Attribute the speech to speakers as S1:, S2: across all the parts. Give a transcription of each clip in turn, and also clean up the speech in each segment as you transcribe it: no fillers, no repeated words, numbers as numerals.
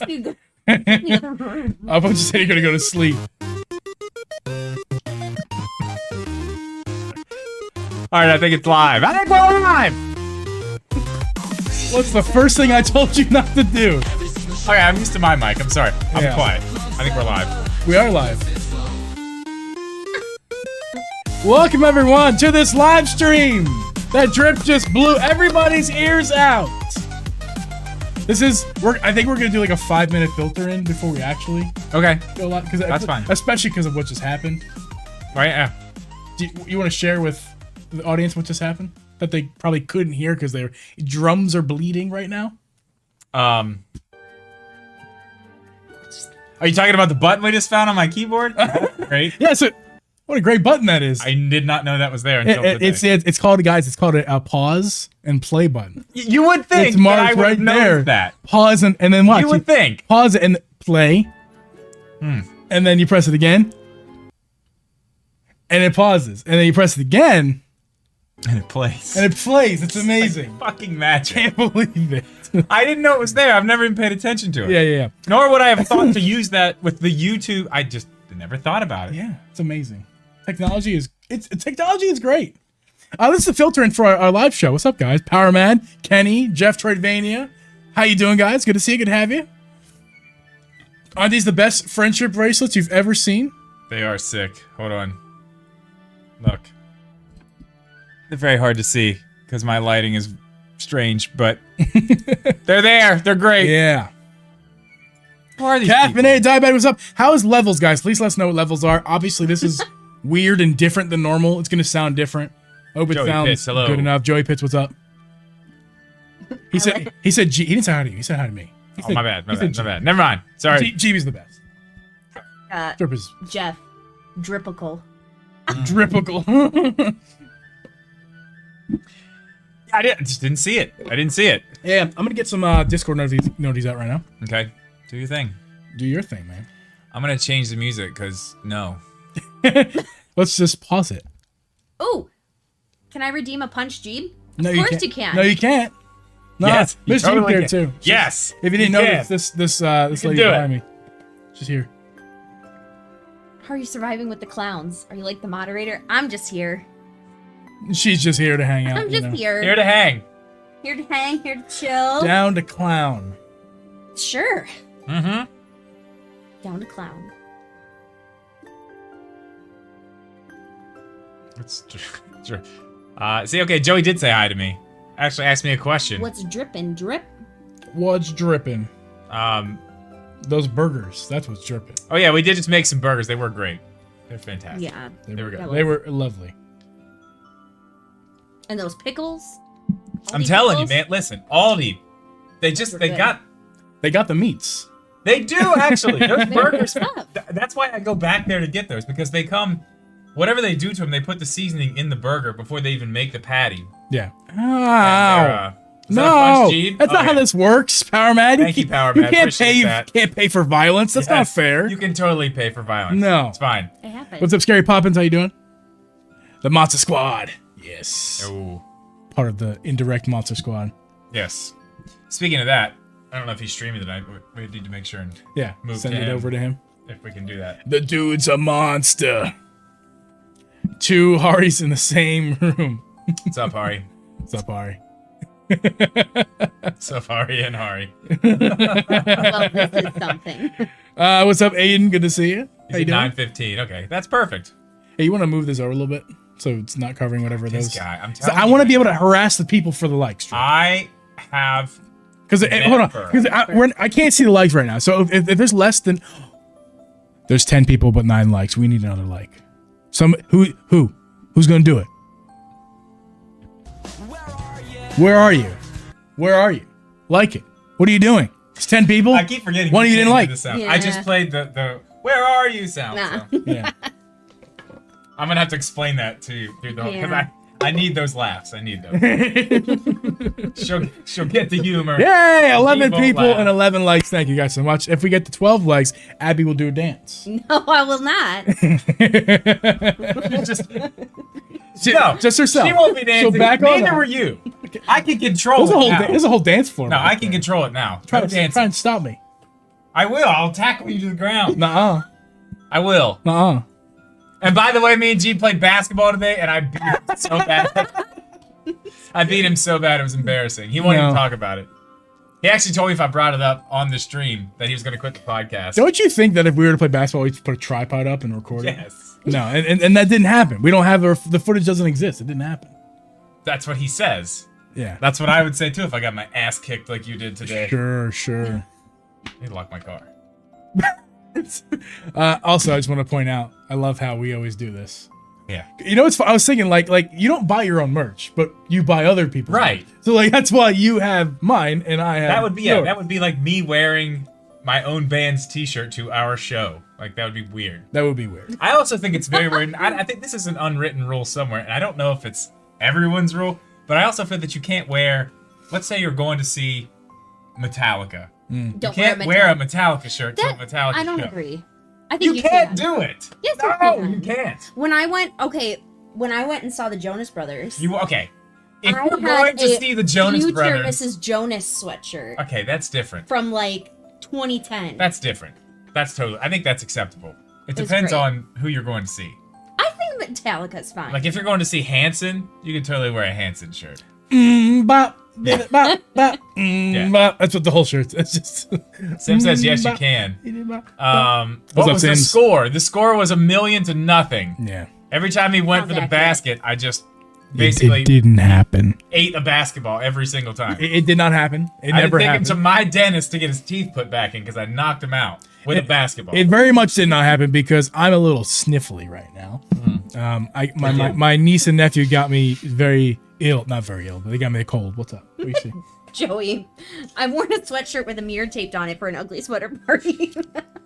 S1: You go in the other room.
S2: I thought you said you're gonna go to sleep.
S3: All right, I think it's live. I think we're live.
S2: What's the first thing I told you not to do?
S3: Okay, I'm used to my mic. I'm sorry. I'm
S2: Yeah.
S3: quiet. I think we're live.
S2: We are live. Welcome everyone to this live stream. That drip just blew everybody's ears out. This is, I think we're gonna do like a 5-minute filter in before we actually
S3: Okay.
S2: go live.
S3: That's fine.
S2: Especially because of what just happened.
S3: Right? Yeah.
S2: Do you want to share with the audience what just happened? That they probably couldn't hear because their drums are bleeding right now?
S3: Are you talking about the button we just found on my keyboard? Great.
S2: Yeah, so what a great button that is.
S3: I did not know that was there until today.
S2: It's called, guys, it's called a pause and play button.
S3: You would think
S2: It's
S3: that
S2: marked
S3: I would
S2: right
S3: have
S2: there.
S3: noticed that.
S2: Pause and then watch.
S3: You would think.
S2: Pause it and play. And then you press it again. And it pauses. And then you press it again.
S3: And it plays.
S2: And it plays. It's amazing.
S3: Like fucking magic.
S2: Can't believe it.
S3: I didn't know it was there. I've never even paid attention to it.
S2: Yeah.
S3: Nor would I have thought to use that with the YouTube. I just never thought about it.
S2: Yeah, it's amazing. Technology is great. This is the filter in for our live show. What's up, guys? Power Man, Kenny, Jeff Troidvania. How you doing, guys? Good to see you. Good to have you. Are these the best friendship bracelets you've ever seen?
S3: They are sick. Hold on. Look. They're very hard to see because my lighting is strange, but they're there. They're great.
S2: Yeah.
S3: Who are these
S2: Caffeinated Diabetic, what's up? How is levels, guys? Please let us know what levels are. Obviously, this is weird and different than normal. It's going to sound different. Hope it
S3: Joey
S2: sounds
S3: Pitts, hello.
S2: good enough. Joey Pitts, what's up? He said G. He didn't say hi to you. He said hi to me. He
S3: Oh,
S2: said-
S3: my bad.
S2: he said G.
S3: Never mind. Sorry.
S2: GB's the best. Drip is
S1: Jeff, Dripical.
S2: dripical.
S3: I just didn't see it. I didn't see it.
S2: Yeah, I'm going to get some Discord noties out right now.
S3: Okay. Do your thing.
S2: Do your thing, man.
S3: I'm going to change the music because no.
S2: Let's just pause it.
S1: Ooh, can I redeem a punch, Geeb?
S2: No,
S1: Of
S2: you
S1: course
S2: can't.
S1: you can.
S2: No, you can't. No,
S3: Yes, you
S2: Miss
S3: totally
S2: Jeep there
S3: can.
S2: too.
S3: Yes.
S2: If you didn't
S3: you
S2: notice,
S3: can.
S2: this lady
S3: do it.
S2: behind me, she's here.
S1: How are you surviving with the clowns? Are you like the moderator? I'm just here.
S2: She's just here to hang out.
S1: I'm
S2: you
S1: just
S2: know.
S1: here.
S3: Here to hang.
S1: Here to hang, here to chill.
S2: Down to clown.
S1: Sure.
S3: Mm-hmm.
S1: Down to clown.
S3: It's true. See, okay, Joey did say hi to me. Actually asked me a question.
S1: What's dripping? Drip?
S2: What's dripping?
S3: Um,
S2: Those burgers. That's what's dripping.
S3: oh yeah, we did just make some burgers. They were great. They're fantastic.
S1: Yeah.
S3: There we go.
S2: They were lovely.
S1: And those pickles?
S3: I'm
S1: Aldi
S3: telling you,
S1: pickles?
S3: man. Listen, Aldi, they
S1: good.
S3: got.
S2: They got the meats.
S3: They do actually. Those burgers.
S1: tough.
S3: That's why I go back there to get those because they come. Whatever they do to them, they put the seasoning in the burger before they even make the patty.
S2: Yeah.
S3: And
S2: Oh.
S3: is that a punch,
S2: No,
S3: Geeb?
S2: that's not how
S3: Okay.
S2: this works, Power Man.
S3: Thank you, Power
S2: You
S3: Man.
S2: can't
S3: Appreciate
S2: pay.
S3: that.
S2: Can't pay for violence. That's not
S3: Yes,
S2: fair.
S3: You can totally pay for violence.
S2: No.
S3: It's fine.
S1: It happened.
S2: What's up, Scary Poppins? How you doing? The Monster Squad. Yes.
S3: Oh,
S2: Part of the indirect Monster Squad.
S3: yes. Speaking of that, I don't know if he's streaming tonight, but we need to make sure and
S2: Yeah.
S3: Move
S2: Send
S3: to
S2: it
S3: him.
S2: over to him.
S3: if we can do that.
S2: The dude's a monster. 2 Haris in the same room.
S3: What's up, Hari?
S2: What's up, Hari?
S3: What's up, Hari and Hari?
S1: Well, this is something.
S2: What's up, Aiden? Good to see you. How
S3: He's
S2: you
S3: at
S2: doing?
S3: 9:15. Okay, that's perfect.
S2: Hey, you want to move this over a little bit so it's not covering whatever
S3: This
S2: those.
S3: guy, I'm
S2: So
S3: telling
S2: I
S3: you,
S2: want to be
S3: man.
S2: able to harass the people for the likes.
S3: I have.
S2: Because hold on, because I can't see the likes right now. So if there's less than, there's 10 people but 9 likes. We need another like. Who's gonna do it? Where are you? Where are you? Like it. What are you doing? It's 10 people.
S3: I keep forgetting.
S2: One of you
S3: can't
S2: didn't
S3: do
S2: like.
S3: the sound.
S1: Yeah.
S3: I just played the "Where are you" sound.
S1: Nah.
S3: So.
S2: Yeah.
S3: I'm gonna have to explain that to you through the whole because
S1: Yeah.
S3: I need those laughs. I need those. she'll get the humor.
S2: Yay! 11
S3: Deep won't
S2: people
S3: laugh.
S2: and 11 likes. Thank you guys so much. If we get to 12 likes, Abby will do a dance.
S1: No, I will not.
S2: Just herself.
S3: She won't be dancing.
S2: She'll back on
S3: Neither
S2: up.
S3: were you. I can control
S2: There's
S3: it
S2: a whole
S3: now.
S2: there's a whole dance floor.
S3: No,
S2: back
S3: I can
S2: there.
S3: control it now.
S2: Try
S3: No
S2: to
S3: dancing.
S2: try and stop me.
S3: I will. I'll tackle you to the ground.
S2: Nuh-uh.
S3: I will.
S2: Nuh-uh.
S3: And by the way, me and G played basketball today, and I beat him so bad. I beat him so bad it was embarrassing. He won't even talk about it. He actually told me if I brought it up on the stream that he was going to quit the podcast.
S2: Don't you think that if we were to play basketball, we'd put a tripod up and record it?
S3: Yes.
S2: No, and that didn't happen. We don't have the footage doesn't exist. It didn't happen.
S3: That's what he says.
S2: Yeah.
S3: That's what I would say too if I got my ass kicked like you did today.
S2: Sure.
S3: I need to lock my car.
S2: Also, I just want to point out, I love how we always do this.
S3: Yeah.
S2: You know, I was thinking, like you don't buy your own merch, but you buy other people's.
S3: Right.
S2: Merch. So, like, that's why you have mine and I have.
S3: That would be
S2: yours.
S3: that would be like me wearing my own band's T-shirt to our show. Like that would be weird.
S2: That would be weird.
S3: I also think it's very weird. I think this is an unwritten rule somewhere, and I don't know if it's everyone's rule, but I also feel that you can't wear. Let's say you're going to see Metallica.
S1: Don't
S3: You can't wear a Metallica shirt to a Metallica
S1: I don't
S3: show.
S1: agree. I think
S3: You
S1: you
S3: can't
S1: can.
S3: do it.
S1: Yes,
S3: no,
S1: you can.
S3: you can't.
S1: When I went and saw the Jonas Brothers,
S3: Okay. If
S1: I
S3: you're
S1: had
S3: going to
S1: a
S3: see the Jonas
S1: Future
S3: Brothers,
S1: Mrs. Jonas sweatshirt
S3: okay, that's different.
S1: from like 2010.
S3: That's different. That's totally. I think that's acceptable. It
S1: It's
S3: depends
S1: great.
S3: on who you're going to see.
S1: I think Metallica's fine.
S3: Like if you're going to see Hanson, you can totally wear a Hanson shirt.
S2: Bop,
S3: Yeah.
S2: bop, bop,
S3: Yeah.
S2: bop. That's what the whole shirt's. It's just.
S3: Sim says yes, you can. What
S2: What's up,
S3: was the
S2: Sims?
S3: score? The score was 1,000,000 to 0.
S2: Yeah.
S3: Every time he went
S1: Sounds
S3: for the
S1: accurate.
S3: basket, I just basically
S2: It didn't happen.
S3: ate a basketball every single time.
S2: It did not happen. It
S3: I
S2: never
S3: didn't take
S2: happened.
S3: him to my dentist to get his teeth put back in because I knocked him out with a basketball.
S2: It very much did not happen because I'm a little sniffly right now. My niece and nephew got me very ill. Not very ill, but they got me a cold. What's up? What do you see?
S1: Joey, I've worn a sweatshirt with a mirror taped on it for an ugly sweater party.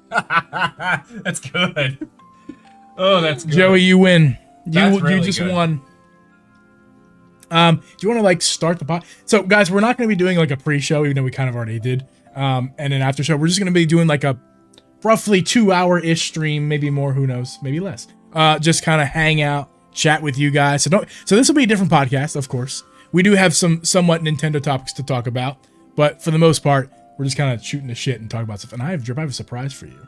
S3: That's good. Oh, that's good.
S2: Joey, you win.
S3: That's
S2: You
S3: really
S2: just
S3: good.
S2: won. Do you want to like start the pod? So guys, we're not going to be doing like a pre-show, even though we kind of already did. And an after show. We're just going to be doing like a roughly 2-hour-ish stream, maybe more, who knows, maybe less. Just kind of hang out, chat with you guys. So this will be a different podcast, of course. We do have some somewhat Nintendo topics to talk about, but for the most part, we're just kind of shooting the shit and talking about stuff. And I have a surprise for you.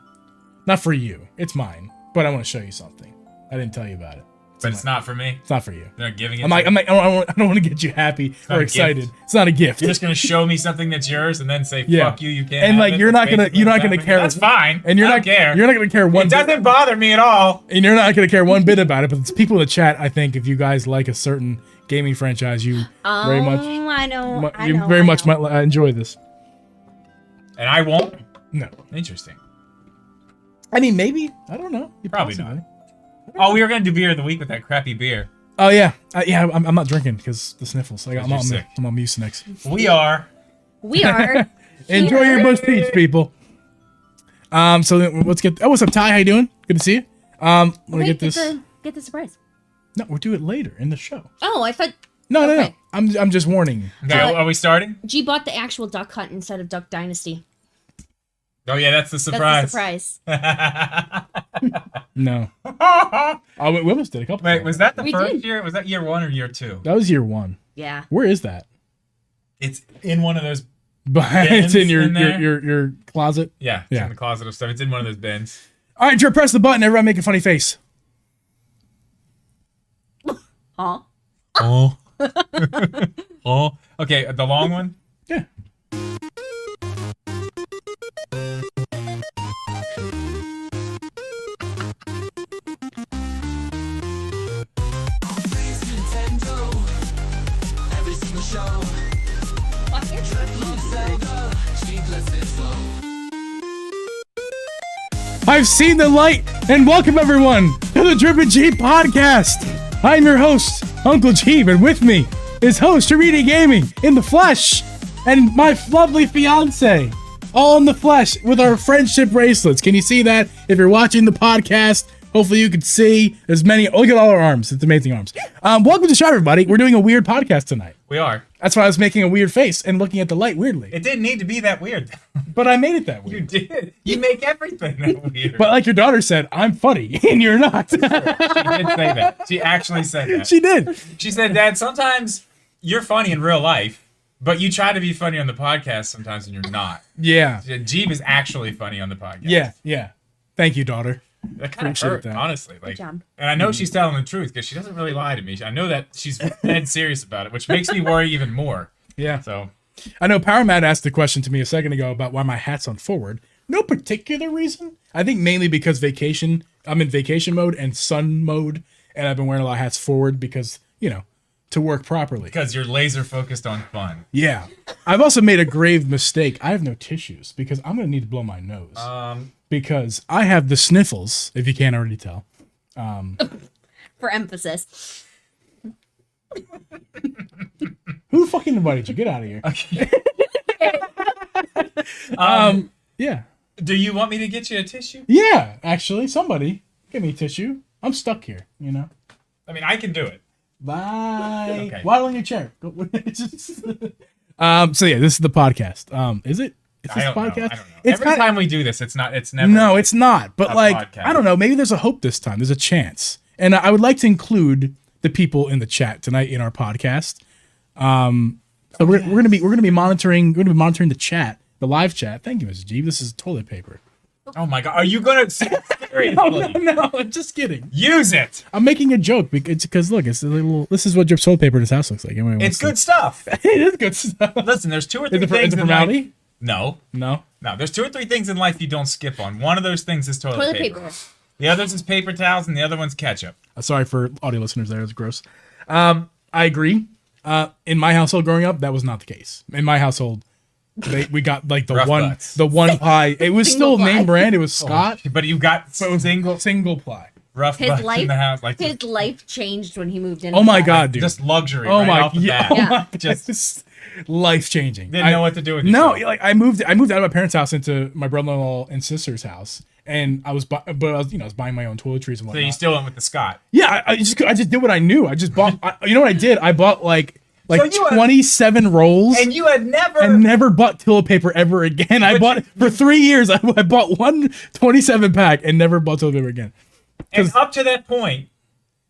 S2: Not for you. It's mine. But I want to show you something. I didn't tell you about it.
S3: But it's not for me.
S2: It's not for you.
S3: They're not giving it.
S2: I'm like, I don't want to get you happy
S3: not
S2: or
S3: a
S2: excited.
S3: gift.
S2: It's not a gift.
S3: You're just gonna show me something that's yours and then say
S2: Yeah.
S3: fuck you. You can't.
S2: And
S3: have
S2: like
S3: it.
S2: you're
S3: That's
S2: not gonna
S3: basically what's happening.
S2: care.
S3: That's fine.
S2: And you're
S3: I
S2: not
S3: don't care.
S2: You're not gonna care one.
S3: It doesn't bother me at all.
S2: And you're not gonna care one bit about it. But it's people in the chat. I think if you guys like a certain gaming franchise, you very much.
S1: I know.
S2: You very much might enjoy this.
S3: And I won't.
S2: No.
S3: Interesting.
S2: I mean, maybe. I don't know.
S3: Probably
S2: Possibly.
S3: not. Oh, we were gonna do beer of the week with that crappy beer.
S2: Oh yeah, I'm not drinking because the sniffles. Like, I'm
S3: you're
S2: on
S3: sick.
S2: Mucinex.
S3: We are.
S1: We are.
S2: Enjoy your Bush Peach, people. So then let's get. Oh, what's up, Ty? How you doing? Good to see you. Want to
S1: Wait,
S2: get this?
S1: get the surprise.
S2: No, we'll do it later in the show.
S1: Oh, I thought
S2: No.
S1: Okay.
S2: I'm just warning you.
S3: Okay, are we starting?
S1: G bought the actual Duck Hunt instead of Duck Dynasty.
S3: Oh yeah, that's the surprise.
S1: That's the surprise.
S2: No. Oh, we almost did a couple.
S3: Wait, was that the
S1: We
S3: first
S1: did.
S3: year? Was that year 1 or year 2?
S2: That was year 1.
S1: Yeah.
S2: Where is that?
S3: It's in one of those.
S2: It's in
S3: in there?
S2: your closet.
S3: Yeah, it's
S2: Yeah.
S3: in the closet of stuff. It's in one of those bins.
S2: All right, Drew, press the button. Everyone make a funny face.
S1: Huh?
S3: Oh. Oh. Okay, the long one.
S2: Yeah. I've seen the light, and welcome everyone to the Drip and Geeb podcast. I'm your host, Uncle Geeb, and with me is host Charity Gaming in the flesh, and my lovely fiance, all in the flesh with our friendship bracelets. Can you see that? If you're watching the podcast, hopefully you can see as many. Look at all our arms; it's amazing arms. Welcome to the show, everybody. We're doing a weird podcast tonight.
S3: We are.
S2: That's why I was making a weird face and looking at the light weirdly.
S3: It didn't need to be that weird.
S2: But I made it that
S3: You
S2: weird.
S3: did. You make everything that weird.
S2: But like your daughter said, I'm funny, and you're not.
S3: She did say that. She actually said that.
S2: She did.
S3: She said, Dad, sometimes you're funny in real life, But you try to be funny on the podcast sometimes, and you're not.
S2: Yeah.
S3: Geeb is actually funny on the podcast.
S2: Yeah. Thank you, daughter.
S3: That kind of
S2: Appreciate
S3: hurt,
S2: that.
S3: honestly. Like,
S1: job.
S3: and I know she's telling the truth because she doesn't really lie to me. I know that she's dead serious about it, which makes me worry even more.
S2: Yeah.
S3: So,
S2: I know Power Matt asked a question to me a second ago about why my hat's on forward. No particular reason. I think mainly because vacation. I'm in vacation mode and sun mode, and I've been wearing a lot of hats forward because, to work properly.
S3: because you're laser focused on fun.
S2: Yeah. I've also made a grave mistake. I have no tissues because I'm going to need to blow my nose. Because I have the sniffles, if you can't already tell.
S1: For emphasis.
S2: Who fucking invited you? Get out of here. Yeah.
S3: Do you want me to get you a tissue?
S2: Yeah, actually, somebody give me a tissue. I'm stuck here,
S3: I mean, I can do it.
S2: Bye.
S3: Okay.
S2: Waddle in your chair. So yeah, this is the podcast. Is it? Is
S3: I
S2: this
S3: don't
S2: a
S3: know.
S2: podcast?
S3: I don't know.
S2: It's
S3: Every
S2: kinda-
S3: time we do this, it's not. It's never.
S2: No, it's not. But
S3: a
S2: like,
S3: podcast.
S2: I don't know. Maybe there's a hope this time. There's a chance, and I would like to include the people in the chat tonight in our podcast. So we're gonna be monitoring the chat, the live chat. Thank you, Mrs. Geeb. This is toilet paper.
S3: Oh my god, are you gonna seriously
S2: No, I'm just kidding.
S3: use it?
S2: I'm making a joke because look, it's a little. This is what your toilet paper in his house looks like. Anyone
S3: It's
S2: wants
S3: good stuff.
S2: to- It is good stuff.
S3: Listen, there's two or three
S2: Is it
S3: things
S2: for
S3: in
S2: formality?
S3: life. No,
S2: No.
S3: there's two or three things in life you don't skip on. One of those things is toilet paper. The others is paper towels, and the other one's ketchup.
S2: Sorry for audio listeners. There, it's gross. I agree. In my household growing up, that was not the case. In my household, we got like
S3: Rough butts.
S2: the one pie. It was
S1: Single
S2: still
S1: ply.
S2: name brand. It was Scott,
S3: But you got
S2: but it was
S3: single
S2: single ply.
S3: rough
S1: His
S3: butts in
S1: life,
S3: the house, like
S1: his life changed when he moved in.
S2: Oh my god, dude!
S3: just luxury.
S2: Oh
S3: right
S2: my,
S3: off the
S2: yeah,
S3: bat.
S2: oh my,
S3: Just
S2: just life changing.
S3: didn't know what to do with
S2: No,
S3: yourself.
S2: like I moved out of my parents' house into my brother-in-law and sister's house, and I was buying my own toiletries and
S3: So
S2: whatnot.
S3: you still went with the Scott.
S2: Yeah, I just did what I knew. I just bought. You know what I did? I bought like
S3: So you had-
S2: 27 rolls.
S3: And you had never.
S2: And never bought toilet paper ever again. I bought for 3 years. I bought one 27 pack and never bought toilet paper again.
S3: and up to that point,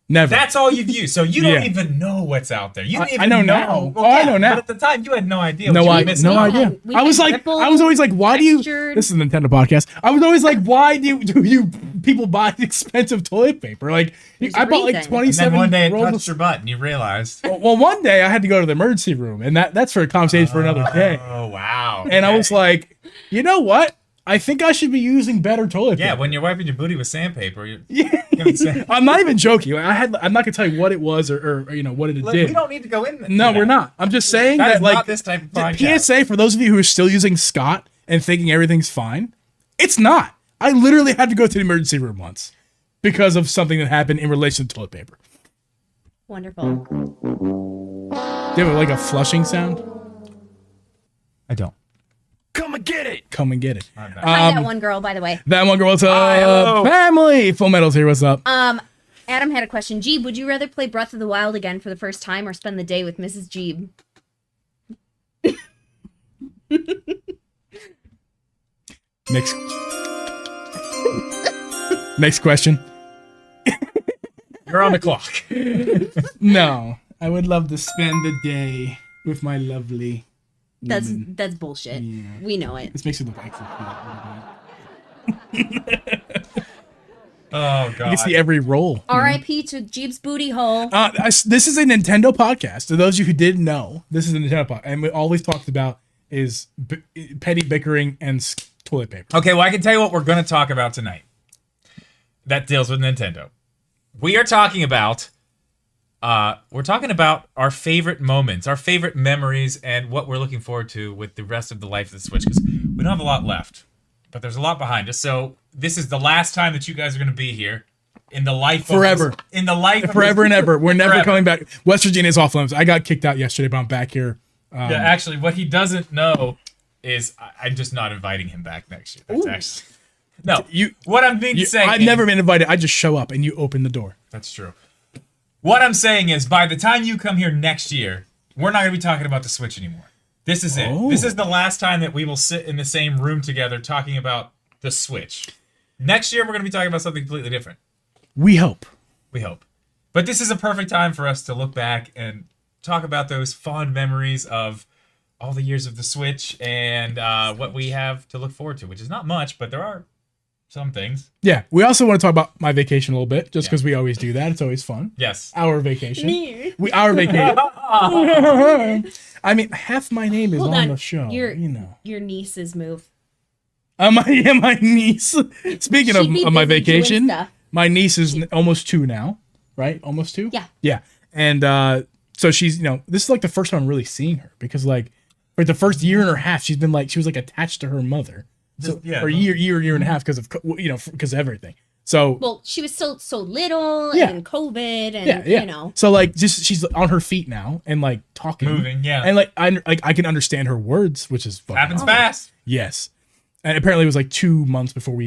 S2: Never.
S3: that's all you've used. So you don't
S2: Yeah.
S3: even know what's out there. You didn't
S2: I
S3: even
S2: know now.
S3: Well,
S2: Oh, I know now.
S3: But at the time, you had no idea.
S2: no,
S3: what you
S2: I
S3: were missing
S2: no
S3: out.
S2: idea.
S1: We
S2: I was
S1: had
S2: like,
S1: rippled,
S2: I was always like, why do you?
S1: textured.
S2: This is a Nintendo podcast. I was always like, why do you people buy expensive toilet paper? Like,
S1: There's
S2: I
S1: a
S2: bought like
S1: reason.
S3: And
S2: 27
S3: then one day it
S2: rolls.
S3: touched your butt and you realized.
S2: Well, one day I had to go to the emergency room, and that's for a conversation for another day.
S3: Oh, wow.
S2: And I
S3: Okay.
S2: was like, you know what? I think I should be using better toilet paper.
S3: Yeah, when you're wiping your booty with sandpaper, you're
S2: Yeah.
S3: gonna say,
S2: I'm not even joking. Like, I'm not gonna tell you what it was or what it
S3: Look,
S2: did.
S3: we don't need to go in.
S2: No, we're not. I'm just saying
S3: That
S2: that,
S3: is
S2: like,
S3: not this type of
S2: the
S3: podcast.
S2: PSA for those of you who are still using Scott and thinking everything's fine, it's not. I literally had to go to the emergency room once because of something that happened in relation to toilet paper.
S1: Wonderful.
S2: Do you have like a flushing sound?
S3: I don't.
S2: Come and get it. Come and get it.
S1: Hi, that one girl, by the way.
S2: That one girl, what's up?
S3: hello.
S2: Family. Full Metal's here. What's up?
S1: Adam had a question. Geeb, would you rather play Breath of the Wild again for the first time or spend the day with Mrs. Geeb?
S2: Next. Next question.
S3: You're on the clock.
S2: No, I would love to spend the day with my lovely. woman.
S1: That's bullshit. We know it.
S2: This makes you look extra cute.
S3: Oh,
S2: You
S3: God.
S2: can see every roll.
S1: R.I.P. to Jeeb's booty hole.
S2: This is a Nintendo podcast. To those of you who didn't know, this is a Nintendo podcast, and all we've talked about is petty bickering and toilet paper.
S3: Okay, well, I can tell you what we're going to talk about tonight. That deals with Nintendo. We are talking about our favorite moments, our favorite memories, and what we're looking forward to with the rest of the life of the Switch. Because we don't have a lot left, but there's a lot behind us. So this is the last time that you guys are going to be here in the life
S2: Forever.
S3: of this, in the life of
S2: Forever
S3: this,
S2: and ever. We're never
S3: Forever.
S2: coming back. West Virginia is off limits. I got kicked out yesterday, but I'm back here.
S3: Yeah, actually, what he doesn't know is I'm just not inviting him back next year. That's actually no. What I'm being saying,
S2: I've never been invited. I just show up and you open the door.
S3: That's true. What I'm saying is, by the time you come here next year, we're not going to be talking about the Switch anymore. This is it.
S2: Oh.
S3: This is the last time that we will sit in the same room together talking about the Switch. Next year, we're going to be talking about something completely different.
S2: We hope.
S3: We hope. But this is a perfect time for us to look back and talk about those fond memories of all the years of the Switch and what we have to look forward to, which is not much, but there are some things.
S2: Yeah, we also want to talk about my vacation a little bit, just because we always do that. It's always fun.
S3: Yes.
S2: Our vacation.
S1: Me.
S2: Our vacation. I mean, half my name is
S1: Hold
S2: on
S1: on.
S2: the show. You know.
S1: Your niece's move.
S2: My niece. Speaking
S1: She'd be
S2: of my
S1: busy doing
S2: vacation,
S1: stuff.
S2: my niece is almost 2 now, right? Almost 2?
S1: Yeah.
S2: Yeah. And so she's, this is like the first time I'm really seeing her because like for the first year and a half, she was like attached to her mother. So, or year and a half because of, because of everything. So,
S1: Well, she was so little
S2: Yeah.
S1: and COVID and,
S2: So like she's on her feet now and like talking.
S3: Moving, yeah.
S2: And like I can understand her words, which is fucking
S3: Happens
S2: awesome.
S3: fast.
S2: Yes. And apparently it was like 2 months before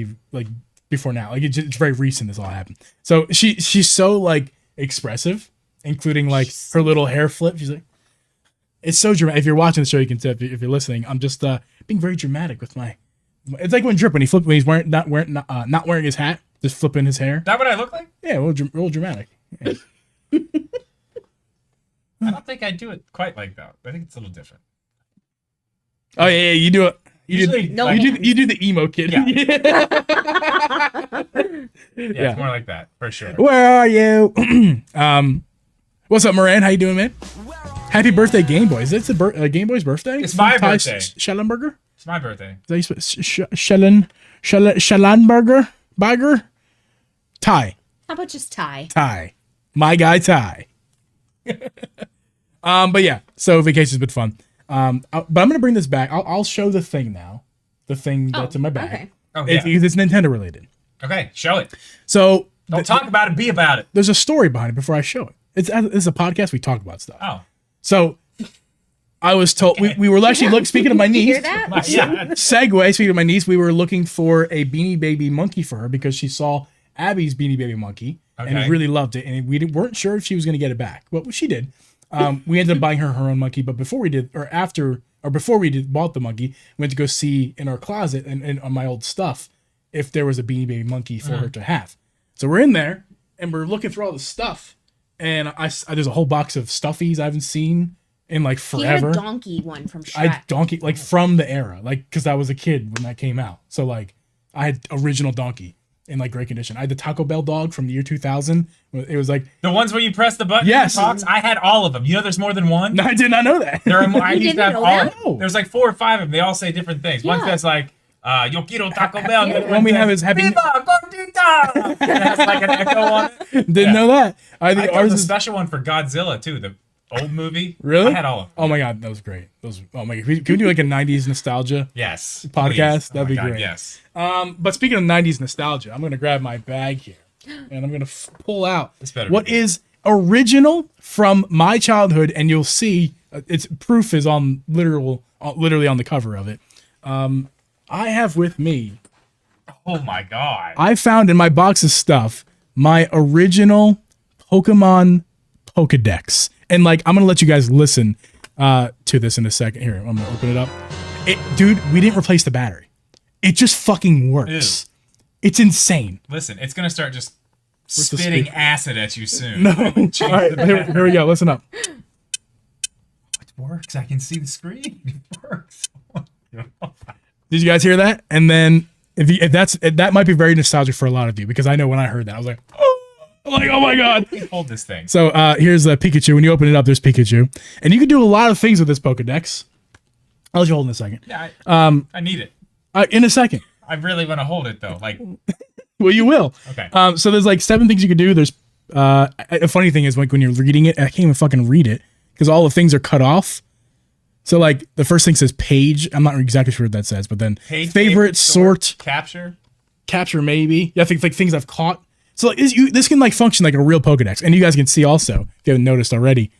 S2: before now. Like it's very recent this all happened. So she's so like expressive, including like her little hair flip. She's like, it's so dramatic. If you're watching the show, you can tell. If you're listening, I'm just being very dramatic with my. It's like when he's not wearing his hat, just flipping his hair.
S3: That what I look like?
S2: Yeah, real dramatic. Yeah.
S3: I don't think I do it quite like that. I think it's a little different.
S2: Oh yeah, you do it. You
S3: Usually,
S2: do the emo kid.
S3: Yeah.
S2: Yeah.
S3: It's more like that for sure.
S2: Where are you? What's up, Moran? How you doing, man? Happy birthday, Game Boy. Is it Game Boy's birthday?
S3: It's my
S2: Ty
S3: birthday.
S2: Schellenberger?
S3: It's my birthday.
S2: Is that Schellenberger? Bagger? Ty.
S1: How about just Ty?
S2: Ty. My guy, Ty. But yeah, so vacation's been fun. But I'm gonna bring this back. I'll show the thing now. The thing that's in my bag.
S1: Okay.
S3: Oh, yeah.
S2: It's Nintendo related.
S3: Okay, show it.
S2: So
S3: Don't talk about it, be about it.
S2: there's a story behind it before I show it. It's a podcast. We talk about stuff.
S3: Oh.
S2: So I was told we were actually speaking of my
S1: You
S2: niece.
S1: hear that?
S3: Yeah.
S2: Segue, speaking of my niece, we were looking for a Beanie Baby monkey for her because she saw Abby's Beanie Baby monkey and
S3: Okay.
S2: really loved it, and we weren't sure if she was going to get it back. Well, she did. We ended up buying her own monkey, but before we did, bought the monkey, we went to go see in our closet and on my old stuff if there was a Beanie Baby monkey for her to have. So we're in there and we're looking through all the stuff, and there's a whole box of stuffies I haven't seen in like
S1: He had
S2: forever.
S1: a donkey one from Shrek.
S2: I had donkey like from the era, like because I was a kid when that came out. So like I had original donkey in like great condition. I had the Taco Bell dog from the year 2000. It was like
S3: The ones where you press the button
S2: Yes.
S3: and it talks, I had all of them. You know there's more than one?
S2: no, I did not know that.
S3: There are more, I
S1: You
S3: used to
S1: didn't
S3: have
S1: know
S3: all
S1: that?
S2: No.
S3: There's like 4 or 5 of them. They all say different things. One
S1: Yeah.
S3: says like, Yo quiero Taco Bell. And the other
S2: One we
S3: says,
S2: have is happy.
S3: Viva Gordita! It has like an echo on it.
S2: Didn't know that. I
S3: I
S2: think
S3: got
S2: ours
S3: a
S2: is
S3: special one for Godzilla too, the old movie.
S2: really.
S3: I had all of them.
S2: Oh my god, that was great. Those. Oh my god, can we do like a 90s nostalgia?
S3: Yes.
S2: Podcast?
S3: Please.
S2: That'd
S3: my
S2: be
S3: God,
S2: great.
S3: Yes.
S2: But speaking of 90s nostalgia, I'm gonna grab my bag here and I'm gonna pull out
S3: This better be
S2: what
S3: good.
S2: is original from my childhood, and you'll see its proof is on literally on the cover of it. I have with me.
S3: Oh my God.
S2: I found in my box of stuff my original Pokemon Pokedex, and like I'm gonna let you guys listen to this in a second. Here, I'm gonna open it up. Dude, we didn't replace the battery. It just fucking works. It's insane.
S3: Listen, it's gonna start just
S2: the
S3: spitting
S2: speaker?
S3: acid at you soon.
S2: No. All right, here we go. Listen up.
S3: It works. I can see the screen. It works.
S2: Did you guys hear that? And then if that might be very nostalgic for a lot of you, because I know when I heard that I was like, oh my god.
S3: Hold this thing.
S2: So here's Pikachu. When you open it up, there's Pikachu, and you can do a lot of things with this Pokedex. I'll let you hold in a second.
S3: Yeah, I need it.
S2: In a second.
S3: I really want to hold it though. Like,
S2: Well, you will.
S3: okay.
S2: So there's like 7 things you can do. There's a funny thing is like when you're reading it, I can't even fucking read it because all the things are cut off. So like the first thing says page. I'm not exactly sure what that says, but then
S3: Page,
S2: favorite, sort,
S3: capture.
S2: capture maybe. Yeah, I think like things I've caught. So like this can like function like a real Pokedex, and you guys can see also if you haven't noticed already.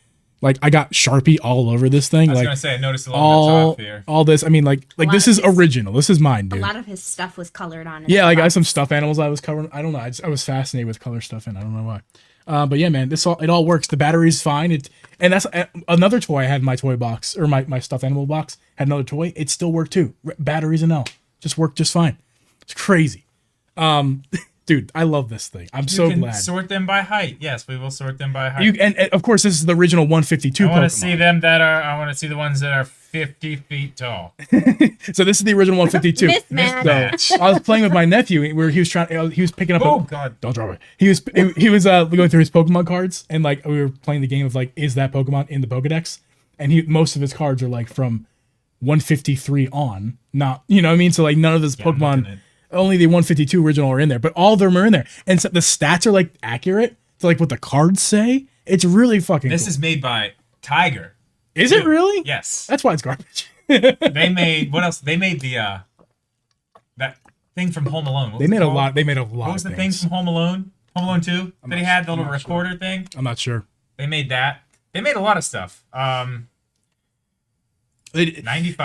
S2: Like I got Sharpie all over this thing.
S3: I was
S2: Like
S3: gonna say, I noticed along the top here.
S2: all this. I mean like
S1: lot
S2: this
S1: of
S2: is
S1: his-
S2: original. This is mine,
S1: A
S2: dude.
S1: lot of his stuff was colored on.
S2: Yeah, like I have some stuffed animals I was covering. I don't know. I was fascinated with color stuff, and I don't know why. But yeah, man, it all works. The battery's fine. And that's another toy I had in my toy box or my stuffed animal box had another toy. It still worked too. Batteries and all just worked just fine. It's crazy. Dude, I love this thing. I'm so
S3: You can
S2: glad.
S3: sort them by height. Yes, we will sort them by height.
S2: And of course this is the original 152
S3: I want
S2: Pokemon.
S3: to see them that are. I want to see the ones that are 50 feet tall.
S2: So this is the original 152.
S1: Mismatch.
S2: So I was playing with my nephew where he was picking up.
S3: Oh God!
S2: Don't drop it. He was going through his Pokemon cards, and like we were playing the game of like, is that Pokemon in the Pokedex? And most of his cards are like from 153 on, not, you know what I mean? So like none of his Pokemon, only the 152 original are in there, but all of them are in there. And so the stats are like accurate to like what the cards say. It's really fucking
S3: This
S2: cool.
S3: is made by Tiger.
S2: Is it really?
S3: Yes.
S2: That's why it's garbage.
S3: They made, what else? They made the, that thing from Home Alone.
S2: They made a lot
S3: What was the thing from Home Alone? Home Alone 2? That he had the little recorder thing?
S2: I'm not sure.
S3: They made that. They made a lot of stuff. 95.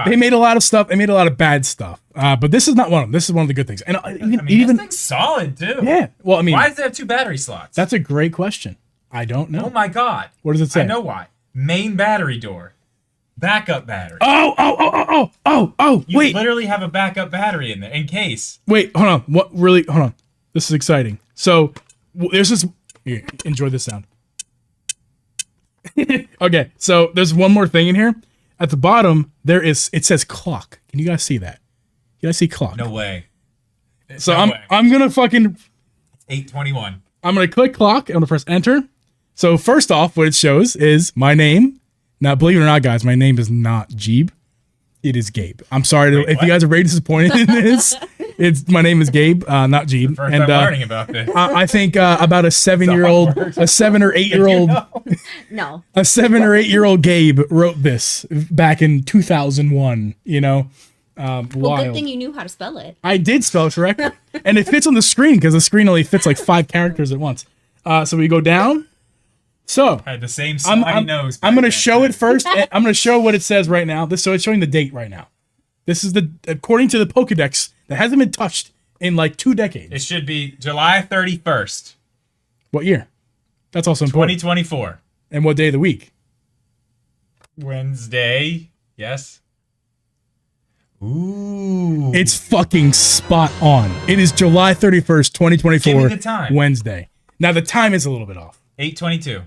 S2: They made a lot of stuff. They made a lot of bad stuff. But this is not one of them. This is one of the good things. And
S3: this thing's solid too.
S2: Yeah. Well, I mean,
S3: why does it have 2 battery slots?
S2: That's a great question. I don't know.
S3: Oh my God.
S2: What does it say?
S3: I know why. Main battery door. Backup battery.
S2: You
S3: You literally have a backup battery in there in case.
S2: Wait, hold on. Hold on. This is exciting. So there's this. Here, enjoy this sound. Okay, so there's one more thing in here. At the bottom, it says clock. Can you guys see that? You guys see clock?
S3: No way.
S2: So I'm gonna fucking
S3: 8:21.
S2: I'm gonna click clock. I'm gonna press enter. So first off, what it shows is my name. Now, believe it or not, guys, my name is not Geeb. It is Gabe. I'm sorry if you guys are very disappointed in this. My name is Gabe, not Geeb.
S3: First I'm learning about this.
S2: I think about a 7 or 8-year-old,
S1: No.
S2: a 7 or 8-year-old Gabe wrote this back in 2001. You know,
S1: Well,
S2: wild.
S1: good thing you knew how to spell it.
S2: I did spell it correctly, and it fits on the screen because the screen only fits like 5 characters at once. So we go down. So
S3: I had the same snotty nose.
S2: I'm gonna show it first. I'm gonna show what it says right now. So it's showing the date right now. This is according to the Pokedex that hasn't been touched in like 2 decades.
S3: It should be July 31st,
S2: What year? That's also important.
S3: 2024.
S2: And what day of the week?
S3: Wednesday. Yes. Ooh.
S2: It's fucking spot on. It is July 31st, 2024.
S3: Give me the time.
S2: Wednesday. Now the time is a little bit off.
S3: 8:22.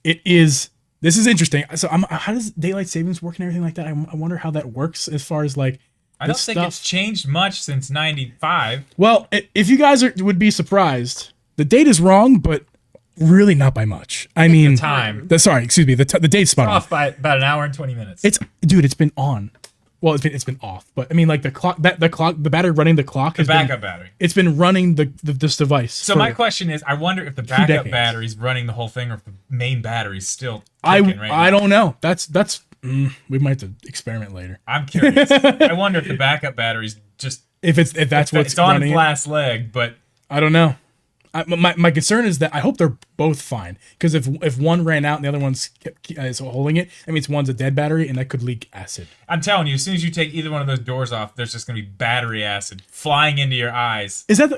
S2: It is. This is interesting. So how does daylight savings work and everything like that? I wonder how that works as far as like.
S3: I don't think it's changed much since 95.
S2: Well, if you guys would be surprised, the date is wrong, but really not by much. I mean,
S3: The time.
S2: Excuse me. The date's spot on.
S3: Off by about an hour and 20 minutes.
S2: It's been on. Well, it's been off, but I mean, like the clock, the battery running the clock.
S3: The backup battery.
S2: It's been running this device.
S3: So my question is, I wonder if the backup battery's running the whole thing, or if the main battery's still ticking right now.
S2: I don't know. That's we might have to experiment later.
S3: I'm curious. I wonder if the backup battery's just
S2: If that's what's
S3: it's on
S2: running
S3: its last leg, but
S2: I don't know. My concern is that I hope they're both fine, because if one ran out and the other one's is holding it, that means one's a dead battery and that could leak acid.
S3: I'm telling you, as soon as you take either one of those doors off, there's just gonna be battery acid flying into your eyes.
S2: Is that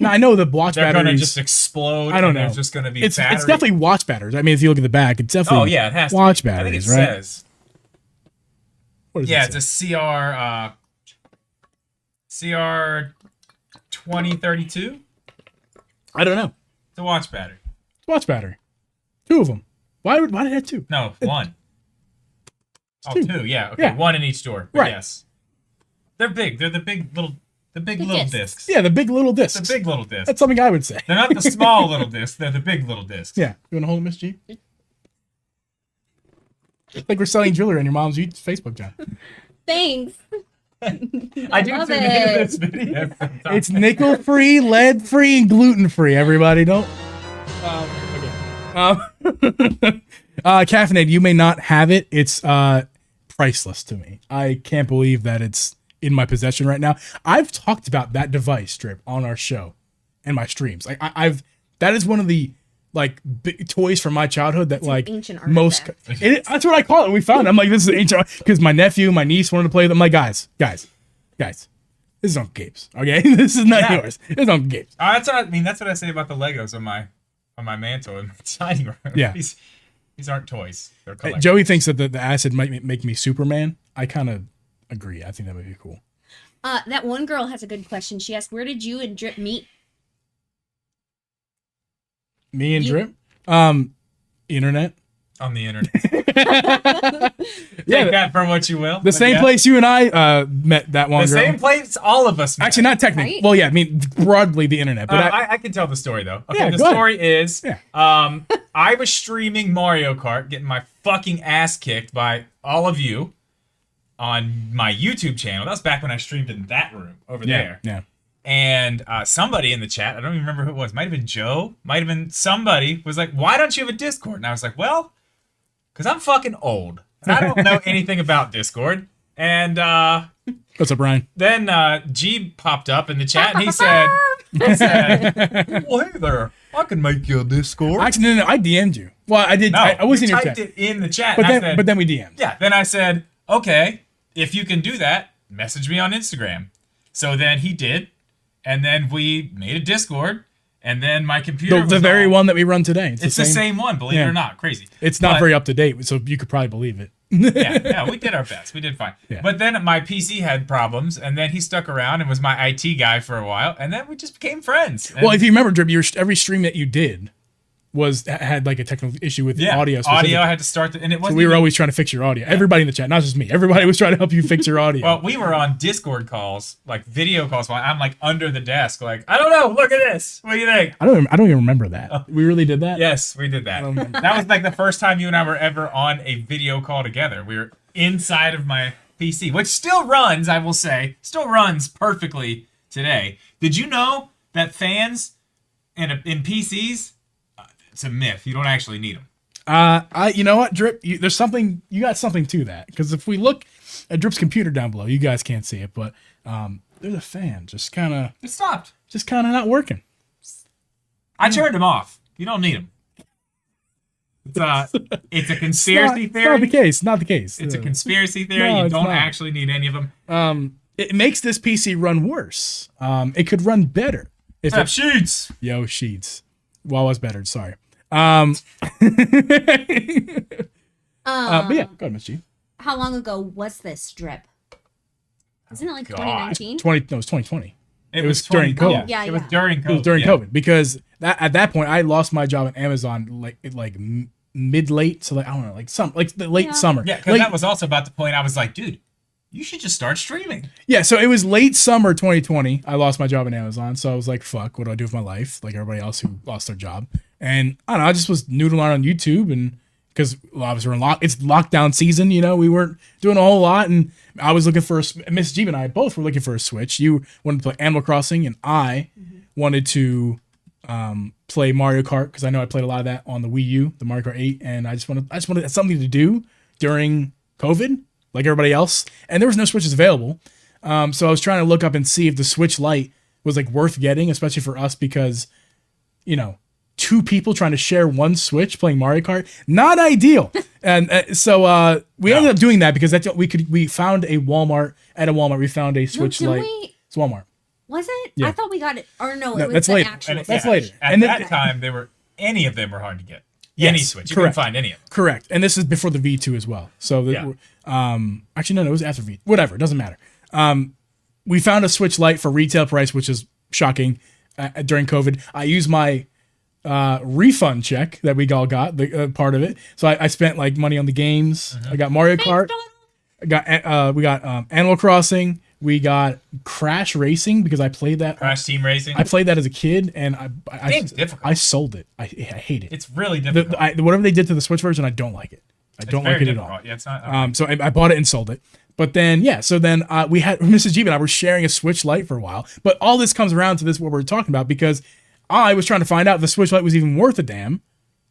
S2: no? I know the watch
S3: They're
S2: batteries.
S3: gonna just explode.
S2: I don't know.
S3: There's just gonna be
S2: It's
S3: battery.
S2: definitely watch batteries. I mean, if you look at the back, it's definitely.
S3: Oh yeah, it has to
S2: watch
S3: be.
S2: batteries,
S3: I think it
S2: right?
S3: says.
S2: What does
S3: Yeah,
S2: it
S3: it's
S2: say?
S3: a CR 2032.
S2: I don't know.
S3: It's a watch battery.
S2: Watch battery. 2 of them. Why did it have 2?
S3: No, one. Oh,
S2: 2.
S3: 2. Yeah. Okay,
S2: Yeah.
S3: 1 in each door. But
S2: Right.
S3: Yes. They're big. They're the big little
S1: discs.
S3: discs.
S2: Yeah, the big little discs.
S3: The big little discs.
S2: That's something I would say.
S3: They're not the small little discs. They're the big little discs.
S2: Yeah. You want to hold it, Miss G? Like we're selling jewelry on your mom's Facebook, John.
S1: Thanks.
S3: I do
S1: love
S3: tune into
S1: it.
S3: this video. sometimes.
S2: It's nickel free, lead free, and gluten free. Everybody, don't. Caffeinated. You may not have it. It's priceless to me. I can't believe that it's in my possession right now. I've talked about that device, Drip, on our show and my streams. Like that is one of the like big toys from my childhood that like
S1: ancient
S2: most.
S1: artifact.
S2: That's what I call it. We found it. I'm like, this is ancient because my nephew, my niece wanted to play with it. I'm like, guys. This is Uncle Gabe's. Okay, this is not yours. This is Uncle Gabe's.
S3: That's what I mean. That's what I say about the Legos on my mantle in my dining room.
S2: Yeah.
S3: These aren't toys. They're collectibles.
S2: Joey thinks that the acid might make me Superman. I kind of agree. I think that would be cool.
S1: That one girl has a good question. She asked, "Where did you and Drip meet?"
S2: Me and Drip, internet.
S3: On the internet. Take that for what you will.
S2: The same place you and I met that one.
S3: The same place all of us met.
S2: Actually, not technically.
S1: Right?
S2: Well, yeah, I mean broadly the internet. But
S3: I can tell the story though. Okay,
S2: Yeah,
S3: the
S2: go ahead.
S3: story is
S2: Yeah.
S3: I was streaming Mario Kart, getting my fucking ass kicked by all of you on my YouTube channel. That was back when I streamed in that room over there.
S2: Yeah.
S3: And somebody in the chat, I don't even remember who it was, might have been Joe, might have been somebody, was like, why don't you have a Discord? And I was like, well, because I'm fucking old. And I don't know anything about Discord. And
S2: What's up, Brian?
S3: then Geeb popped up in the chat and he said, well, hey there, I can make you a Discord.
S2: Actually, no, I DM'd you. Well, I did.
S3: No,
S2: I was in
S3: you
S2: your
S3: typed
S2: chat.
S3: it in the chat.
S2: But
S3: and I
S2: then,
S3: said,
S2: but then we DM'd.
S3: yeah, then I said, okay, if you can do that, message me on Instagram. So then he did. And then we made a Discord, and then my computer
S2: The very one that we run today.
S3: It's the same one, believe it
S2: Yeah.
S3: or not. Crazy.
S2: It's not
S3: But-
S2: very up to date, so you could probably believe it.
S3: yeah, we did our best. We did fine.
S2: Yeah.
S3: But then my PC had problems, and then he stuck around and was my IT guy for a while, and then we just became friends. And
S2: Well, if you remember, Drip, every stream that you did had like a technical issue with
S3: yeah,
S2: audio.
S3: audio, I had to start, and it
S2: So
S3: wasn't
S2: we were
S3: even-
S2: always trying to fix your audio. Everybody in the chat, not just me. Everybody was trying to help you fix your audio.
S3: Well, we were on Discord calls, like video calls, while I'm like under the desk, like, I don't know, look at this. What do you think?
S2: I don't even remember that. We really did that.
S3: Yes, we did that. That was like the first time you and I were ever on a video call together. We were inside of my PC, which still runs, I will say, still runs perfectly today. Did you know that fans in PCs, it's a myth. You don't actually need them.
S2: You know what, Drip? You got something to that. Because if we look at Drip's computer down below, you guys can't see it, but there's a fan just kind of
S3: It stopped.
S2: not working.
S3: I turned them off. You don't need them. It's a conspiracy theory.
S2: Not the case. Not the case.
S3: It's a conspiracy theory.
S2: No,
S3: You
S2: it's
S3: don't
S2: not.
S3: actually need any of them.
S2: It makes this PC run worse. It could run better if
S3: Have
S2: it,
S3: sheets.
S2: Yo, sheets. Well, was better. Sorry. But yeah, go ahead, Miss G.
S1: How long ago was this drip? Isn't it like
S3: God.
S1: 2019?
S2: 2020.
S3: It
S2: was during
S3: 20
S2: COVID.
S1: Yeah,
S3: It was
S1: yeah.
S3: during COVID.
S2: It was during
S3: yeah.
S2: COVID because at that point I lost my job at Amazon like mid late, so like I don't know, like the late
S1: Yeah.
S2: summer.
S3: Yeah, because
S2: Late-
S3: that was also about the point I was like, dude, you should just start streaming.
S2: Yeah, so it was late summer 2020. I lost my job at Amazon, so I was like, "Fuck, what do I do with my life?" Like everybody else who lost their job, and I don't know. I just was noodling around on YouTube, and because obviously it's lockdown season, we weren't doing a whole lot, and I was looking for Miss Geeb and I both were looking for a Switch. You wanted to play Animal Crossing, and I wanted to play Mario Kart because I know I played a lot of that on the Wii U, the Mario Kart 8, and I just wanted something to do during COVID, like everybody else, and there was no Switches available. So I was trying to look up and see if the Switch Lite was like worth getting, especially for us because, two people trying to share one Switch playing Mario Kart, not ideal. And so we ended up doing that because we found a Walmart. At a Walmart, we found a Switch
S1: didn't
S2: Lite.
S1: we?
S2: It's Walmart.
S1: Was it?
S2: Yeah.
S1: I thought we got it. Or no,
S2: No,
S1: it was
S2: that's
S1: the
S2: later.
S1: actual.
S2: That's later.
S3: At
S2: And
S3: that
S2: then-
S3: time, any of them were hard to get.
S2: Yes,
S3: Any Switch. You
S2: correct.
S3: couldn't find any of them.
S2: Correct. And this is before the V2 as well. So,
S3: Yeah.
S2: actually, no, it was after V. Whatever, it doesn't matter. We found a Switch Lite for retail price, which is shocking during COVID. I used my refund check that we all got, the part of it. So I spent like money on the games. I got Mario Kart. We got Animal Crossing. We got Crash Racing because I played that.
S3: Crash Team Racing.
S2: I played that as a kid, and
S3: Game's difficult.
S2: I sold it. I hate it.
S3: It's really difficult.
S2: Whatever they did to the Switch version, I don't like it. I don't like it at all.
S3: Yeah, it's not.
S2: So I bought it and sold it. But then, we had Mrs. Geeb and I were sharing a Switch Lite for a while. But all this comes around to this, what we're talking about, because I was trying to find out if the Switch Lite was even worth a damn.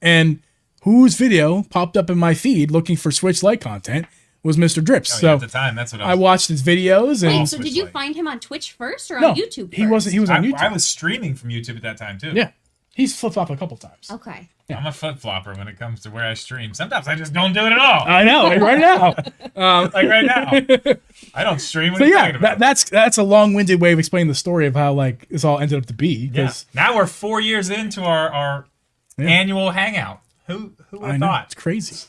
S2: And whose video popped up in my feed looking for Switch Lite content was Mr. Drips.
S3: Oh, yeah,
S2: So
S3: at the time, that's what
S2: I watched his videos. And
S1: Wait, so
S3: Switch
S1: did you
S3: Lite.
S1: find him on Twitch first or
S2: no,
S1: on YouTube first?
S2: he wasn't. He was on YouTube.
S3: I was streaming from YouTube at that time too.
S2: Yeah, he's flip flopped a couple times.
S1: Okay.
S2: Yeah.
S3: I'm a flip flopper when it comes to where I stream. Sometimes I just don't do it at all.
S2: I know, like right now.
S3: Like right now, I don't stream. What
S2: So
S3: are you
S2: yeah,
S3: talking about?
S2: that's a long-winded way of explaining the story of how like this all ended up to be.
S3: Yeah.
S2: 'cause
S3: Now we're 4 years into our annual hangout. Who would
S2: I
S3: have
S2: know,
S3: thought?
S2: it's crazy.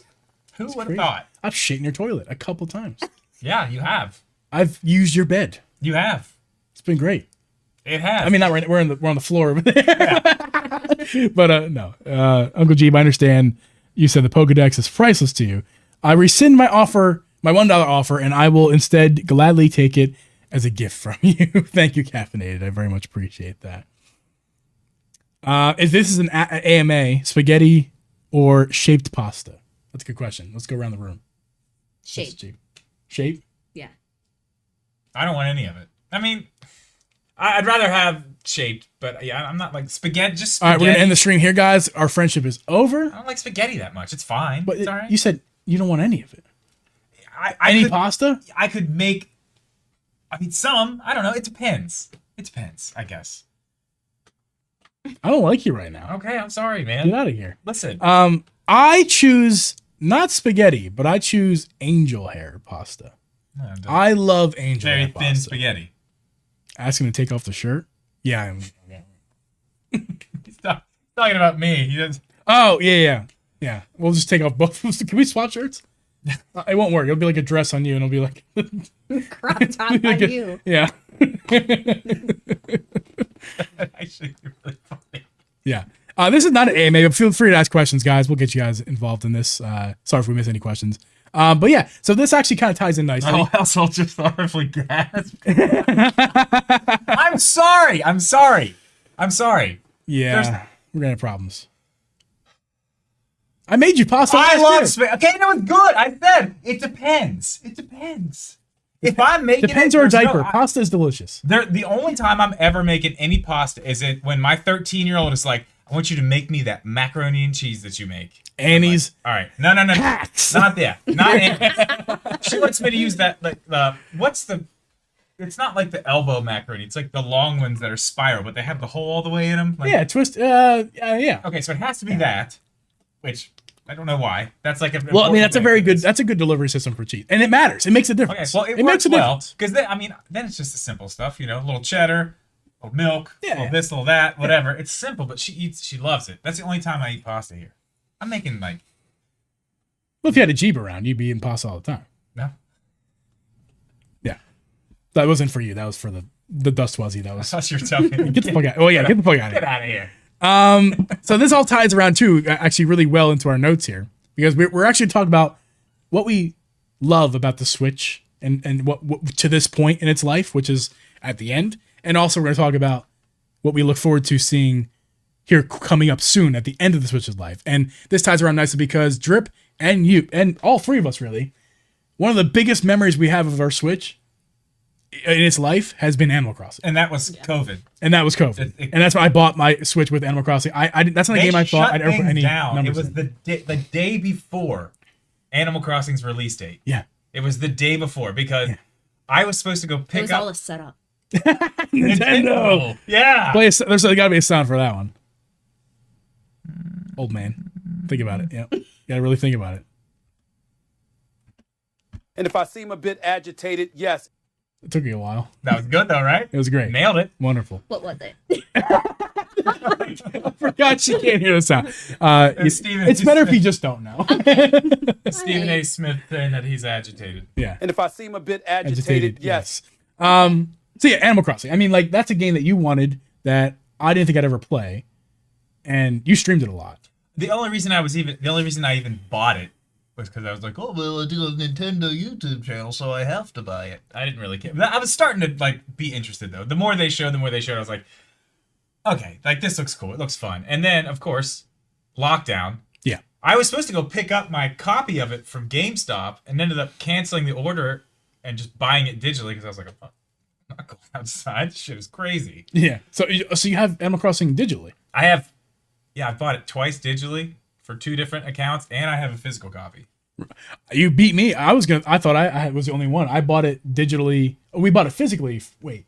S3: Who would have
S2: Crazy.
S3: thought?
S2: I've shit in your toilet a couple times.
S3: Yeah, you have.
S2: I've used your bed.
S3: You have.
S2: It's been great.
S3: It has.
S2: I mean, not right. We're on the floor over there. But no, Uncle Geeb, I understand You said the Pokedex is priceless to you. I rescind my offer, my $1 offer, and I will instead gladly take it as a gift from you. Thank you, Caffeinated. I very much appreciate that. If this is an AMA, spaghetti or shaped pasta? That's a good question. Let's go around the room.
S1: Shape.
S2: Shape?
S1: Yeah.
S3: I don't want any of it. I mean, I'd rather have shaped, but yeah, I'm not like spaghetti. Just spaghetti.
S2: All right, we're gonna end the stream here, guys. Our friendship is over.
S3: I don't like spaghetti that much. It's fine.
S2: But
S3: it's all right.
S2: You said you don't want any of it.
S3: Any
S2: pasta?
S3: I could make. I mean, some. I don't know. It depends. It depends, I guess.
S2: I don't like you right now.
S3: Okay, I'm sorry, man.
S2: Get out of here.
S3: Listen.
S2: I choose not spaghetti, but I choose angel hair pasta. I love angel hair pasta.
S3: Very thin spaghetti.
S2: Ask him to take off the shirt. Yeah, I'm.
S3: He's talking about me. He does.
S2: Oh yeah. We'll just take off both. Can we swap shirts? It won't work. It'll be like a dress on you, and it'll be like
S1: crop top on you.
S2: Yeah.
S3: Actually, really funny.
S2: Yeah. This is not an AMA, but feel free to ask questions, guys. We'll get you guys involved in this. Sorry if we miss any questions. But yeah, so this actually kind of ties in nicely.
S3: My whole household just horribly gasped. I'm sorry.
S2: Yeah, we're gonna have problems. I made you pasta.
S3: I love spaghetti. Okay, no, it's good. I said it depends. It depends. If I'm making
S2: depends
S3: it,
S2: or a diaper. Pasta is delicious.
S3: The only time I'm ever making any pasta is when my 13-year-old is like, I want you to make me that macaroni and cheese that you make.
S2: Annie's.
S3: Like, all right. No.
S2: Cats.
S3: Not that. Not Annie. She wants me to use that, like, it's not like the elbow macaroni. It's like the long ones that are spiral, but they have the hole all the way in them. Like,
S2: yeah, twist. Yeah.
S3: Okay, so it has to be that, which I don't know why. That's like a
S2: well, I mean, that's a good delivery system for cheese, and it matters. It makes a difference.
S3: Okay, well, it works well because then it's just the simple stuff, a little cheddar, a little milk, a little this, a little that, whatever. It's simple, but she loves it. That's the only time I eat pasta here. I'm making like.
S2: Well, if you had a Geeb around, you'd be eating pasta all the time.
S3: No.
S2: Yeah, that wasn't for you. That was for the dust wuzzy. That was.
S3: I thought you were telling me.
S2: Get the fuck out. Oh yeah, get the fuck out of here.
S3: Get out of here.
S2: So this all ties around too, actually really well into our notes here, because we're actually talking about what we love about the Switch and what to this point in its life, which is at the end. And also we're going to talk about what we look forward to seeing here coming up soon at the end of the Switch's life. And this ties around nicely because Drip and you, and all three of us really, one of the biggest memories we have of our Switch in its life has been Animal Crossing.
S3: And that was COVID.
S2: And that was COVID. And that's why I bought my Switch with Animal Crossing. That's not a game I thought I'd ever put any numbers
S3: It was
S2: in.
S3: the day before Animal Crossing's release date.
S2: Yeah.
S3: It was the day before because I was supposed to go pick up.
S1: It was all a setup.
S2: Nintendo.
S3: Yeah.
S2: There's got to be a sound for that one. Old man. Think about it. Yeah. You got to really think about it.
S4: And if I seem a bit agitated, yes.
S2: It took you a while.
S3: That was good though, right?
S2: It was great.
S3: Nailed it.
S2: Wonderful.
S1: What was it?
S2: I forgot she can't hear the sound. It's better if you just don't know.
S3: Stephen A. Smith saying that he's agitated.
S2: Yeah.
S4: And if I seem a bit agitated, yes.
S2: So yeah, Animal Crossing. I mean, like that's a game that you wanted that I didn't think I'd ever play, and you streamed it a lot.
S3: The only reason I even bought it was because I was like, oh well, I do a Nintendo YouTube channel, so I have to buy it. I didn't really care. I was starting to like be interested though. The more they showed, I was like, okay, like this looks cool. It looks fun. And then of course, lockdown.
S2: Yeah.
S3: I was supposed to go pick up my copy of it from GameStop and ended up canceling the order and just buying it digitally because I was like, I'm not going outside. This shit is crazy.
S2: Yeah. So you have Animal Crossing digitally.
S3: I bought it twice digitally for 2 different accounts, and I have a physical copy.
S2: You beat me. I thought I was the only one. I bought it digitally. We bought it physically. Wait,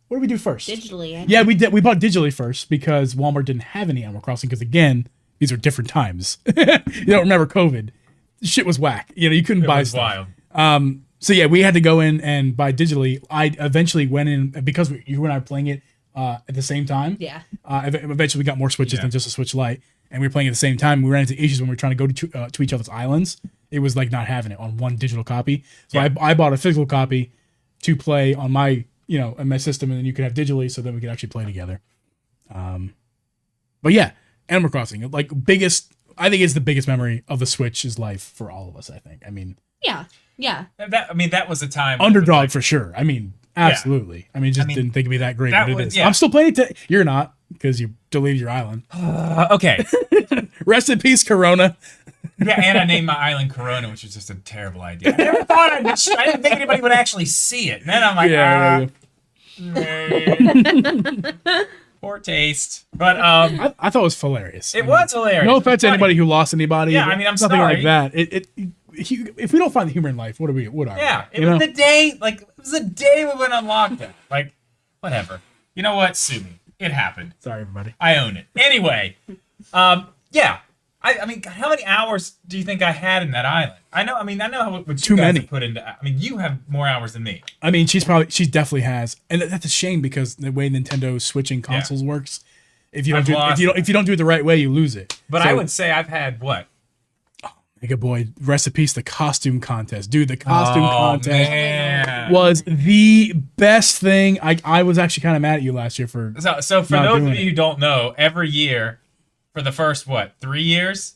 S2: what did we do first?
S1: Digitally.
S2: Yeah, we did. We bought digitally first because Walmart didn't have any Animal Crossing. Because again, these are different times. You don't remember COVID? Shit was whack. You couldn't buy stuff.
S3: Wild.
S2: So yeah, we had to go in and buy digitally. I eventually went in because you and I were playing it at the same time.
S1: Yeah.
S2: Eventually, we got more Switches than just a Switch Lite. And we were playing at the same time. We ran into issues when we were trying to go to each other's islands. It was like not having it on one digital copy. So I bought a physical copy to play on my, on my system, and then you could have digitally, so then we could actually play together. But yeah, Animal Crossing, like biggest I think it's the biggest memory of the Switch's life for all of us. I think. I mean,
S1: Yeah.
S3: That was a time
S2: underdog for sure. I mean, absolutely. I mean, just didn't think it'd be that great, but it is.
S3: Yeah.
S2: I'm still playing it. You're not because you deleted your island.
S3: Okay.
S2: Rest in peace, Corona.
S3: Yeah, and I named my island Corona, which was just a terrible idea. I never thought I didn't think anybody would actually see it. And then I'm like, poor taste. But
S2: I thought it was hilarious.
S3: It was hilarious.
S2: No offense to anybody who lost anybody.
S3: Yeah, I mean, I'm
S2: nothing
S3: sorry.
S2: like that. If we don't find the humor in life, what are we?
S3: Yeah, it was the day. Like it was the day we went on lockdown. Like, whatever. You know what? Sue me. It happened.
S2: Sorry, everybody.
S3: I own it. Anyway, yeah. I mean, how many hours do you think I had in that island? I know how much
S2: Too
S3: you guys
S2: many.
S3: have put into. I mean, you have more hours than me.
S2: I mean, she definitely has, and that's a shame because the way Nintendo switching consoles works, if you don't do it the right way, you lose it.
S3: But
S2: So,
S3: I would say I've had what?
S2: Mega Boy, rest in peace, the costume contest, dude. The costume contest
S3: Man.
S2: was the best thing. I was actually kind of mad at you last year for.
S3: So for
S2: not
S3: those of
S2: doing
S3: you who don't know, every year for the first 3 years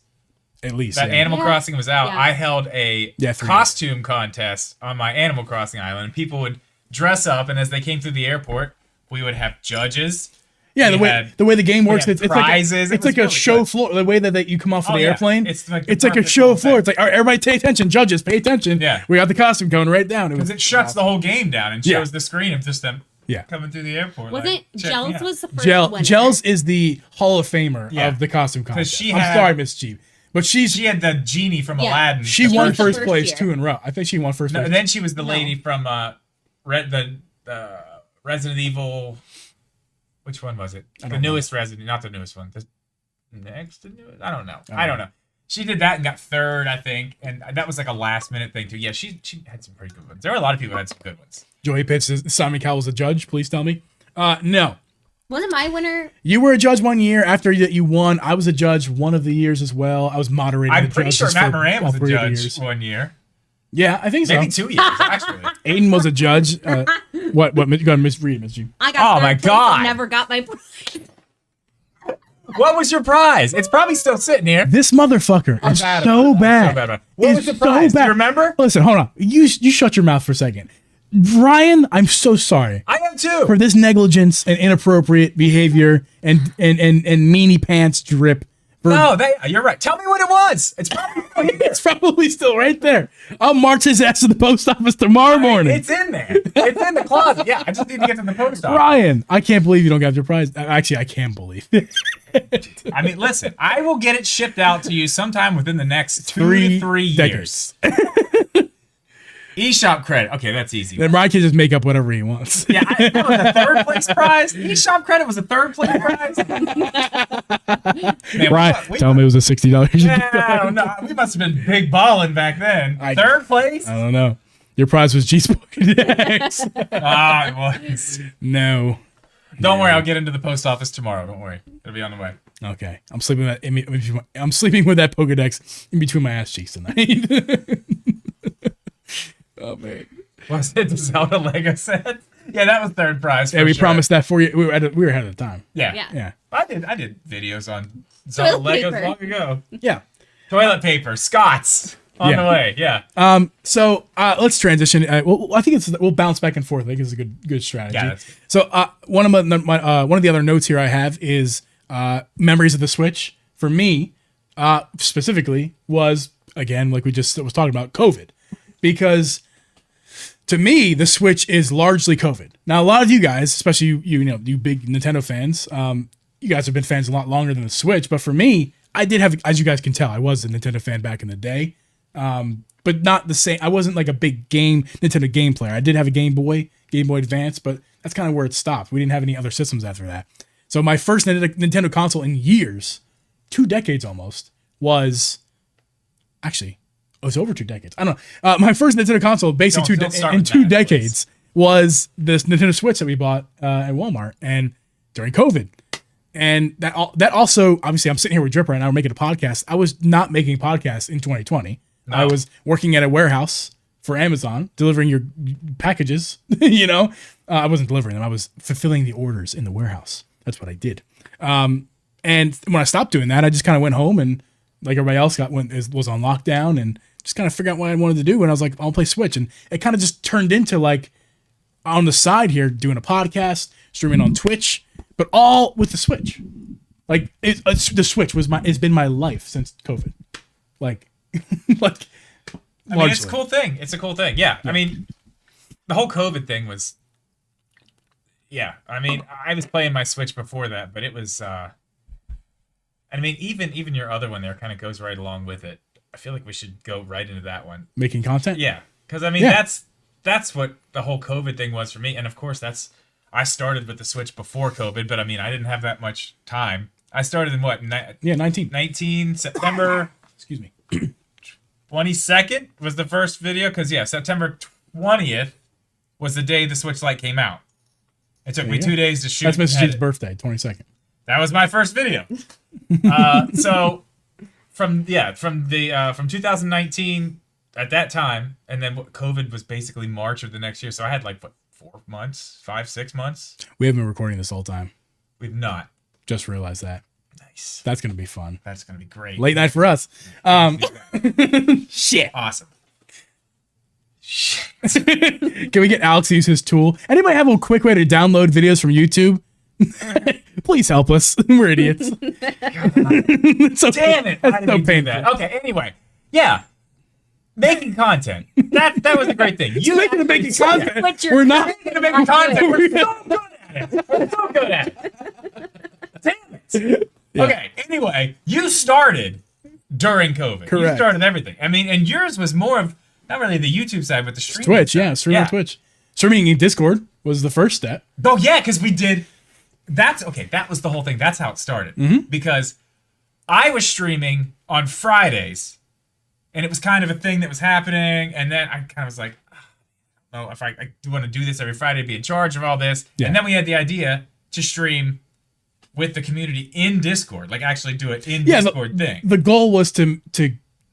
S2: At least
S3: that
S2: yeah.
S3: Animal Crossing was out,
S1: Yeah.
S3: I held a
S2: 3
S3: costume contest on my Animal Crossing island. People would dress up, and as they came through the airport, we would have judges.
S2: Yeah,
S3: We
S2: the way the game works,
S3: had
S2: it's like
S3: prizes.
S2: it's
S3: It
S2: like
S3: was
S2: a
S3: really
S2: show
S3: good.
S2: floor. The way that you come off of the
S3: yeah.
S2: airplane,
S3: It's like
S2: it's
S3: the
S2: like a
S3: perfect
S2: show
S3: little
S2: floor.
S3: thing.
S2: It's like, all right, everybody pay attention, judges, pay attention.
S3: Yeah.
S2: We got the costume going right down.
S3: Because it shuts the whole game down and
S2: Yeah.
S3: shows the screen of just them
S2: Yeah.
S3: coming through the airport.
S1: Wasn't
S3: like, check me
S1: Gels
S3: out.
S1: was the first winner?
S2: Gels is the Hall of Famer
S3: Yeah.
S2: of the costume contest.
S3: she
S2: I'm
S3: had-
S2: sorry, Miss Geeb, but
S3: She had the genie from
S1: Yeah.
S3: Aladdin.
S2: she
S3: The
S2: won
S1: the
S2: first
S1: first
S2: place
S1: year.
S2: 2 in a row. I think she won first
S3: No,
S2: place.
S3: and then she was the lady from the Resident Evil. Which one was it? The
S2: don't
S3: newest Resident, not the newest one. The next to newest? I don't know. I don't know. She did that and got third, I think, and that was like a last minute thing too. Yeah, she had some pretty good ones. There were a lot of people that had some good ones.
S2: Joey Pitts is Simon Cowell was a judge. Please tell me. No,
S1: Wasn't my winner?
S2: you were a judge one year after you won. I was a judge one of the years as well. I was moderating.
S3: I'm
S2: the
S3: pretty sure
S2: judges
S3: Matt
S2: for
S3: Moran
S2: all
S3: was a
S2: 3 of the
S3: judge
S2: years.
S3: one year.
S2: Yeah, I think so.
S3: Maybe 2 years, actually.
S2: Aiden was a judge. What? Go ahead, Miss Reed, Miss G.
S1: I got
S3: Oh
S1: third
S3: my
S1: place
S3: God.
S1: and never got my prize.
S3: What was your prize? It's probably still sitting here.
S2: This motherfucker is
S3: bad
S2: so
S3: about it.
S2: bad.
S3: So bad about it. What was
S2: It's
S3: the prize? Do you
S2: bad.
S3: remember?
S2: Listen, hold on. You shut your mouth for a second. Ryan, I'm so sorry
S3: I am too.
S2: for this negligence and inappropriate behavior and meanie pants drip. For,
S3: No, you're right. Tell me what it was. It's probably
S2: it's probably still right there. I'll march his ass to the post office tomorrow morning.
S3: It's in there. It's in the closet. Yeah, I just need to get to the post office.
S2: Ryan, I can't believe you don't got your prize. Actually, I can believe it.
S3: I mean, listen, I will get it shipped out to you sometime within the next 2 to 3 years. eShop credit. Okay, that's easy.
S2: Then Ryan can just make up whatever he wants.
S3: Yeah, that was a third place prize. eShop credit was a third place prize. Man,
S2: Ryan,
S3: we
S2: tell him it was a $60.
S3: Yeah, I don't know. We must have been big balling back then. Third place?
S2: I don't know. Your prize was G Pokedex.
S3: Ah, it was.
S2: No.
S3: Don't worry, I'll get into the post office tomorrow. Don't worry, it'll be on the way.
S2: Okay, I'm sleeping with that. I'm sleeping with that Pokedex in between my ass cheeks tonight. Oh man,
S3: Was it the Zelda Lego set? Yeah, that was third prize.
S2: yeah, we promised that for you. We were ahead of the time.
S3: Yeah,
S1: Yeah.
S2: Yeah,
S3: I did videos on Zelda
S1: Toilet
S3: Legos
S1: paper.
S3: long ago.
S2: yeah.
S3: Toilet paper, Scott's on
S2: Yeah.
S3: the way. Yeah.
S2: So let's transition. Well, I think we'll bounce back and forth. I think it's a good strategy.
S3: Yeah, that's good.
S2: So one of one of the other notes here I have is memories of the Switch. For me, specifically, was again like we just was talking about COVID, because to me the Switch is largely COVID. Now a lot of you guys, especially you big Nintendo fans, you guys have been fans a lot longer than the Switch. But for me, I did have, as you guys can tell, I was a Nintendo fan back in the day. But not the same. I wasn't like a big Nintendo game player. I did have a Game Boy Advance, but that's kind of where it stopped. We didn't have any other systems after that. So my first Nintendo console in years, 2 decades almost, was actually, it was over 2 decades. I don't know. My first Nintendo console, basically
S3: Don't start
S2: in
S3: with
S2: 2
S3: that,
S2: decades, was this Nintendo Switch that we bought at Walmart, and during COVID. And that also, obviously, I'm sitting here with Drip right now. We're making a podcast. I was not making a podcast in 2020.
S3: No.
S2: I was working at a warehouse for Amazon, delivering your packages. I wasn't delivering them. I was fulfilling the orders in the warehouse. That's what I did. And when I stopped doing that, I just kind of went home and like everybody else was on lockdown, and just kind of figure out what I wanted to do. And I was like, I'll play Switch, and it kind of just turned into like on the side here doing a podcast, streaming on Twitch, but all with the Switch. Like the Switch has been my life since COVID. Like, like.
S3: I mean, it's a cool thing. It's a cool thing. Yeah. I mean, the whole COVID thing was. Yeah. I mean, I was playing my Switch before that, but it was. I mean, even your other one there kind of goes right along with it. I feel like we should go right into that one.
S2: Making content?
S3: Yeah. Because, I mean, that's what the whole COVID thing was for me. And, of course, I started with the Switch before COVID, but, I mean, I didn't have that much time. I started in what? 19 September.
S2: Excuse me.
S3: 22nd was the first video. Because, yeah, September 20th was the day the Switch Lite came out. It took me 2 days to shoot.
S2: That's Mrs. G's birthday, 22nd.
S3: That was my first video. So from 2019 at that time, and then COVID was basically March of the next year. So I had like 4 months, 6 months.
S2: We haven't been recording this whole time.
S3: We've not.
S2: Just realized that.
S3: Nice.
S2: That's gonna be fun.
S3: That's gonna be great.
S2: Late night for us. Shit.
S3: Awesome. Shit.
S2: Can we get Alex to use his tool? Anybody have a quick way to download videos from YouTube? Please help us. We're idiots. So,
S3: damn it! How did we do that? Okay. Anyway, yeah, making content. That was a great thing.
S2: Making content.
S1: Yeah.
S2: We're not
S3: making content. We're so good at it. We're so good at it. Damn it.
S2: Yeah.
S3: Okay. Anyway, you started during COVID.
S2: Correct.
S3: You started everything. I mean, and yours was more of not really the YouTube side, but the streaming.
S2: Twitch.
S3: side.
S2: Yeah, streaming on Twitch. Streaming in Discord was the first step.
S3: Oh yeah, because we did. That's okay. That was the whole thing. That's how it started. Because I was streaming on Fridays, and it was kind of a thing that was happening. And then I kind of was like, "Oh, if I want to do this every Friday, be in charge of all this."
S2: Yeah.
S3: And then we had the idea to stream with the community in Discord, like actually do it in Discord thing.
S2: The goal was to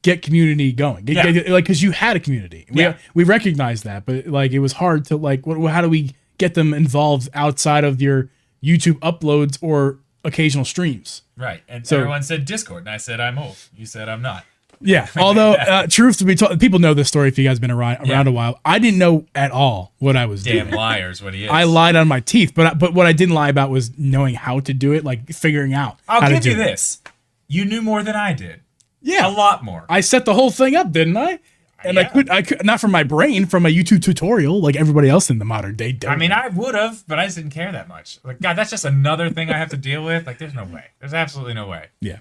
S2: get community going, because you had a community. We recognized that, but like it was hard to like. How do we get them involved outside of your YouTube uploads or occasional streams?
S3: Right. And
S2: so,
S3: everyone said Discord, and I said I'm old. You said I'm not.
S2: Yeah. Although, truth to be told, people know this story if you guys been around a while. I didn't know at all what I was doing.
S3: Damn liars, what he is.
S2: I lied on my teeth, but what I didn't lie about was knowing how to do it, like figuring out how to do it.
S3: I'll give you this. You knew more than I did.
S2: Yeah.
S3: A lot more.
S2: I set the whole thing up, didn't I? And I could not from my brain, from a YouTube tutorial, like everybody else in the modern day does.
S3: I mean, I would have, but I just didn't care that much. Like, God, that's just another thing I have to deal with. Like, there's no way. There's absolutely no way.
S2: Yeah.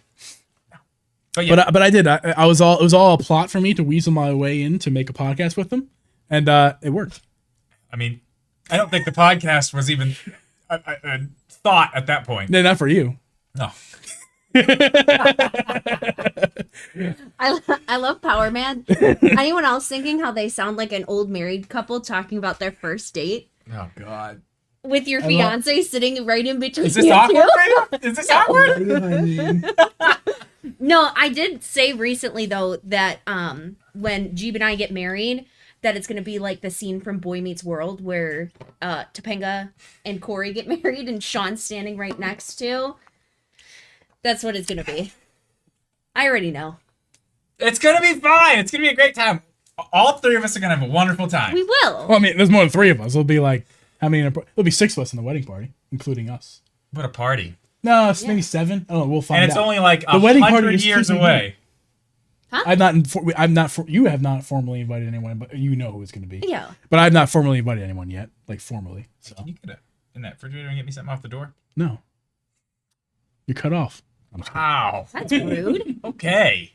S3: No. But yeah.
S2: But I did. It was all a plot for me to weasel my way in to make a podcast with them, and it worked.
S3: I mean, I don't think the podcast was even a thought at that point.
S2: No, not for you.
S3: No.
S1: I love Power Man. Anyone else thinking how they sound like an old married couple talking about their first date?
S3: Oh, God.
S1: With your fiance sitting right in between.
S3: Is this awkward for you? Is this awkward?
S1: No, I did say recently though that when Geeb and I get married, that it's gonna be like the scene from Boy Meets World where Topanga and Corey get married and Sean's standing right next to. That's what it's gonna be. I already know.
S3: It's gonna be fine. It's gonna be a great time. All three of us are gonna have a wonderful time.
S1: We will.
S2: Well, I mean, there's more than three of us. There'll be like how many? There'll be 6 of us in the wedding party, including us.
S3: What a party!
S2: No, it's maybe 7. Oh, we'll find out.
S3: And it's only like
S2: the wedding party
S3: 100
S2: is
S3: years
S2: keeping
S3: away.
S1: Huh?
S2: You have not formally invited anyone, but you know who it's going to be.
S1: Yeah.
S2: But I've not formally invited anyone yet, like formally. So.
S3: Can you get in that refrigerator and get me something off the door?
S2: No. You're cut off.
S3: Wow.
S1: That's rude.
S3: Okay.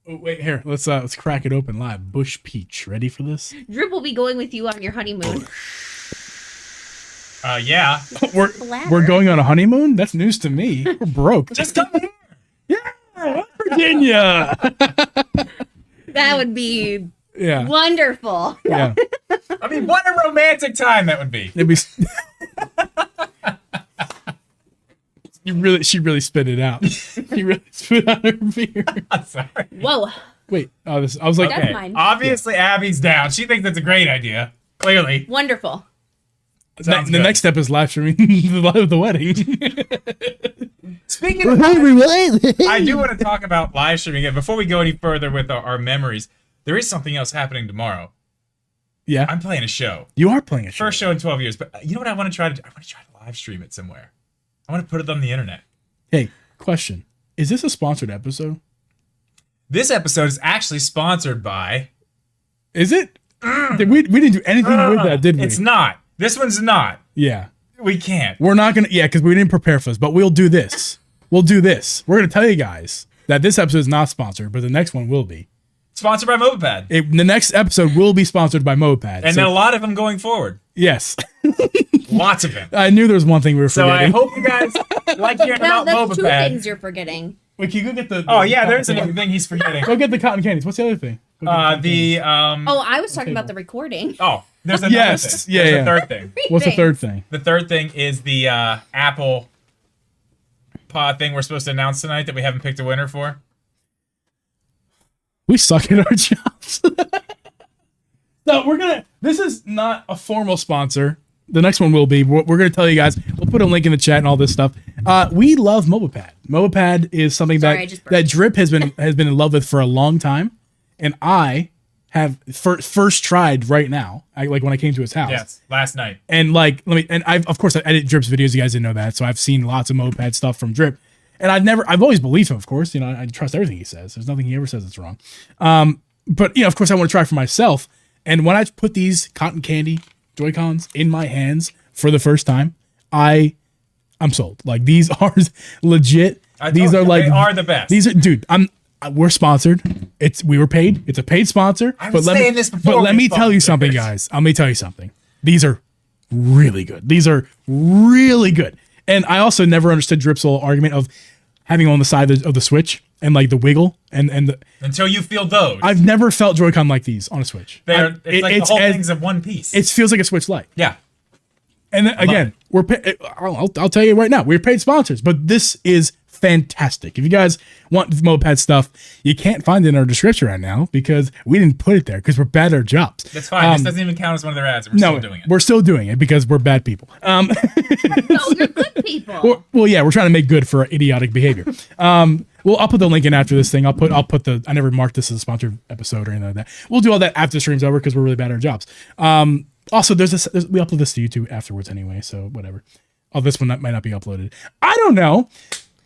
S2: Oh, wait, here. Let's crack it open live. Bush peach. Ready for this?
S1: Drip will be going with you on your honeymoon.
S3: Yeah.
S2: We're going on a honeymoon? That's news to me. We're broke.
S3: Just come here.
S2: Yeah, Virginia.
S1: That would be
S2: yeah.
S1: wonderful.
S2: Yeah.
S3: I mean, what a romantic time that would be.
S2: It'd be. She really spit it out. She really spit out her beer.
S3: I'm sorry.
S1: Whoa.
S2: Wait. I was like,
S1: That's mine.
S3: Obviously, Abby's down. She thinks that's a great idea. Clearly.
S1: Wonderful.
S3: Sounds
S2: the
S3: good.
S2: next step is live streaming the wedding.
S3: Speaking of, I do want to talk about live streaming again. Before we go any further with our memories, there is something else happening tomorrow.
S2: Yeah.
S3: I'm playing a show.
S2: You are playing a show.
S3: First show in 12 years. But you know what I want to try to do? I want to try to live stream it somewhere. I want to put it on the internet.
S2: Hey, question. Is this a sponsored episode?
S3: This episode is actually sponsored by...
S2: Is it? We didn't do anything with that, did we?
S3: It's not. This one's not.
S2: Yeah.
S3: We can't.
S2: We're not going to... Yeah, because we didn't prepare for this, but we'll do this. We'll do this. We're going to tell you guys that this episode is not sponsored, but the next one will be.
S3: Sponsored by Moped.
S2: The next episode will be sponsored by Moped.
S3: And then a lot of them going forward.
S2: Yes.
S3: Lots of them.
S2: I knew there was one thing we were
S3: So
S2: forgetting.
S3: I hope you guys like hearing
S1: Now,
S3: about
S1: that's
S3: Moped.
S1: 2 things you're forgetting.
S2: Wait, can you go get the...
S3: Oh, yeah, there's another thing he's forgetting.
S2: Go get the cotton candies. What's the other thing?
S1: Oh, I was talking about the recording.
S3: Oh, there's another
S2: Yes.
S3: thing.
S2: Yeah,
S3: There's
S2: yeah.
S3: a third thing.
S2: What's the third thing?
S3: The third thing is the Apple pod thing we're supposed to announce tonight that we haven't picked a winner for.
S2: We suck at our jobs. No, we're gonna. This is not a formal sponsor. The next one will be. We're gonna tell you guys. We'll put a link in the chat and all this stuff. We love Moped. Moped is something that Drip has been in love with for a long time, and I have first tried right now. Like when I came to his house.
S3: Yes, last night.
S2: And I of course I edit Drip's videos. You guys didn't know that, so I've seen lots of Moped stuff from Drip. And I've always believed him, of course. You know, I trust everything he says. There's nothing he ever says that's wrong. But, you know, of course, I want to try for myself. And when I put these cotton candy Joy-Cons in my hands for the first time, I'm sold. Like, these are legit. These are like...
S3: They are the best.
S2: These are... Dude, we're sponsored. We were paid. It's a paid sponsor.
S3: I was saying this before.
S2: But let me tell you something, guys. Let me tell you something. These are really good. These are really good. And I also never understood Drip's little argument of having on the side of the Switch and like the wiggle and
S3: until you feel those.
S2: I've never felt Joy-Con like these on a Switch.
S3: It's like the whole thing's in one piece.
S2: It feels like a Switch Lite.
S3: Yeah.
S2: And then, again, I'll tell you right now, we're paid sponsors, but this is fantastic. If you guys want Moped stuff, you can't find it in our description right now because we didn't put it there because we're bad at our jobs.
S3: That's fine. This doesn't even count as one of their ads. We're still doing it.
S2: We're still doing it because we're bad people.
S1: No, you're good people.
S2: Well, yeah, we're trying to make good for idiotic behavior. Well, I'll put the link in after this thing. I'll put I never marked this as a sponsored episode or anything like that. We'll do all that after the stream's over because we're really bad at our jobs. Also, we upload this to YouTube afterwards anyway, so whatever. Oh, this one that might not be uploaded. I don't know.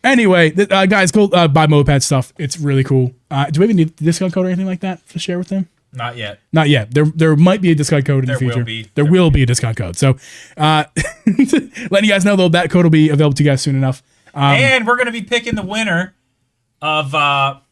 S2: Anyway, guys, go buy Moped stuff. It's really cool. Do we have any discount code or anything like that to share with them?
S3: Not yet.
S2: Not yet. There might be a discount code in the future. There will be a discount code. So, letting you guys know though that code will be available to you guys soon enough.
S3: And we're gonna be picking the winner of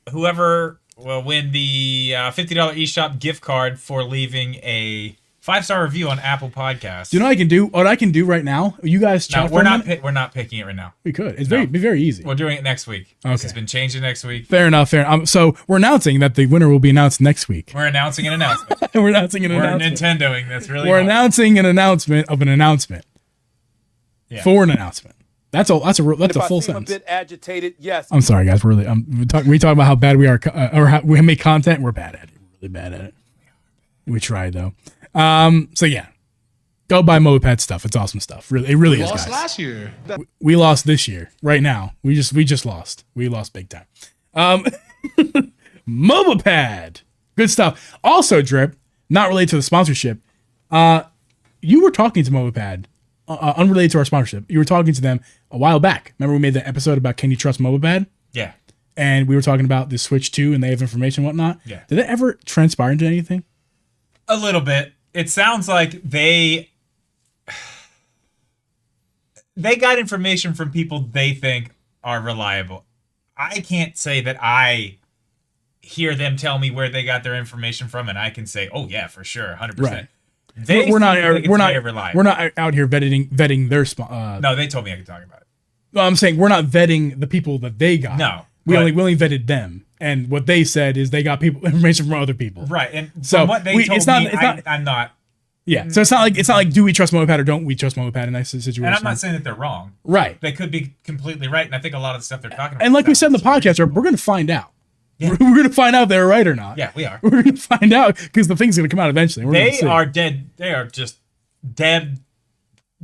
S3: whoever will win the $50 eShop gift card for leaving a 5-star review on Apple Podcasts.
S2: Do you know what I can do? What I can do right now? You guys chat.
S3: No, we're not picking it right now.
S2: We could. It's very easy.
S3: We're doing it next week. Okay. This has been changing next week.
S2: Fair enough. So we're announcing that the winner will be announced next week.
S3: We're announcing an announcement.
S2: We're announcing an announcement.
S3: We're Nintendoing this really.
S2: We're announcing an announcement of an announcement. Yeah. For an announcement. That's a full sentence.
S4: I'm a bit agitated. Yes.
S2: I'm sorry, guys. We're really we talk about how bad we are, or how we make content. We're bad at it. We're really bad at it. We tried though. So yeah, go buy Moped stuff. It's awesome stuff. Really, it really is. Guys.
S5: Last year.
S2: We lost this year. Right now, we just lost. We lost big time. Moped, good stuff. Also, Drip, not related to the sponsorship. You were talking to Moped, unrelated to our sponsorship. You were talking to them a while back. Remember we made that episode about can you trust Moped?
S3: Yeah.
S2: And we were talking about the Switch 2 and they have information and whatnot.
S3: Yeah.
S2: Did that ever transpire into anything?
S3: A little bit. It sounds like they got information from people they think are reliable. I can't say that I hear them tell me where they got their information from, and I can say, "Oh yeah, for sure, 100%."
S2: Right.
S3: We're not
S2: out here vetting their
S3: no, they told me I could talk about it.
S2: Well, I'm saying we're not vetting the people that they got.
S3: No,
S2: we only vetted them, and what they said is they got information from other people.
S3: Right, and
S2: so
S3: from what they told me, I'm not.
S2: Yeah, so it's not like do we trust Moped or don't we trust Moped in that situation?
S3: And I'm not saying that they're wrong.
S2: Right.
S3: They could be completely right, and I think a lot of the stuff they're talking about.
S2: And like we said in the podcast, we're going to find out. Yeah. We're going to find out if they're right or not.
S3: Yeah, we are.
S2: We're going to find out because the thing's going to come out eventually.
S3: They are dead. They are just dead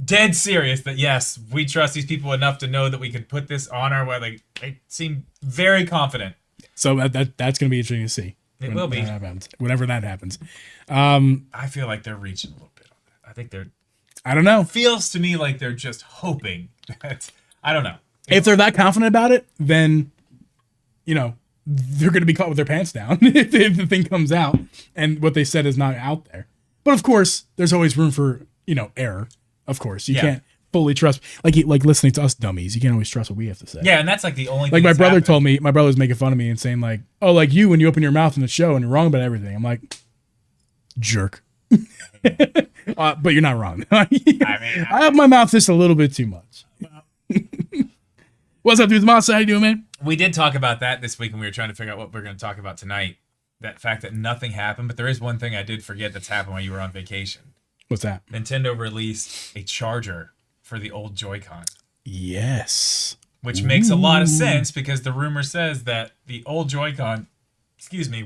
S3: dead serious that yes, we trust these people enough to know that we could put this on our way. Like they seem very confident.
S2: So that's going to be interesting to see.
S3: It will be.
S2: Whenever that happens.
S3: I feel like they're reaching a little bit on that. I think they're.
S2: I don't know.
S3: Feels to me like they're just hoping that. I don't know.
S2: If they're that confident about it, then, they're going to be caught with their pants down if the thing comes out and what they said is not out there. But of course, there's always room for, error. Of course, you can't fully trust, like listening to us dummies. You can't always trust what we have to say.
S3: Yeah, and that's like the only.
S2: Like
S3: thing
S2: my brother
S3: happened.
S2: told me, my brother was making fun of me and saying like, "Oh, like you when you open your mouth in the show and you're wrong about everything." I'm like, jerk. But you're not wrong. I have my mouth just a little bit too much. What's up, dudes? Monster, how you doing, man?
S3: We did talk about that this week, and we were trying to figure out what we're going to talk about tonight. That fact that nothing happened, but there is one thing I did forget that's happened while you were on vacation.
S2: What's that?
S3: Nintendo released a charger for the old Joy-Con.
S2: Yes.
S3: Which makes a lot of sense because the rumor says that the old Joy-Con,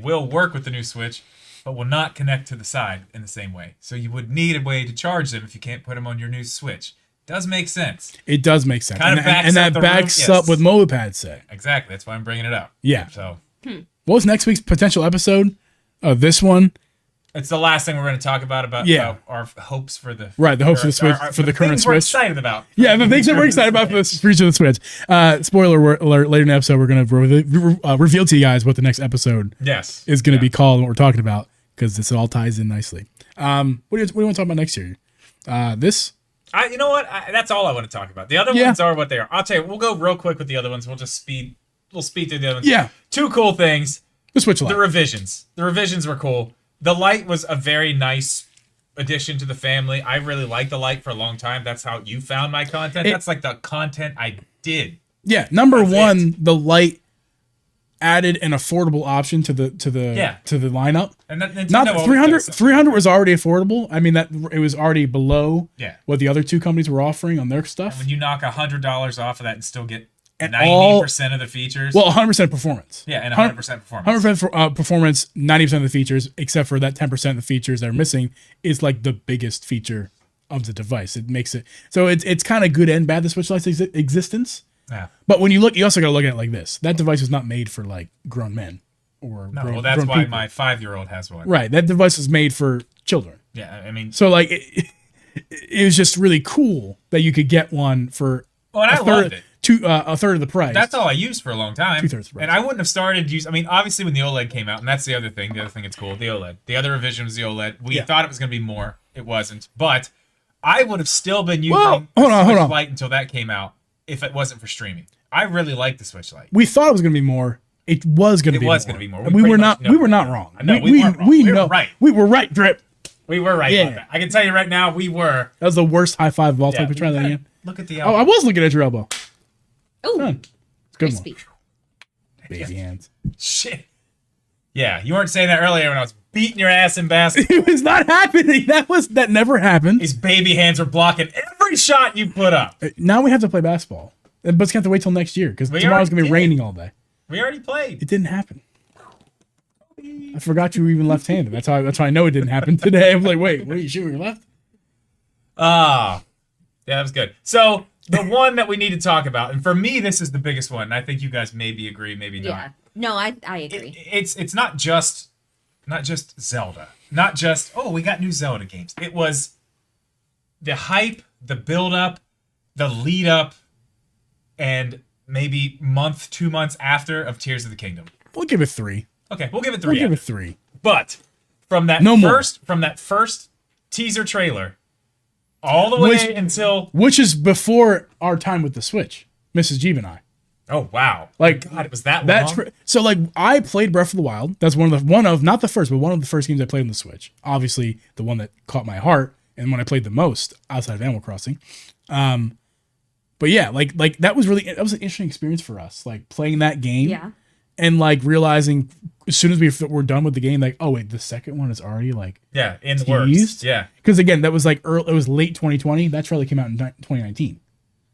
S3: will work with the new Switch, but will not connect to the side in the same way. So you would need a way to charge them if you can't put them on your new Switch. Does make sense.
S2: It does make sense.
S3: Kind of backs
S2: and
S3: up
S2: that
S3: the
S2: backs
S3: room,
S2: up what Mopad said.
S3: Exactly. That's why I'm bringing it up.
S2: Yeah.
S3: So
S2: what was next week's potential episode of this one?
S3: it's the last thing we're going to talk about our hopes for the
S2: the hopes for the Switch for the current
S3: things
S2: Switch.
S3: we're excited about.
S2: Yeah, the things that we're excited about for the future of the Switch. Spoiler alert: later in the episode, we're going to reveal to you guys what the next episode is going to be called and what we're talking about because this all ties in nicely. What do you want to talk about next year? This.
S3: You know what? That's all I want to talk about. The other ones are what they are. I'll tell you. We'll go real quick with the other ones. We'll speed through the other ones.
S2: Yeah.
S3: Two cool things.
S2: The Switch Lite.
S3: The revisions. The revisions were cool. The Lite was a very nice addition to the family. I really liked the Lite for a long time. That's how you found my content. That's like the content I did.
S2: Yeah. Number one, the Lite added an affordable option to the lineup.
S3: And that
S2: not that 300 was already affordable. I mean that it was already below what the other two companies were offering on their stuff.
S3: And when you knock $100 off of that and still get 90% of the features.
S2: Well, 100% performance.
S3: Yeah, and 100% performance.
S2: 100% performance, 90% of the features, except for that 10% of the features that are missing, is like the biggest feature of the device. It makes it so it's kind of good and bad the Switch Lite's existence.
S3: Yeah.
S2: But when you look, you also got to look at it like this. That device was not made for like grown men or
S3: well, that's why people. My 5-year-old has one.
S2: Right. That device was made for children.
S3: Yeah, I mean,
S2: so like it was just really cool that you could get one for
S3: I loved it.
S2: A third of the price.
S3: That's all I used for a long time.
S2: 2/3 the price.
S3: And I wouldn't have started using. I mean, obviously when the OLED came out, and that's the other thing. The other thing that's cool, the OLED. The other revision was the OLED. We thought it was going to be more. It wasn't. But I would have still been using the Switch Lite until that came out if it wasn't for streaming. I really like the Switch Lite.
S2: We thought it was going to be more. It was going to be more.
S3: It was going to be more.
S2: We were not wrong.
S3: No, we weren't wrong. We were right.
S2: We were right, Drip.
S3: We were right about that. I can tell you right now, we were.
S2: That was the worst high five of all time. Try that again.
S3: Look at the elbow.
S2: Oh, I was looking at your elbow.
S1: Oh,
S2: it's a good
S1: crispy.
S2: one. Baby hands.
S3: Shit. Yeah, you weren't saying that earlier when I was beating your ass in basketball.
S2: It was not happening. That never happened.
S3: These baby hands are blocking every shot you put up.
S2: Now we have to play basketball. But it's going to have to wait till next year because tomorrow's going to be raining all day.
S3: We already played.
S2: It didn't happen. I forgot you were even left-handed. That's how I know it didn't happen today. I was like, wait, what are you shooting your left?
S3: Yeah, that was good. So the one that we need to talk about, and for me, this is the biggest one. And I think you guys maybe agree, maybe not.
S1: Yeah. No, I agree.
S3: It's not just Zelda. Not just, we got new Zelda games. It was the hype, the build-up, the lead-up, and maybe 2 months after of Tears of the Kingdom.
S2: We'll give it 3.
S3: Okay, we'll give it 3.
S2: We'll give it 3.
S3: But from that first teaser trailer, all the way until
S2: which is before our time with the Switch, Mrs. Geeb and I.
S3: Oh wow!
S2: Like
S3: God, it was that long.
S2: So like I played Breath of the Wild. That's one of not the first, but one of the first games I played on the Switch. Obviously, the one that caught my heart and when I played the most outside of Animal Crossing. But yeah, like that was an interesting experience for us. Like playing that game.
S1: Yeah.
S2: And like realizing as soon as we're done with the game, like, oh wait, the second one is already like
S3: in the works. Yeah.
S2: Because again, that was like it was late 2020. That trailer came out in 2019.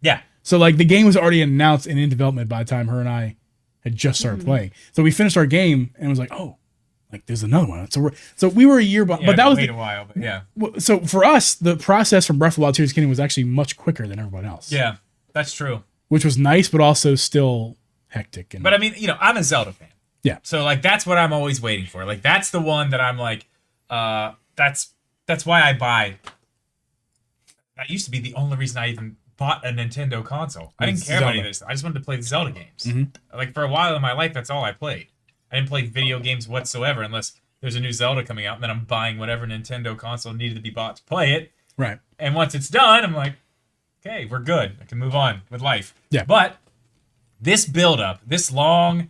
S3: Yeah.
S2: So like the game was already announced and in development by the time her and I had just started playing. So we finished our game and it was like, oh, Like there's another one. So we were a year, but that was
S3: wait a while. But yeah,
S2: so for us, the process from Breath of the Wild Tears of the Kingdom was actually much quicker than everyone else.
S3: yeah, that's true.
S2: Which was nice, but also still hectic.
S3: But I mean, I'm a Zelda fan.
S2: Yeah.
S3: So like that's what I'm always waiting for. Like that's the one that I'm like, that's why I buy. That used to be the only reason I even bought a Nintendo console. I didn't care about any of this. I just wanted to play the Zelda games.
S2: Mm-hmm.
S3: Like for a while in my life, that's all I played. I didn't play video games whatsoever unless there's a new Zelda coming out, and then I'm buying whatever Nintendo console needed to be bought to play it.
S2: Right.
S3: And once it's done, I'm like, okay, we're good. I can move on with life.
S2: Yeah.
S3: But this build-up, this long,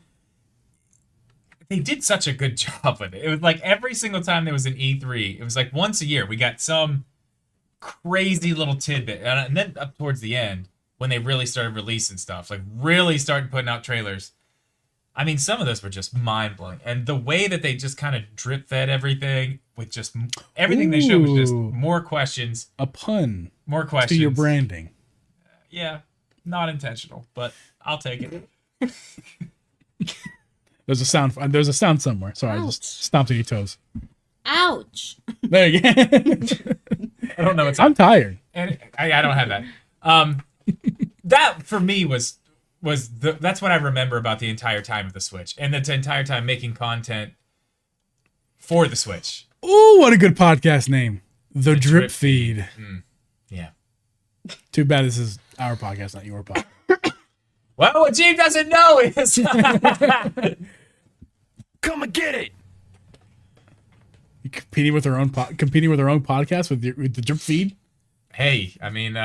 S3: they did such a good job with it. It was like every single time there was an E3, it was like once a year we got some crazy little tidbit. And then up towards the end, when they really started releasing stuff, like really started putting out trailers, I mean, some of those were just mind-blowing. And the way that they just kind of drip-fed everything with just everything they showed was just more questions.
S2: A pun.
S3: More questions.
S2: To your branding.
S3: Yeah, not intentional, but I'll take it.
S2: There's a sound. There's a sound somewhere. Sorry, I just stomped on your toes.
S1: Ouch.
S2: There you go.
S3: I don't know what's
S2: I'm tired.
S3: And I don't have that. That for me was that's what I remember about the entire time of the Switch, and the entire time making content for the Switch.
S2: Ooh, what a good podcast name. The Drip Feed.
S3: Yeah.
S2: Too bad this is our podcast, not your podcast.
S3: Well, what Geeb doesn't know is
S4: Come and get it.
S2: You competing with our own podcast with the Drip Feed.
S3: Hey, I mean,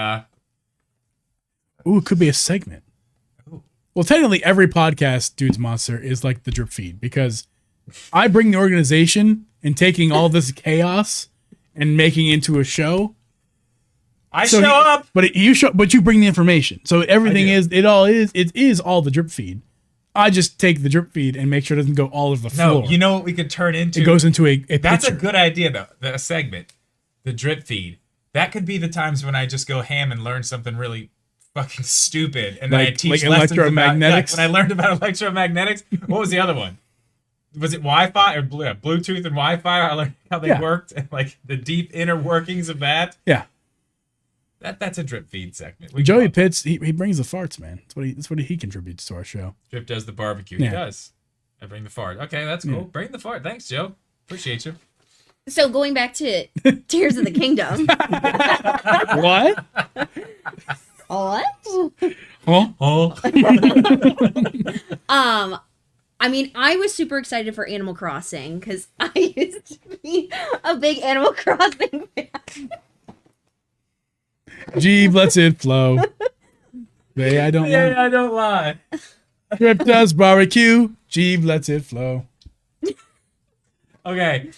S2: Ooh, it could be a segment.
S3: Ooh.
S2: Well, technically, every podcast, Dude's Monster, is like the Drip Feed because I bring the organization and taking all this chaos and making it into a show.
S3: I show up,
S2: but you bring the information. So everything is all the Drip Feed. I just take the Drip Feed and make sure it doesn't go all over the floor.
S3: No, you know what we could turn into?
S2: It goes into a
S3: That's
S2: picture.
S3: a good idea, though. The segment, the Drip Feed. That could be the times when I just go ham and learn something really fucking stupid, and then I teach lessons
S2: electromagnetics.
S3: When I learned about electromagnetics, what was the other one? Was it Wi-Fi or Bluetooth and Wi-Fi? I learned how they worked and like the deep inner workings of that.
S2: Yeah.
S3: That's a Drip Feed segment.
S2: Joey Pitts, he brings the farts, man. That's what he contributes to our show.
S3: Drip does the barbecue.
S2: Yeah.
S3: He does. I bring the fart. Okay, that's cool. Bring the fart. Thanks, Joe. Appreciate you.
S1: So going back to Tears of the Kingdom.
S2: What?
S1: What?
S2: Oh.
S1: I mean, I was super excited for Animal Crossing because I used to be a big Animal Crossing fan.
S2: Geeb lets it flow. I don't
S3: lie.
S2: Drip does barbecue. Geeb lets it flow.
S3: Okay.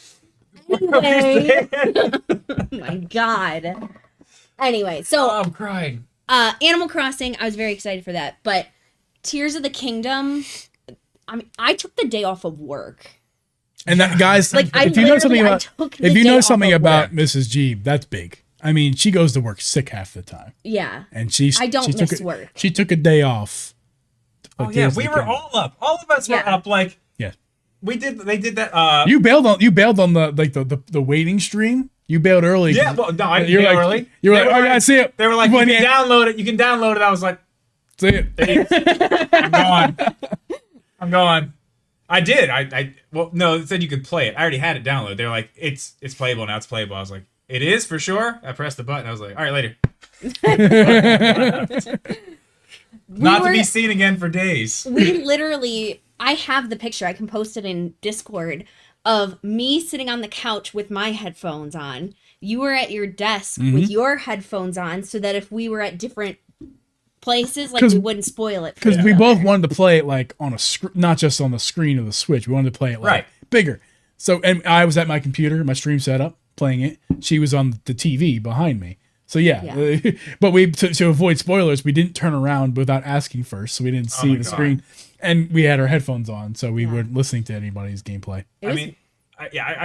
S1: Anyway. Oh my God. Anyway, so
S3: I'm crying.
S2: Animal
S1: Crossing, I was very excited for that. But Tears of the Kingdom, I mean, I took the day off of work.
S2: And that, guys,
S1: Like,
S2: if you know something about
S1: work.
S2: Mrs. Geeb, that's big. I mean, she goes to work sick half the time,
S1: Yeah.
S2: and
S1: I don't miss work.
S2: She took a day off.
S3: Oh yeah, we were all up. All of us were up. Like,
S2: yeah,
S3: we did. They did that.
S2: You bailed on the waiting stream. You bailed early.
S3: Yeah, well, no, I didn't bail early.
S2: You were like, I see it.
S3: They were like, you can download it. You can download it. I was like,
S2: see it.
S3: I'm going. I did. Well, no, it said you could play it. I already had it downloaded. They're like, it's playable now. It's playable. I was like, it is for sure. I pressed the button. I was like, all right, later. Not to be seen again for days.
S1: We literally, I have the picture. I can post it in Discord of me sitting on the couch with my headphones on. You were at your desk with your headphones on, so that if we were at different places, like, we wouldn't spoil it.
S2: Because we both wanted to play it like on a not just on the screen of the Switch. We wanted to play it like bigger. So, and I was at my computer, my stream setup, playing it. She was on the TV behind me. So yeah. But we to avoid spoilers, we didn't turn around without asking first, so we didn't see the screen. And we had our headphones on, so we weren't listening to anybody's gameplay.
S3: I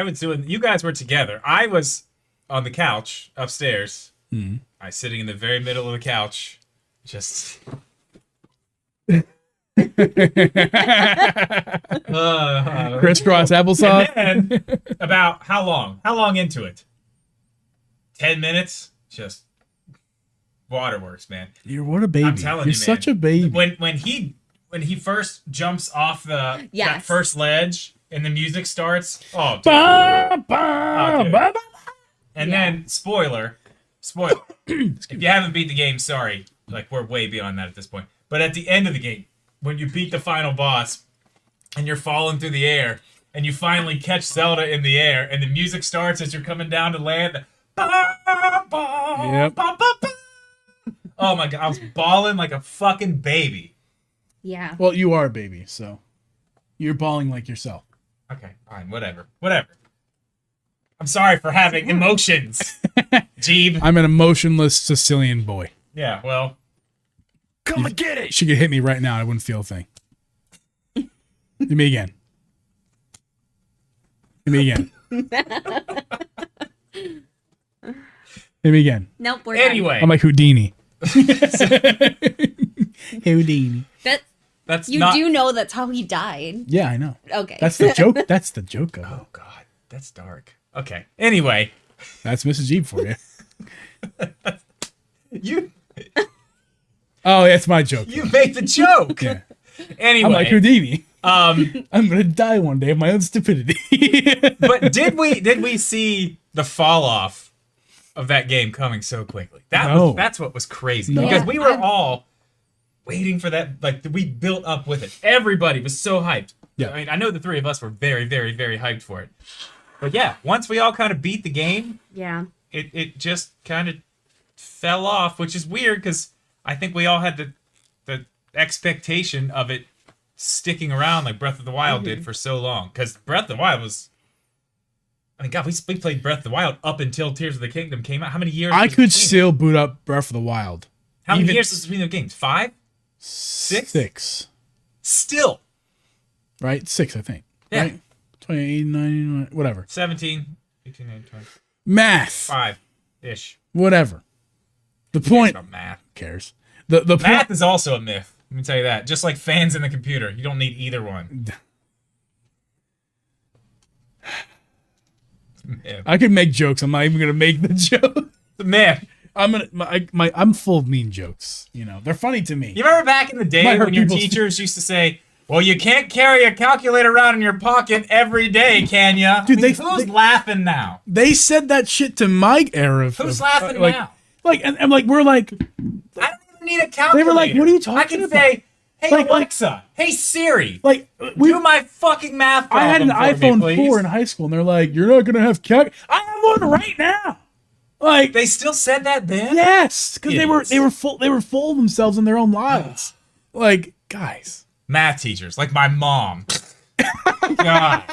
S3: would do it. You guys were together. I was on the couch upstairs. I was sitting in the very middle of the couch, just
S2: Crisscross applesauce.
S3: And then, about how long? How long into it? 10 minutes? Just waterworks, man.
S2: What a baby.
S3: I'm telling
S2: You're
S3: you, man.
S2: such a baby.
S3: When he first jumps off that first ledge and the music starts, oh, dude. Dude. And then spoiler, if you haven't beat the game, sorry, like we're way beyond that at this point. But at the end of the game, when you beat the final boss and you're falling through the air and you finally catch Zelda in the air and the music starts as you're coming down to land.
S2: Yep.
S3: Oh my god, I was bawling like a fucking baby.
S1: Yeah.
S2: Well, you are a baby, so you're bawling like yourself.
S3: Okay, fine, whatever. I'm sorry for having emotions, Geeb.
S2: I'm an emotionless Sicilian boy.
S3: Yeah, well.
S4: Come and get it.
S2: She could hit me right now. I wouldn't feel a thing. Hit me again. Hit me again. Hit me again.
S1: Nope, we're
S3: Anyway.
S2: I'm like Houdini. Houdini.
S1: done.
S3: That's
S1: You
S3: not...
S1: do know that's how he died.
S2: Yeah, I know.
S1: Okay.
S2: That's the joke. That's the joke of it.
S3: Oh, God. That's dark. Okay. Anyway.
S2: That's Mrs. Jeep for you.
S3: You
S2: Oh, that's my joke.
S3: made the joke.
S2: Yeah.
S3: Anyway.
S2: I'm like Houdini.
S3: Um,
S2: I'm gonna die one day of my own stupidity.
S3: but did we see the fall off of that game coming so quickly? That's what was crazy.
S2: No.
S3: Because
S1: Yeah,
S3: we were all waiting for that. Like, we built up with it. Everybody was so hyped.
S2: Yeah.
S3: I mean, I know the three of us were very, very, very hyped for it. But yeah, once we all kind of beat the game,
S1: Yeah.
S3: it just kind of fell off, which is weird because I think we all had the expectation of it sticking around like Breath of the Wild did for so long. Because Breath of the Wild was... I mean, God, we played Breath of the Wild up until Tears of the Kingdom came out. How many years?
S2: I
S3: was
S2: could
S3: between?
S2: still boot up Breath of the Wild.
S3: How many
S2: even-
S3: years was between the games? 5? 6?
S2: 6.
S3: Still.
S2: Right? 6, I think.
S3: Yeah.
S2: Right? 28, 99, whatever.
S3: 17, 18, 19, 20.
S2: Math.
S3: 5-ish.
S2: Whatever. The point...
S3: About math.
S2: Who cares? The point...
S3: Math is also a myth. Let me tell you that. Just like fans in the computer. You don't need either one. Myth.
S2: I could make jokes. I'm not even gonna make the joke.
S3: The myth.
S2: I'm full of mean jokes. You know, they're funny to me.
S3: You remember back in the day
S2: Might hurt
S3: when your
S2: people's-
S3: teachers used to say, well, you can't carry a calculator around in your pocket every day, can ya?
S2: Dude,
S3: who's laughing now?
S2: They said that shit to my era.
S3: Who's laughing
S2: like,
S3: now?
S2: Like, and like, we're like,
S3: I don't even need a calculator.
S2: They were like, what are you talking
S3: I can
S2: about?
S3: say, hey,
S2: Like-
S3: Alexa, hey, Siri,
S2: like,
S3: do my fucking math
S2: I had
S3: problem
S2: an
S3: for me,
S2: iPhone
S3: please.
S2: 4 in high school, and they're like, you're not gonna have I have one right now. Like,
S3: They still said that then?
S2: yes, because
S3: Idiots.
S2: they were full of themselves in their own lives. Like, guys.
S3: Math teachers, like my mom. God.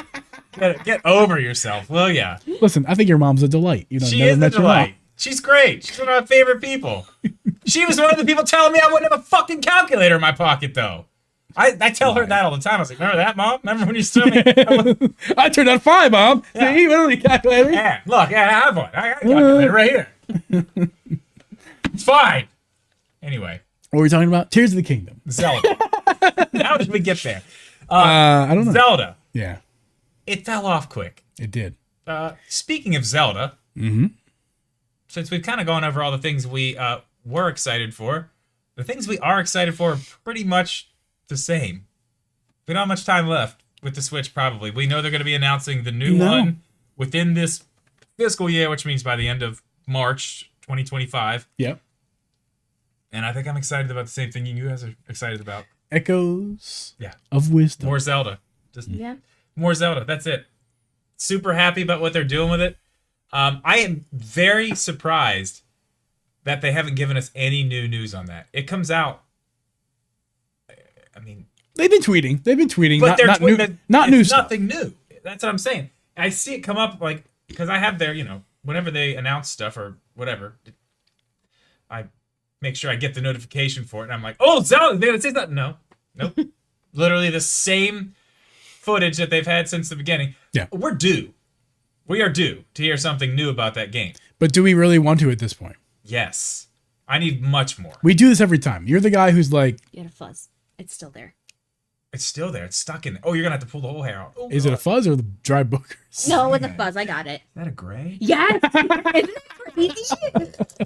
S3: Get over yourself, will ya?
S2: Listen, I think your mom's a delight. You know,
S3: She
S2: never
S3: is a
S2: met your mom.
S3: delight. She's great. She's one of my favorite people. She was one of the people telling me I wouldn't have a fucking calculator in my pocket, though. I tell her that all the time. I was like, remember that, Mom? Remember when you told me?
S2: I turned out fine, Mom.
S3: Yeah.
S2: See, literally calculator.
S3: Yeah, look, yeah, I have one. I got a calculator right here. It's fine. Anyway,
S2: What were we talking about? Tears of the Kingdom.
S3: Zelda. How did we get there?
S2: I don't know.
S3: Zelda.
S2: Yeah,
S3: It fell off quick.
S2: it did.
S3: Speaking of Zelda, since we've kind of gone over all the things we were excited for, the things we are excited for are pretty much the same. We don't have much time left with the Switch, probably. We know they're going to be announcing the new one within this fiscal year, which means by the end of March 2025.
S2: Yep.
S3: And I think I'm excited about the same thing you guys are excited about.
S2: Echoes
S3: Yeah.
S2: of wisdom.
S3: More Zelda. Just
S1: Yeah.
S3: more Zelda. That's it. Super happy about what they're doing with it. I am very surprised that they haven't given us any new news on that. It comes out. I mean,
S2: They've been tweeting.
S3: but they're
S2: not new.
S3: tweeting
S2: Not
S3: it's
S2: new stuff.
S3: nothing new. That's what I'm saying. I see it come up like because I have their, whenever they announce stuff or whatever, I make sure I get the notification for it, and I'm like, oh, Zelda, they're gonna say that? No, nope. Literally the same footage that they've had since the beginning.
S2: Yeah.
S3: We're due. We are due to hear something new about that game.
S2: But do we really want to at this point?
S3: Yes. I need much more.
S2: We do this every time. You're the guy who's like,
S1: You had a fuzz. It's still there.
S3: It's still there. It's stuck in there. Oh, you're gonna have to pull the whole hair out. Oh,
S2: Is it a
S3: God.
S2: fuzz or the dry boogers?
S1: No, with a fuzz. I got it.
S3: Is that a gray?
S1: Yes. Isn't that crazy?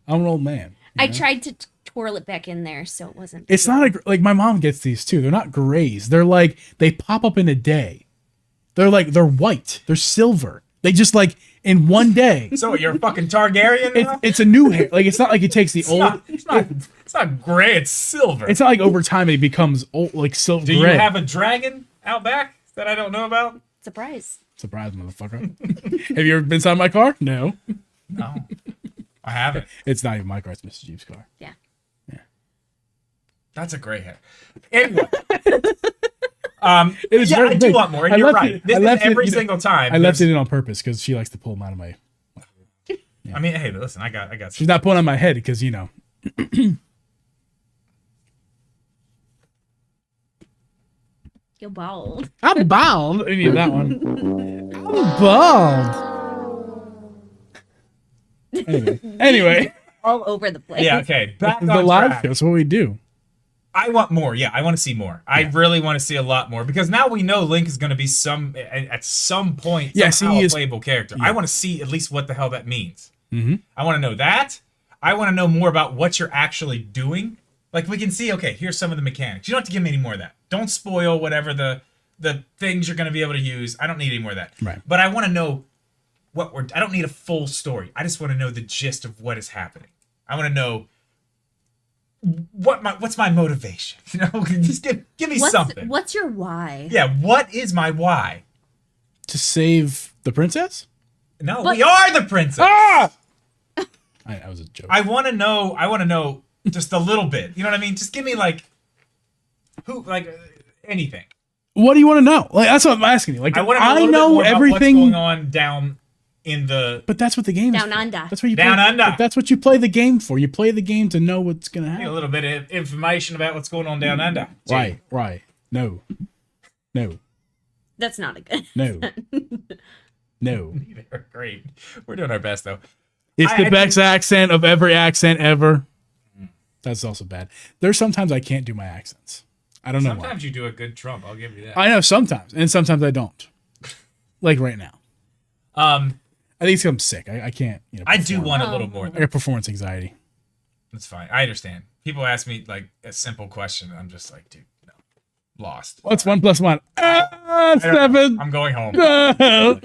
S2: I'm an old man.
S1: I tried to twirl it back in there so it wasn't.
S2: It's not like my mom gets these too. They're not grays. They're like they pop up in a day. They're white. They're silver. They just like in one day.
S3: So you're a fucking Targaryen now?
S2: It's a new hair. Like it's not like it takes the old.
S3: It's not gray. It's silver.
S2: It's not like over time it becomes old like silver.
S3: Do you have a dragon out back that I don't know about?
S1: Surprise.
S2: Surprise, motherfucker. Have you ever been inside my car? No.
S3: No, I haven't.
S2: It's not even my car. It's Mr. Jeep's car.
S1: Yeah.
S3: That's a gray hair. Anyway.
S2: It is
S3: yeah,
S2: very
S3: I do
S2: big.
S3: want more. And
S2: I
S3: you're
S2: left
S3: right.
S2: it-
S3: This
S2: I
S3: is
S2: left it,
S3: every
S2: you know,
S3: single time.
S2: I left
S3: there's-
S2: it in on purpose because she likes to pull them out of my.
S3: I mean, hey, listen, I got.
S2: She's not pulling on my head because you know.
S1: You're bald.
S2: I'm bald. I need that one. I'm bald. Anyway,
S1: All over the place.
S3: Yeah. Okay. Back
S2: the
S3: on
S2: live
S3: track.
S2: show. That's what we do.
S3: I want more. Yeah, I want to see more. I really want to see a lot more because now we know Link is going to be at some point
S2: Yeah,
S3: somehow
S2: he
S3: a
S2: is-
S3: playable character.
S2: yeah.
S3: I want to see at least what the hell that means.
S2: Mhm.
S3: I want to know that. I want to know more about what you're actually doing. Like we can see, okay, here's some of the mechanics. You don't have to give me any more of that. Don't spoil whatever the things you're going to be able to use. I don't need any more of that.
S2: Right.
S3: But I want to know I don't need a full story. I just want to know the gist of what is happening. I want to know what's my motivation. You know, just give me something.
S1: What's your why?
S3: Yeah, what is my why?
S2: To save the princess?
S3: No,
S1: But-
S3: we are the princess.
S2: Ah! That was a joke.
S3: I want to know just a little bit. You know what I mean? Just give me anything.
S2: What do you want to know? Like that's what I'm asking you. Like
S3: I want to know, a little bit
S2: know
S3: more about
S2: everything.
S3: what's going on down in the
S2: But that's what the game is.
S1: Down
S2: for.
S1: under.
S2: That's what you
S3: Down
S2: play,
S3: under.
S2: but that's what you play the game for. You play the game to know what's gonna
S3: a
S2: happen.
S3: little bit of information about what's going on down under.
S2: Right. No.
S1: That's not a good.
S2: No.
S3: They're great. We're doing our best though.
S2: It's
S3: I
S2: the best accent of every accent ever. That's also bad. There's sometimes I can't do my accents. I don't know why.
S3: Sometimes you do a good Trump. I'll give you that.
S2: I know sometimes, and sometimes I don't. Like right now. I think it's 'cause I'm sick. I can't.
S3: I do
S2: perform.
S3: want a little more.
S2: I got performance anxiety.
S3: That's fine. I understand. People ask me like a simple question, and I'm just like, dude, no, lost.
S2: What's 1 + 1?
S3: I don't know.
S2: 7.
S3: I'm going home.
S2: No.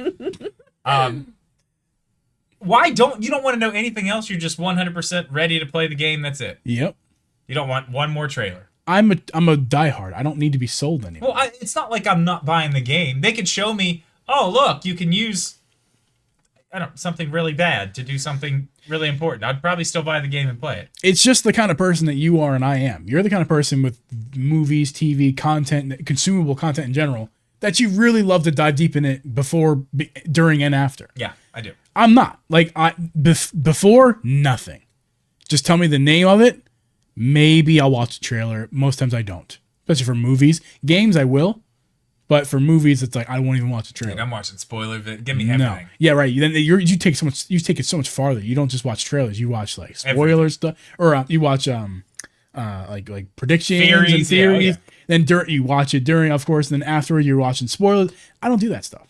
S3: Why you don't want to know anything else? You're just 100% ready to play the game. That's it.
S2: Yep.
S3: You don't want one more trailer.
S2: I'm a diehard. I don't need to be sold anymore.
S3: Well, it's not like I'm not buying the game. They could show me, oh look, you can use, something really bad to do something really important. I'd probably still buy the game and play it.
S2: It's just the kind of person that you are and I am. You're the kind of person with movies, TV, content, consumable content in general, that you really love to dive deep in it before, during, and after.
S3: Yeah, I do.
S2: I'm not. Like, before, nothing. Just tell me the name of it. Maybe I'll watch the trailer. Most times I don't. Especially for movies. Games, I will. But for movies, it's like, I won't even watch the trailer.
S3: Dude, I'm watching spoiler vid. Give me everything.
S2: Yeah, right. Then you take it so much farther. You don't just watch trailers. You watch like spoiler stuff, or you watch like predictions and
S3: Theories,
S2: theories.
S3: yeah.
S2: Then you watch it during, of course. And then afterward, you're watching spoilers. I don't do that stuff.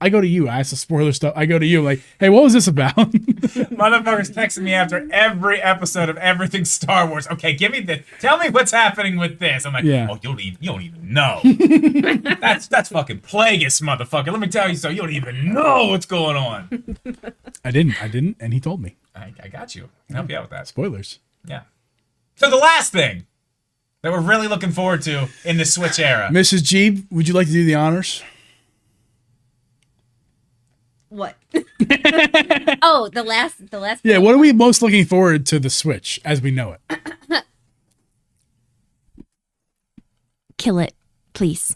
S2: I go to you. I ask the spoiler stuff. I go to you like, hey, what was this about?
S3: Motherfuckers texting me after every episode of everything Star Wars. Okay, give me this. Tell me what's happening with this. I'm like,
S2: Yeah.
S3: oh, you don't even know. that's fucking Plagueis, motherfucker. Let me tell you so. You don't even know what's going on.
S2: I didn't, and he told me.
S3: I got you. I can help you out with that.
S2: Spoilers.
S3: Yeah. So the last thing that we're really looking forward to in the Switch era.
S2: Mrs. Geeb, would you like to do the honors?
S1: What? Oh, the last.
S2: Yeah, what are we most looking forward to the Switch as we know it?
S1: Kill it, please.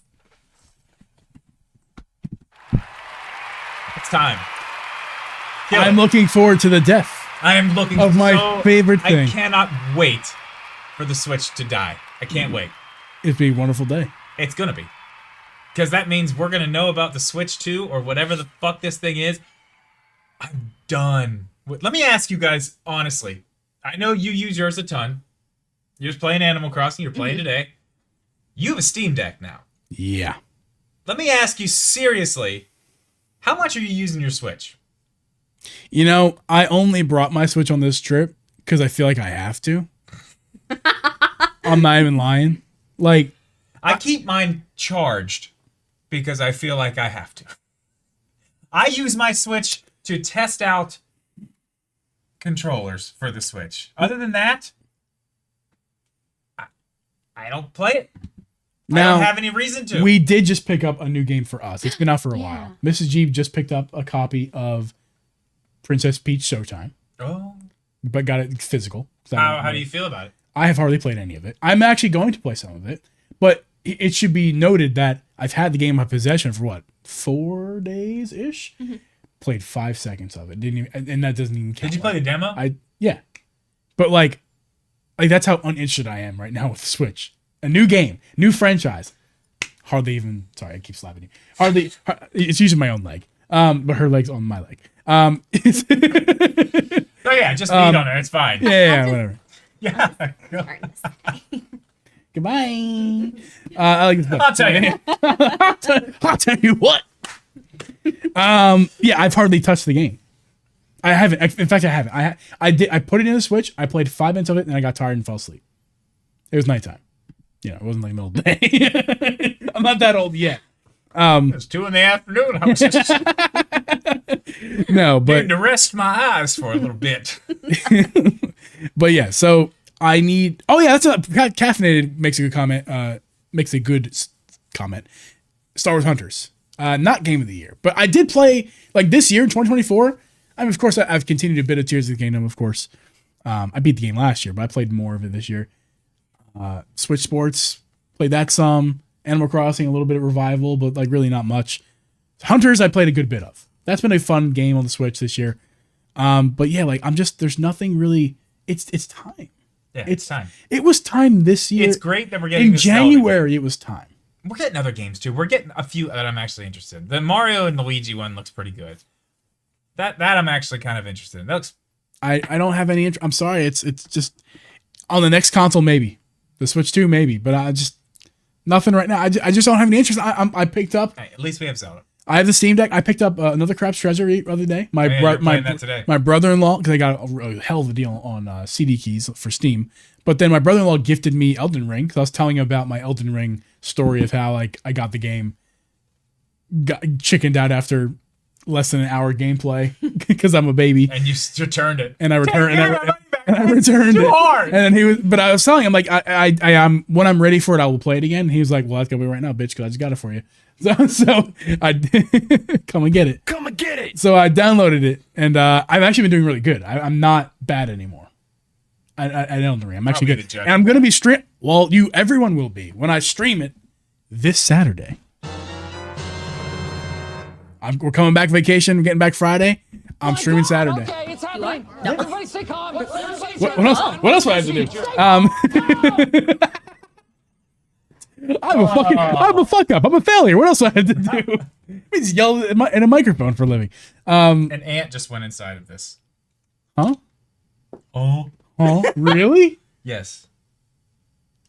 S3: It's time. Kill
S2: I'm
S3: it.
S2: looking forward to the death.
S3: I am looking
S2: of my favorite thing.
S3: I cannot wait for the Switch to die. I can't wait.
S2: It'd be a wonderful day.
S3: It's gonna be. Because that means we're gonna know about the Switch 2 or whatever the fuck this thing is. I'm done. Let me ask you guys honestly. I know you use yours a ton. You're just playing Animal Crossing. You're playing today. You have a Steam Deck now.
S2: Yeah.
S3: Let me ask you seriously, how much are you using your Switch?
S2: You know, I only brought my Switch on this trip because I feel like I have to. I'm not even lying. Like,
S3: I keep mine charged because I feel like I have to. I use my Switch to test out controllers for the Switch. Other than that, I don't play it.
S2: now,
S3: I don't have any reason to.
S2: we did just pick up a new game for us. It's been out for a
S1: Yeah.
S2: while. Mrs. Geeb just picked up a copy of Princess Peach Showtime,
S3: Oh.
S2: but got it physical.
S3: How do you feel about it?
S2: I have hardly played any of it. I'm actually going to play some of it, but it should be noted that I've had the game in my possession for what, 4 days ish. Played 5 seconds of it. Didn't even, and that doesn't even count.
S3: Did you play the demo?
S2: Yeah, but like that's how uninterested I am right now with the Switch. A new game, new franchise. Hardly even. Sorry, I keep slapping you. Hardly. It's using my own leg. But her leg's on my leg. It's,
S3: Oh yeah, just lean on her. It's fine.
S2: yeah, whatever.
S3: Yeah.
S2: Goodbye. I like this book.
S3: I'll tell you.
S2: I'll tell you what. Yeah, I've hardly touched the game. I haven't. In fact, I haven't. I did. I put it in the Switch. I played 5 minutes of it, and I got tired and fell asleep. It was nighttime. You know, it wasn't like middle of the day. I'm not that old yet.
S3: It's 2 in the afternoon. I was just
S2: No, but
S3: needing to rest my eyes for a little bit.
S2: but yeah. So I need. Oh yeah, that's a caffeinated makes a good comment. Makes a good comment. Star Wars Hunters. Not game of the year, but I did play like this year in 2024. I mean, of course, I've continued a bit of Tears of the Kingdom. Of course, I beat the game last year, but I played more of it this year. Switch Sports, played that some. Animal Crossing, a little bit of revival, but like really not much. Hunters, I played a good bit of. That's been a fun game on the Switch this year. But yeah, like there's nothing really. It's time.
S3: Yeah, it's time.
S2: It was time this year.
S3: It's great that we're getting
S2: in
S3: this Zelda
S2: January. It was time.
S3: game. We're getting other games too. We're getting a few that I'm actually interested in. The Mario and Luigi one looks pretty good. That I'm actually kind of interested in. That looks.
S2: I don't have any interest. I'm sorry. It's just on the next console maybe. The Switch 2 maybe, but I just nothing right now. I just don't have any interest. I picked up.
S3: Hey, at least we have Zelda.
S2: I have the Steam Deck. I picked up another Crap's Treasure the other day.
S3: Oh, yeah, you're playing that today.
S2: My brother-in-law, because I got a hell of a deal on CD keys for Steam. But then my brother-in-law gifted me Elden Ring because I was telling him about my Elden Ring story of how like I got the game, got chickened out after less than an hour gameplay because I'm a baby.
S3: And you returned it.
S2: And I returned.
S3: Give me my money back.
S2: And I returned
S3: Too
S2: it.
S3: hard.
S2: And then he was, but I was telling him like I am when I'm ready for it, I will play it again. And he was like, "Well, that's gonna be right now, bitch, because I just got it for you." So I come and get it.
S4: Come and get it.
S2: So I downloaded it, and I've actually been doing really good. I'm not bad anymore. I don't know. I'm actually
S3: I'll be
S2: good,
S3: the judge.
S2: and I'm gonna be stream. Well, everyone will be when I stream it this Saturday. We're coming back vacation. We're getting back Friday. I'm streaming Saturday.
S5: Okay, it's happening. Everybody stay calm.
S2: What else? What else do I have to do? I'm a fuck up. I'm a failure. What else do I have to do? I just yell in a microphone for a living.
S3: An ant just went inside of this.
S2: Huh?
S3: Oh.
S2: Oh, really?
S3: Yes.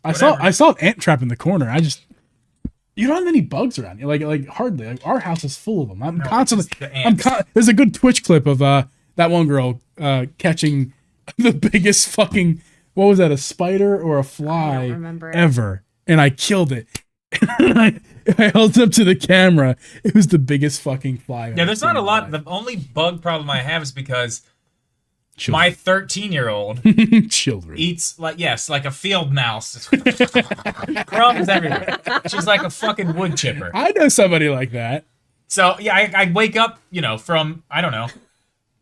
S2: I saw
S3: Whatever.
S2: an ant trap in the corner. You don't have any bugs around you. Like hardly. Like, our house is full of them. I'm
S3: No,
S2: constantly.
S3: it's just the ants.
S2: There's a good Twitch clip of that one girl catching the biggest fucking, what was that, a spider or a fly
S1: remember.
S2: ever, and I killed it. I held it up to the camera. It was the biggest fucking fly. I've
S3: Yeah,
S2: ever
S3: there's
S2: seen
S3: not a
S2: in my
S3: lot.
S2: life.
S3: The only bug problem I have is because
S2: Children.
S3: my 13-year-old
S2: Children.
S3: eats like a field mouse. Crumbs everywhere. She's like a fucking wood chipper.
S2: I know somebody like that.
S3: So yeah, I wake up, from I don't know,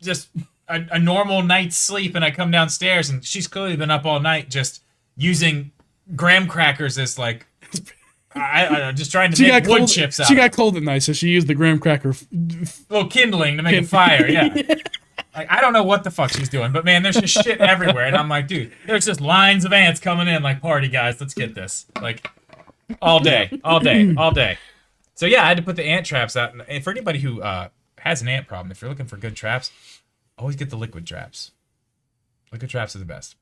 S3: just a normal night's sleep, and I come downstairs, and she's clearly been up all night just using graham crackers as like, I just trying to make wood chips out.
S2: She
S3: of
S2: got
S3: it.
S2: cold at night, so she used the graham cracker.
S3: Little kindling to make a fire. Yeah. Like, I don't know what the fuck she's doing, but man, there's just shit everywhere, and I'm like, dude, there's just lines of ants coming in, like, party guys, let's get this, like, all day. So yeah, I had to put the ant traps out, and for anybody who has an ant problem, if you're looking for good traps, always get the liquid traps. Liquid traps are the best.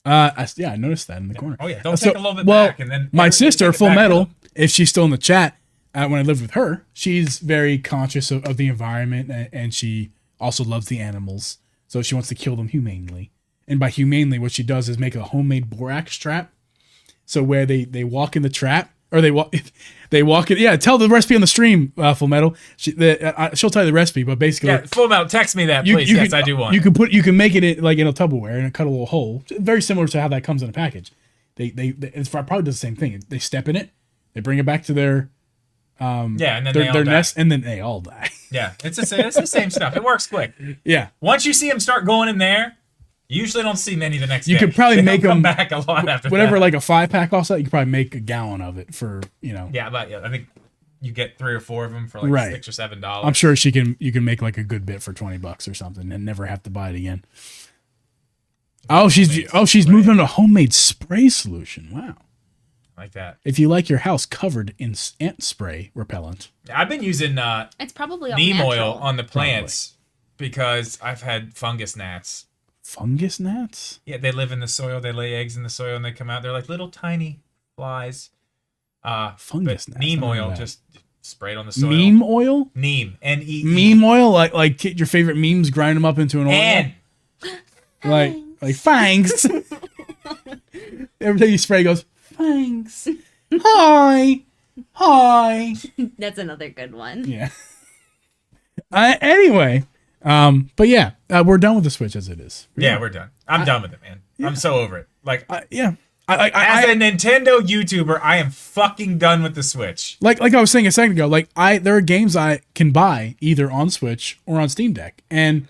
S2: I noticed that in the corner.
S3: Oh yeah, don't
S2: So-
S3: take a little bit
S2: well,
S3: back and then
S2: my
S3: everything,
S2: sister,
S3: take it
S2: Full
S3: back
S2: Metal,
S3: up.
S2: if she's still in the chat, when I lived with her, she's very conscious of the environment, and she also loves the animals, so she wants to kill them humanely. And by humanely, what she does is make a homemade borax trap. So where they walk in the trap, or they walk in. Yeah, tell the recipe on the stream, Full Metal. She'll tell you the recipe, but basically,
S3: Yeah, Full Metal, text me that, please. Yes, I do want.
S2: You can make it in a Tupperware and cut a little hole, very similar to how that comes in a package. It's probably does the same thing. They step in it, they bring it back to their
S3: and then
S2: their nest, and then they all die.
S3: Yeah, it's the same stuff. It works quick.
S2: Yeah,
S3: Once you see them start going in there, you usually don't see many the next day.
S2: you could probably
S3: They
S2: make
S3: don't come
S2: them
S3: back a lot after
S2: whatever,
S3: that.
S2: like a 5-pack offset. You could probably make a gallon of it for
S3: Yeah, but I think you get 3 or 4 of them for like
S2: Right.
S3: $6 or $7.
S2: I'm sure you can make like a good bit for $20 or something and never have to buy it again. She's moved on to homemade spray solution. Wow.
S3: Like that.
S2: If you like your house covered in ant spray repellent.
S3: I've been using
S1: It's probably all
S3: neem
S1: natural.
S3: oil on the plants because I've had fungus gnats.
S2: Fungus gnats?
S3: Yeah, they live in the soil. They lay eggs in the soil and they come out. They're like little tiny flies.
S2: Fungus
S3: but
S2: gnats.
S3: neem
S2: I don't know
S3: oil,
S2: that.
S3: just spray it on the soil.
S2: Meme oil?
S3: Neem. N-E-E.
S2: Meme oil? Like your favorite memes, grind them up into an oil?
S3: And
S2: Like fangs. Every time you spray, it goes, thanks. Hi.
S1: That's another good one.
S2: Yeah. Anyway, but yeah, we're done with the Switch as it is.
S3: yeah, we're done. I'm done with it, man. I'm so over it. Like,
S2: Yeah.
S3: as a Nintendo YouTuber, I am fucking done with the Switch.
S2: Like I was saying a second ago, there are games I can buy either on Switch or on Steam Deck, and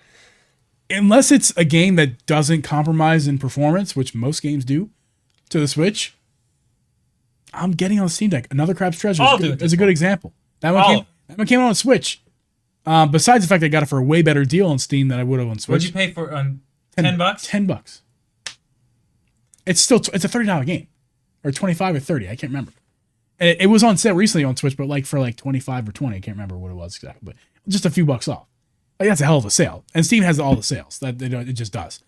S2: unless it's a game that doesn't compromise in performance, which most games do, to the Switch, I'm getting on the Steam Deck. Another Crab's Treasure is a good example. That one came out on Switch. Besides the fact I got it for a way better deal on Steam than I would have on Switch.
S3: What'd you pay for? $10?
S2: $10. It's a $30 game, or 25 or 30. I can't remember. And it was on sale recently on Switch, but for 25 or 20. I can't remember what it was exactly, but just a few bucks off. Like, that's a hell of a sale. And Steam has all the sales. It just does.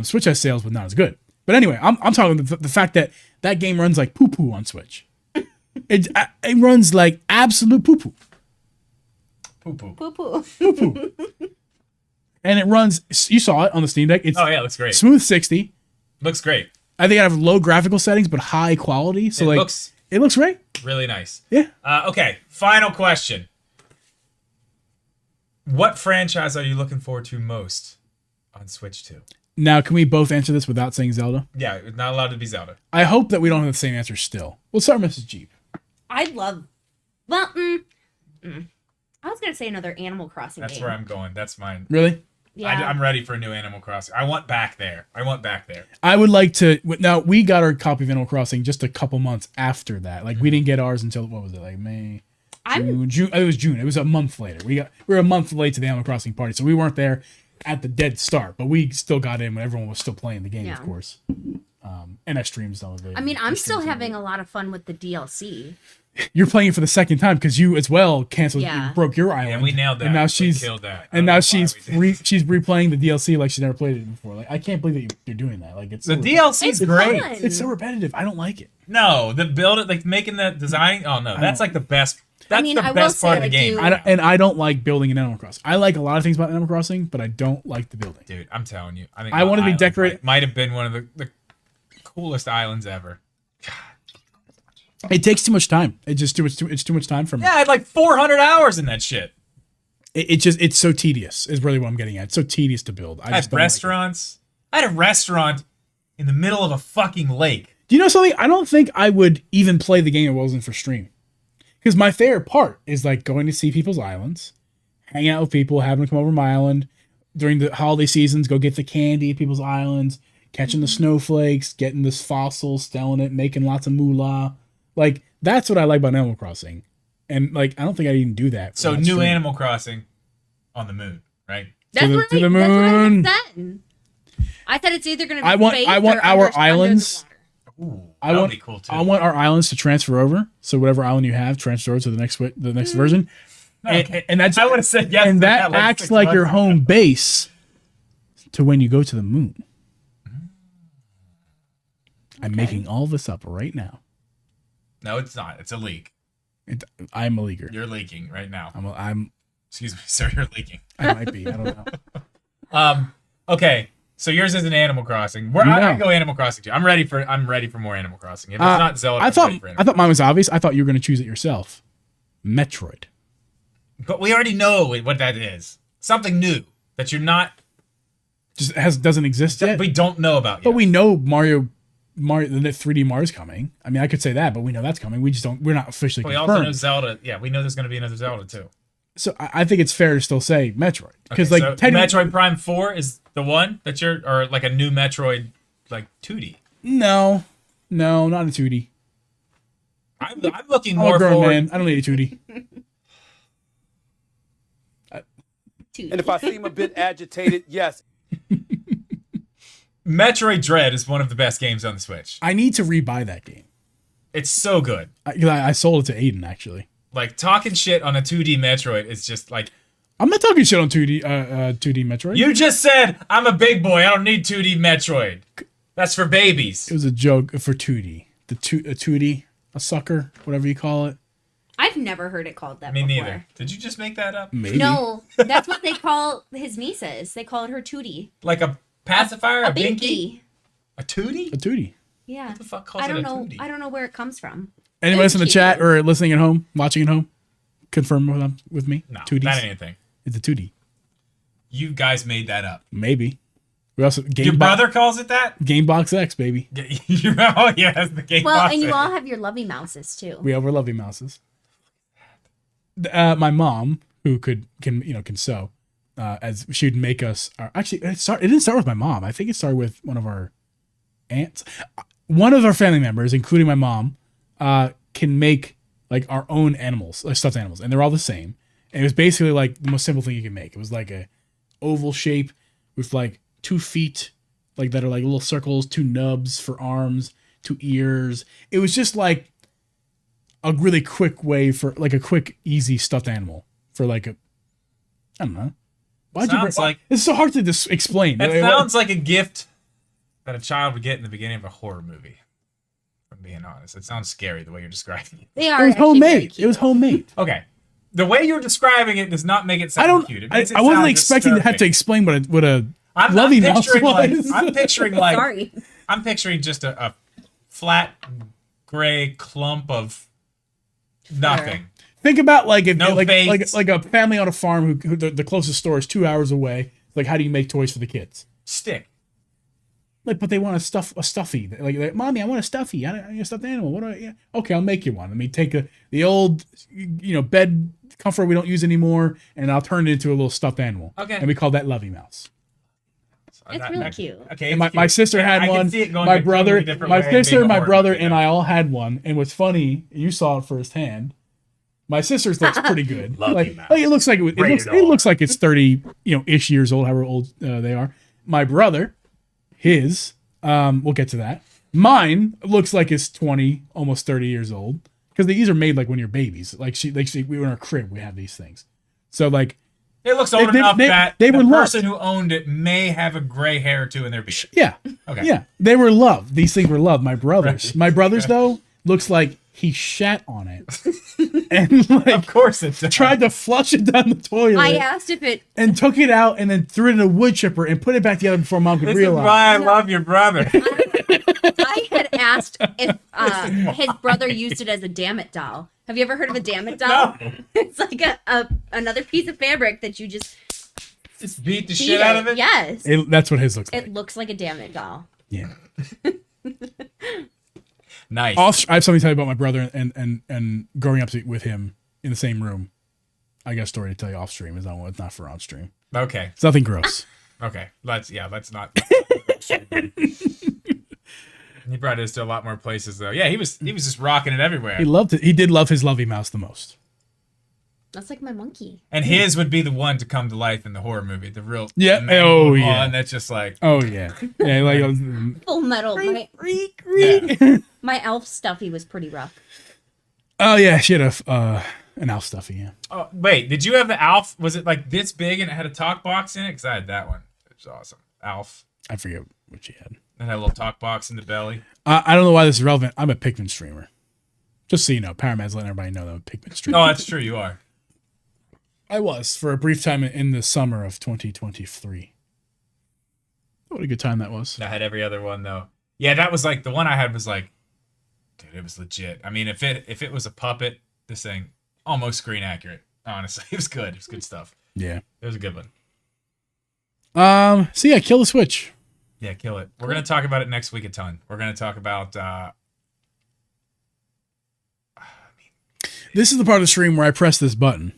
S2: Switch has sales, but not as good. But anyway, I'm talking the fact that game runs like poo poo on Switch. It runs like absolute poo poo.
S1: Poo-poo.
S2: And it runs. You saw it on the Steam Deck. It's
S3: Oh yeah, it looks great.
S2: smooth 60.
S3: Looks great.
S2: I think I have low graphical settings, but high quality. So
S3: It
S2: looks great.
S3: really nice.
S2: Yeah.
S3: Okay, final question. What franchise are you looking forward to most on Switch 2?
S2: Now, can we both answer this without saying Zelda?
S3: Yeah, it's not allowed to be Zelda.
S2: I hope that we don't have the same answer still. We'll start with Mrs. Geeb.
S1: I'd love. Well, I was gonna say another Animal Crossing
S3: That's
S1: game.
S3: where I'm going. That's mine.
S2: Really?
S1: Yeah.
S3: I'm ready for a new Animal Crossing. I want back there.
S2: I would like to. Now, we got our copy of Animal Crossing just a couple months after that. Like, we didn't get ours until, what was it, like May? June. It was June. It was a month later. We were a month late to the Animal Crossing party, so we weren't there at the dead start, but we still got in when everyone was still playing the game,
S1: Yeah.
S2: of course. And I streamed some of it.
S1: I mean, I'm still having a lot of fun with the DLC.
S2: You're playing it for the second time because you as well canceled.
S1: Yeah.
S2: You broke your island.
S3: And we nailed that.
S2: And now
S3: We
S2: she's
S3: killed that.
S2: And now she's
S3: she's
S2: replaying the DLC like she's never played it before. Like, I can't believe that you're doing that. Like, it's
S3: the
S2: so
S3: DLC's
S1: It's
S3: great.
S1: fun.
S2: It's so repetitive. I don't like it.
S3: No, the build it, like making the design. Oh no, that's like the best. That's
S1: mean,
S3: the
S1: I will
S3: best
S1: say,
S3: part of the
S1: like,
S3: game,
S2: I don't like building in Animal Crossing. I like a lot of things about Animal Crossing, but I don't like the building.
S3: dude. I'm telling you, I think
S2: I want to be
S3: island
S2: decorated.
S3: Might have been one of the coolest islands ever.
S2: It takes too much time. It's too much time for me.
S3: Yeah, I had like 400 hours in that shit.
S2: It's so tedious. Is really what I'm getting at. It's so tedious to build.
S3: I had restaurants. I had a restaurant in the middle of a fucking lake.
S2: Do you know something? I don't think I would even play the game if it wasn't for stream. Because my favorite part is like going to see people's islands, hanging out with people, having them come over to my island during the holiday seasons, go get the candy at people's islands, catching the snowflakes, getting this fossils, selling it, making lots of moolah. Like, that's what I like about Animal Crossing. And like, I don't think I'd even do that.
S3: So
S2: without
S3: new
S2: streaming.
S3: Animal Crossing on the moon, right?
S1: That's
S2: the-
S1: what
S2: to the
S1: that's what
S2: moon.
S1: I said. I said it's either going to be
S2: I want
S1: space
S2: our
S1: or under the
S2: islands.
S1: water.
S3: Ooh,
S2: I
S3: that would
S2: want
S3: be cool too.
S2: I want our islands to transfer over. So whatever island you have, transfer over to the next version. And that's
S3: I would have said yes.
S2: and
S3: to
S2: that
S3: like
S2: acts
S3: 6
S2: like your
S3: months
S2: home base to when you go to the moon. I'm making all this up right now.
S3: No, it's not. It's a leak.
S2: I'm a leaker.
S3: You're leaking right now.
S2: I'm.
S3: Excuse me, sir. You're leaking.
S2: I might be. I don't know.
S3: Okay. So yours is an Animal Crossing. I go Animal Crossing too. I'm ready for more Animal Crossing. If it's not Zelda,
S2: I thought mine was obvious. I thought you were going to choose it yourself. Metroid.
S3: But we already know what that is. Something new that you're not.
S2: Doesn't exist yet.
S3: We don't know about yet.
S2: But we know Mario, the 3D Mario's coming. I mean, I could say that, but we know that's coming. We just don't. We're not officially
S3: we
S2: confirmed.
S3: also know Zelda. Yeah, we know there's going to be another Zelda too.
S2: So I think it's fair to still say Metroid because
S3: so Metroid Prime 4 is the one that or like a new Metroid, like 2D.
S2: No, not a 2D.
S3: I'm looking
S2: I'm
S3: more
S2: a grown
S3: forward.
S2: man. I don't need a 2D.
S6: And if I seem a bit agitated, yes.
S3: Metroid Dread is one of the best games on the Switch.
S2: I need to rebuy that game.
S3: It's so good.
S2: I sold it to Aiden actually.
S3: Like talking shit on a 2D Metroid is just like.
S2: I'm not talking shit on 2D Metroid.
S3: You just said I'm a big boy. I don't need 2D Metroid. That's for babies.
S2: It was a joke for 2D. A 2D, a sucker, whatever you call it.
S1: I've never heard it called that
S3: Me
S1: before.
S3: neither. Did you just make that up?
S2: Maybe.
S1: No, that's what they call his nieces. They call it her tootie.
S3: Like a pacifier, a binky,
S1: binky.
S3: a tootie.
S2: A 2D.
S1: Yeah.
S3: What the fuck calls
S1: I don't
S3: it a
S1: know.
S3: tootie?
S1: I don't know where it comes from.
S2: Anyone else in the
S1: cute.
S2: chat or listening at home, watching at home, confirm with me?
S3: No,
S2: 2Ds.
S3: not anything.
S2: It's a 2D.
S3: You guys made that up.
S2: Maybe. We also
S3: Your brother calls it that?
S2: Gamebox X, baby.
S3: Oh yes, the game.
S1: Well,
S3: box
S1: and you
S3: is.
S1: all have your lovey mouses too.
S2: We over lovey mouses. My mom, who can sew, as she'd make us. Actually, it didn't start with my mom. I think it started with one of our aunts. One of our family members, including my mom, can make like our own animals, like stuffed animals, and they're all the same. And it was basically like the most simple thing you can make. It was like a oval shape with like 2 feet, like that are like little circles, 2 nubs for arms, 2 ears. It was just like a really quick way for like a quick, easy stuffed animal for like a, I don't know. It's so hard to just explain.
S3: It sounds like a gift that a child would get in the beginning of a horror movie. If I'm being honest, it sounds scary the way you're describing it.
S1: They are.
S2: It was
S1: actually very
S2: homemade.
S1: cute.
S2: It was homemade.
S3: Okay, the way you're describing it does not make it sound cute. It makes it
S2: I wasn't
S3: sound
S2: expecting to have to
S3: disturbing.
S2: explain what a
S3: I'm
S2: lovey mouse
S3: picturing
S2: was.
S3: I'm picturing like
S1: Sorry.
S3: I'm picturing just a flat gray clump of nothing.
S2: Think about like if
S3: No
S2: like
S3: face.
S2: like a family on a farm who the closest store is 2 hours away. Like, how do you make toys for the kids?
S3: Stick.
S2: Like, but they want a stuffy. Like, mommy, I want a stuffy. I need a stuffed animal. What do I? Yeah. Okay, I'll make you one. Let me take the old, bed comfort we don't use anymore, and I'll turn it into a little stuffed animal.
S3: Okay.
S2: And we call that Lovey Mouse.
S1: It's really cute.
S3: Okay.
S2: And
S3: it's
S2: my
S3: cute.
S2: sister had
S3: I
S2: one.
S3: can see it going
S2: My
S3: a
S2: brother,
S3: totally different
S2: my
S3: way and
S2: sister,
S3: being a
S2: my
S3: horror
S2: brother,
S3: movie,
S2: and
S3: though.
S2: I all had one. And what's funny, you saw it firsthand. My sister's looks pretty good.
S4: Lovey
S2: like,
S4: Mouse.
S2: it looks like it
S4: Rated
S2: looks
S4: R.
S2: like it's 30, ish years old, however old they are. My brother, his, we'll get to that. Mine looks like it's 20, almost 30 years old. Because these are made like when you're babies. Like we were in our crib, we have these things. So like,
S3: It looks old
S2: They-
S3: enough
S2: they-
S3: that
S2: they were
S3: the
S2: loved.
S3: person who owned it may have a gray hair or two in their beard.
S2: yeah,
S3: Okay.
S2: yeah, they were loved. These things were loved. My brothers, though, looks like he shat on it, and like
S3: Of course it does.
S2: tried to flush it down the toilet.
S1: I asked if it.
S2: and took it out and then threw it in a wood chipper and put it back together before mom could
S3: This is
S2: realize.
S3: why I love your brother.
S1: I had asked if his brother used it as a damn it doll. Have you ever heard of a damn it doll?
S3: No.
S1: It's like another piece of fabric that you just
S3: Just beat the
S1: beat
S3: shit out of it.
S1: Yes.
S2: That's what his looks like.
S1: It looks like a damn it doll.
S2: Yeah.
S3: Nice.
S2: I have something to tell you about my brother and growing up with him in the same room. I got a story to tell you off stream. It's not for on stream.
S3: Okay.
S2: It's nothing gross.
S3: Okay. Let's not. He brought us to a lot more places though. Yeah, he was just rocking it everywhere.
S2: He loved it. He did love his Lovey Mouse the most.
S1: That's like my monkey.
S3: And his would be the one to come to life in the horror movie. The real
S2: Yeah.
S3: the main
S2: Oh,
S3: one,
S2: yeah.
S3: And that's just like
S2: Oh yeah. Yeah. Like
S1: Full metal.
S3: yeah.
S1: My elf stuffy was pretty rough.
S2: oh yeah. She had an Alf stuffy. Yeah.
S3: Oh, wait, did you have the Alf? Was it like this big and it had a talk box in it? Because I had that one. It was awesome. Alf.
S2: I forget what she had.
S3: And had a little talk box in the belly.
S2: I don't know why this is relevant. I'm a Pikmin streamer. Just so you know, Paramad's letting everybody know that I'm a Pikmin streamer.
S3: No, that's true. You are.
S2: I was for a brief time in the summer of 2023. What a good time that was.
S3: I had every other one though. Yeah, that was like the one I had was like, dude, it was legit. I mean, if it was a puppet, this thing almost screen accurate. Honestly, it was good. It was good stuff.
S2: Yeah,
S3: it was a good one.
S2: So yeah, kill the Switch.
S3: Yeah, kill it. We're gonna talk about it next week a ton. We're gonna talk about.
S2: This is the part of the stream where I press this button,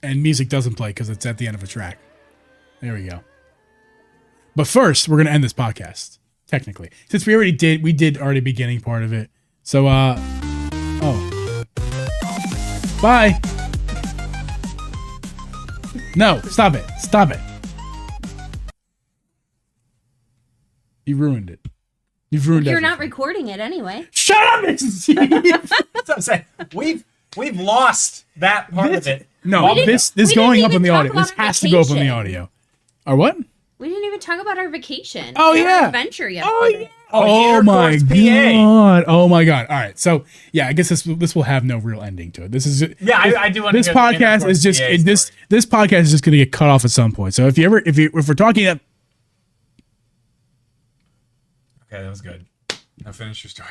S2: and music doesn't play because it's at the end of a track. There we go. But first, we're gonna end this podcast. Technically, since we did already beginning part of it. So, bye. No, stop it. Stop it. You ruined it. You've ruined it.
S1: You're not recording it anyway.
S2: Shut up, Mrs. G.
S3: That's what I'm saying. We've lost that part of it.
S2: No, this going up on the audio. This has to go up on the
S1: vacation.
S2: audio. Or what?
S1: We didn't even talk about our vacation.
S2: Oh,
S1: Our
S2: yeah.
S1: adventure yet.
S2: Oh yeah.
S3: Oh,
S2: Oh my
S3: Intercourse PA.
S2: god. Oh my god. All right. So yeah, I guess this will have no real ending to it. This is
S3: Yeah, I do want to
S2: this
S3: hear the
S2: podcast
S3: Intercourse
S2: is just
S3: PA
S2: this podcast is just going to get cut off at some point. So if we're talking at
S3: Okay, that was good. Now finish your story.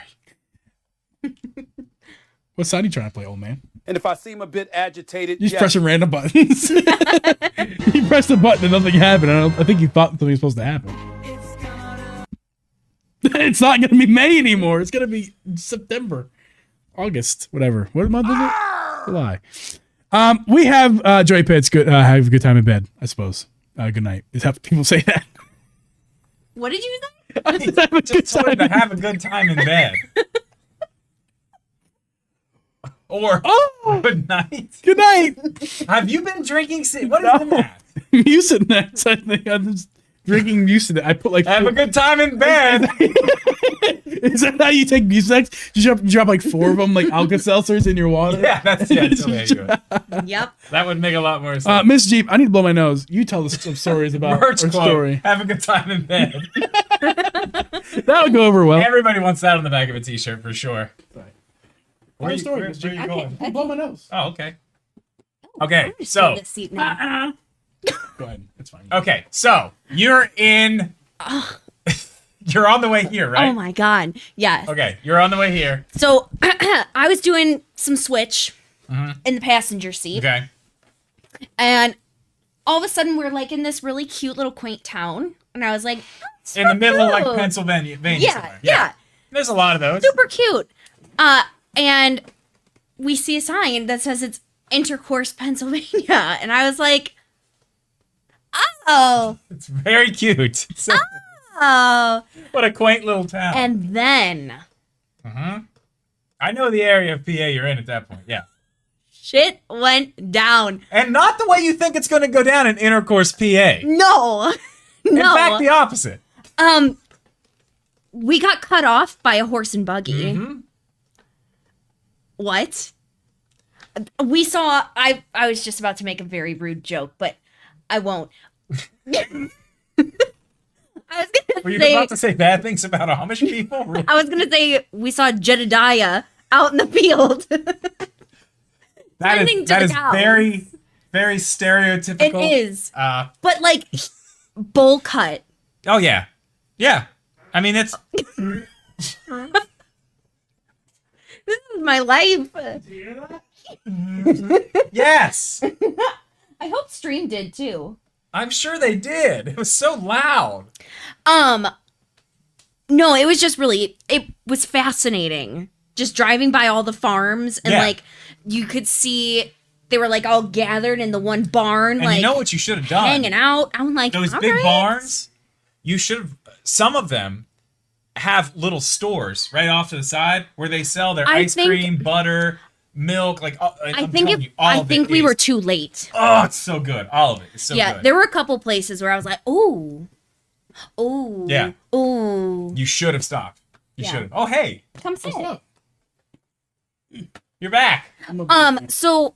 S2: what side are you trying to play, old man?
S6: And if I seem a bit agitated,
S2: You're just
S6: yes,
S2: pressing random buttons. You pressed the button and nothing happened. I think you thought something was supposed to happen. It's not going to be May anymore. It's going to be September, August, whatever. What month is it? July. We have Joy Pitts. Good. Have a good time in bed, I suppose. Good night. Is how people say that?
S1: What did you say?
S2: Have a
S3: Just told him to have a good time in bed. Or good night.
S2: Good night.
S3: Have you been drinking? What is the math?
S2: Mucinex. I think I'm just drinking Mucinex. I put like.
S3: Have a good time in bed.
S2: Is that how you take Mucinex? You drop like 4 of them, like Alka-Seltzers in your water?
S3: Yeah, that's how you do it.
S1: Yep.
S3: That would make a lot more sense.
S2: Miss Geeb, I need to blow my nose. You tell us some stories about
S3: Merch
S2: our
S3: quote,
S2: story.
S3: have a good time in bed.
S2: That would go over well.
S3: Everybody wants that on the back of a t-shirt for sure.
S2: Where
S3: Where are you going?
S2: Blow my nose.
S3: Oh, okay. Okay,
S1: I'm just
S3: so
S1: in this seat now.
S2: Go ahead. It's fine.
S3: okay, so you're in. You're on the way here, right?
S1: Oh my god. Yes.
S3: Okay, you're on the way here.
S1: So I was doing some switch in the passenger seat,
S3: Okay.
S1: and all of a sudden we're like in this really cute little quaint town, and I was like, "That's
S3: In the
S1: so
S3: middle of like
S1: cute."
S3: Pennsylvania.
S1: Yeah, yeah,
S3: There's a lot of those.
S1: super cute. And we see a sign that says it's Intercourse, Pennsylvania, and I was like, oh,
S3: It's very cute. So,
S1: oh.
S3: what a quaint little town.
S1: And then
S3: I know the area of PA you're in at that point. Yeah.
S1: shit went down.
S3: And not the way you think it's going to go down in Intercourse, PA.
S1: No,
S3: In
S1: no.
S3: fact, the opposite.
S1: We got cut off by a horse and buggy. What? We saw. I was just about to make a very rude joke, but I won't. I was
S3: Were
S1: gonna
S3: you
S1: say.
S3: about to say bad things about Amish people? Really?
S1: I was gonna say we saw Jedediah out in the field. Tending to
S3: that
S1: the
S3: is
S1: cows.
S3: very, very stereotypical.
S1: It is,
S3: Uh,
S1: but like bowl cut.
S3: oh yeah, yeah. I mean, it's
S1: This is my life.
S3: yes.
S1: I hope stream did too.
S3: I'm sure they did. It was so loud.
S1: No, it was just really, it was fascinating. Just driving by all the farms and
S3: Yeah.
S1: like you could see they were like all gathered in the one barn,
S3: And
S1: like
S3: you know what you should have done?
S1: hanging out. I'm like,
S3: Those
S1: all
S3: big
S1: right.
S3: barns. You should have. Some of them have little stores right off to the side where they sell their
S1: I
S3: ice
S1: think-
S3: cream, butter, milk. Like
S1: I think we were too late.
S3: Oh, it's so good. All of it is so
S1: Yeah,
S3: good.
S1: there were a couple places where I was like, ooh,
S3: Yeah.
S1: ooh,
S3: You should have stopped. You
S1: Yeah.
S3: should have. Oh, hey,
S1: come sit.
S3: you're back.
S1: So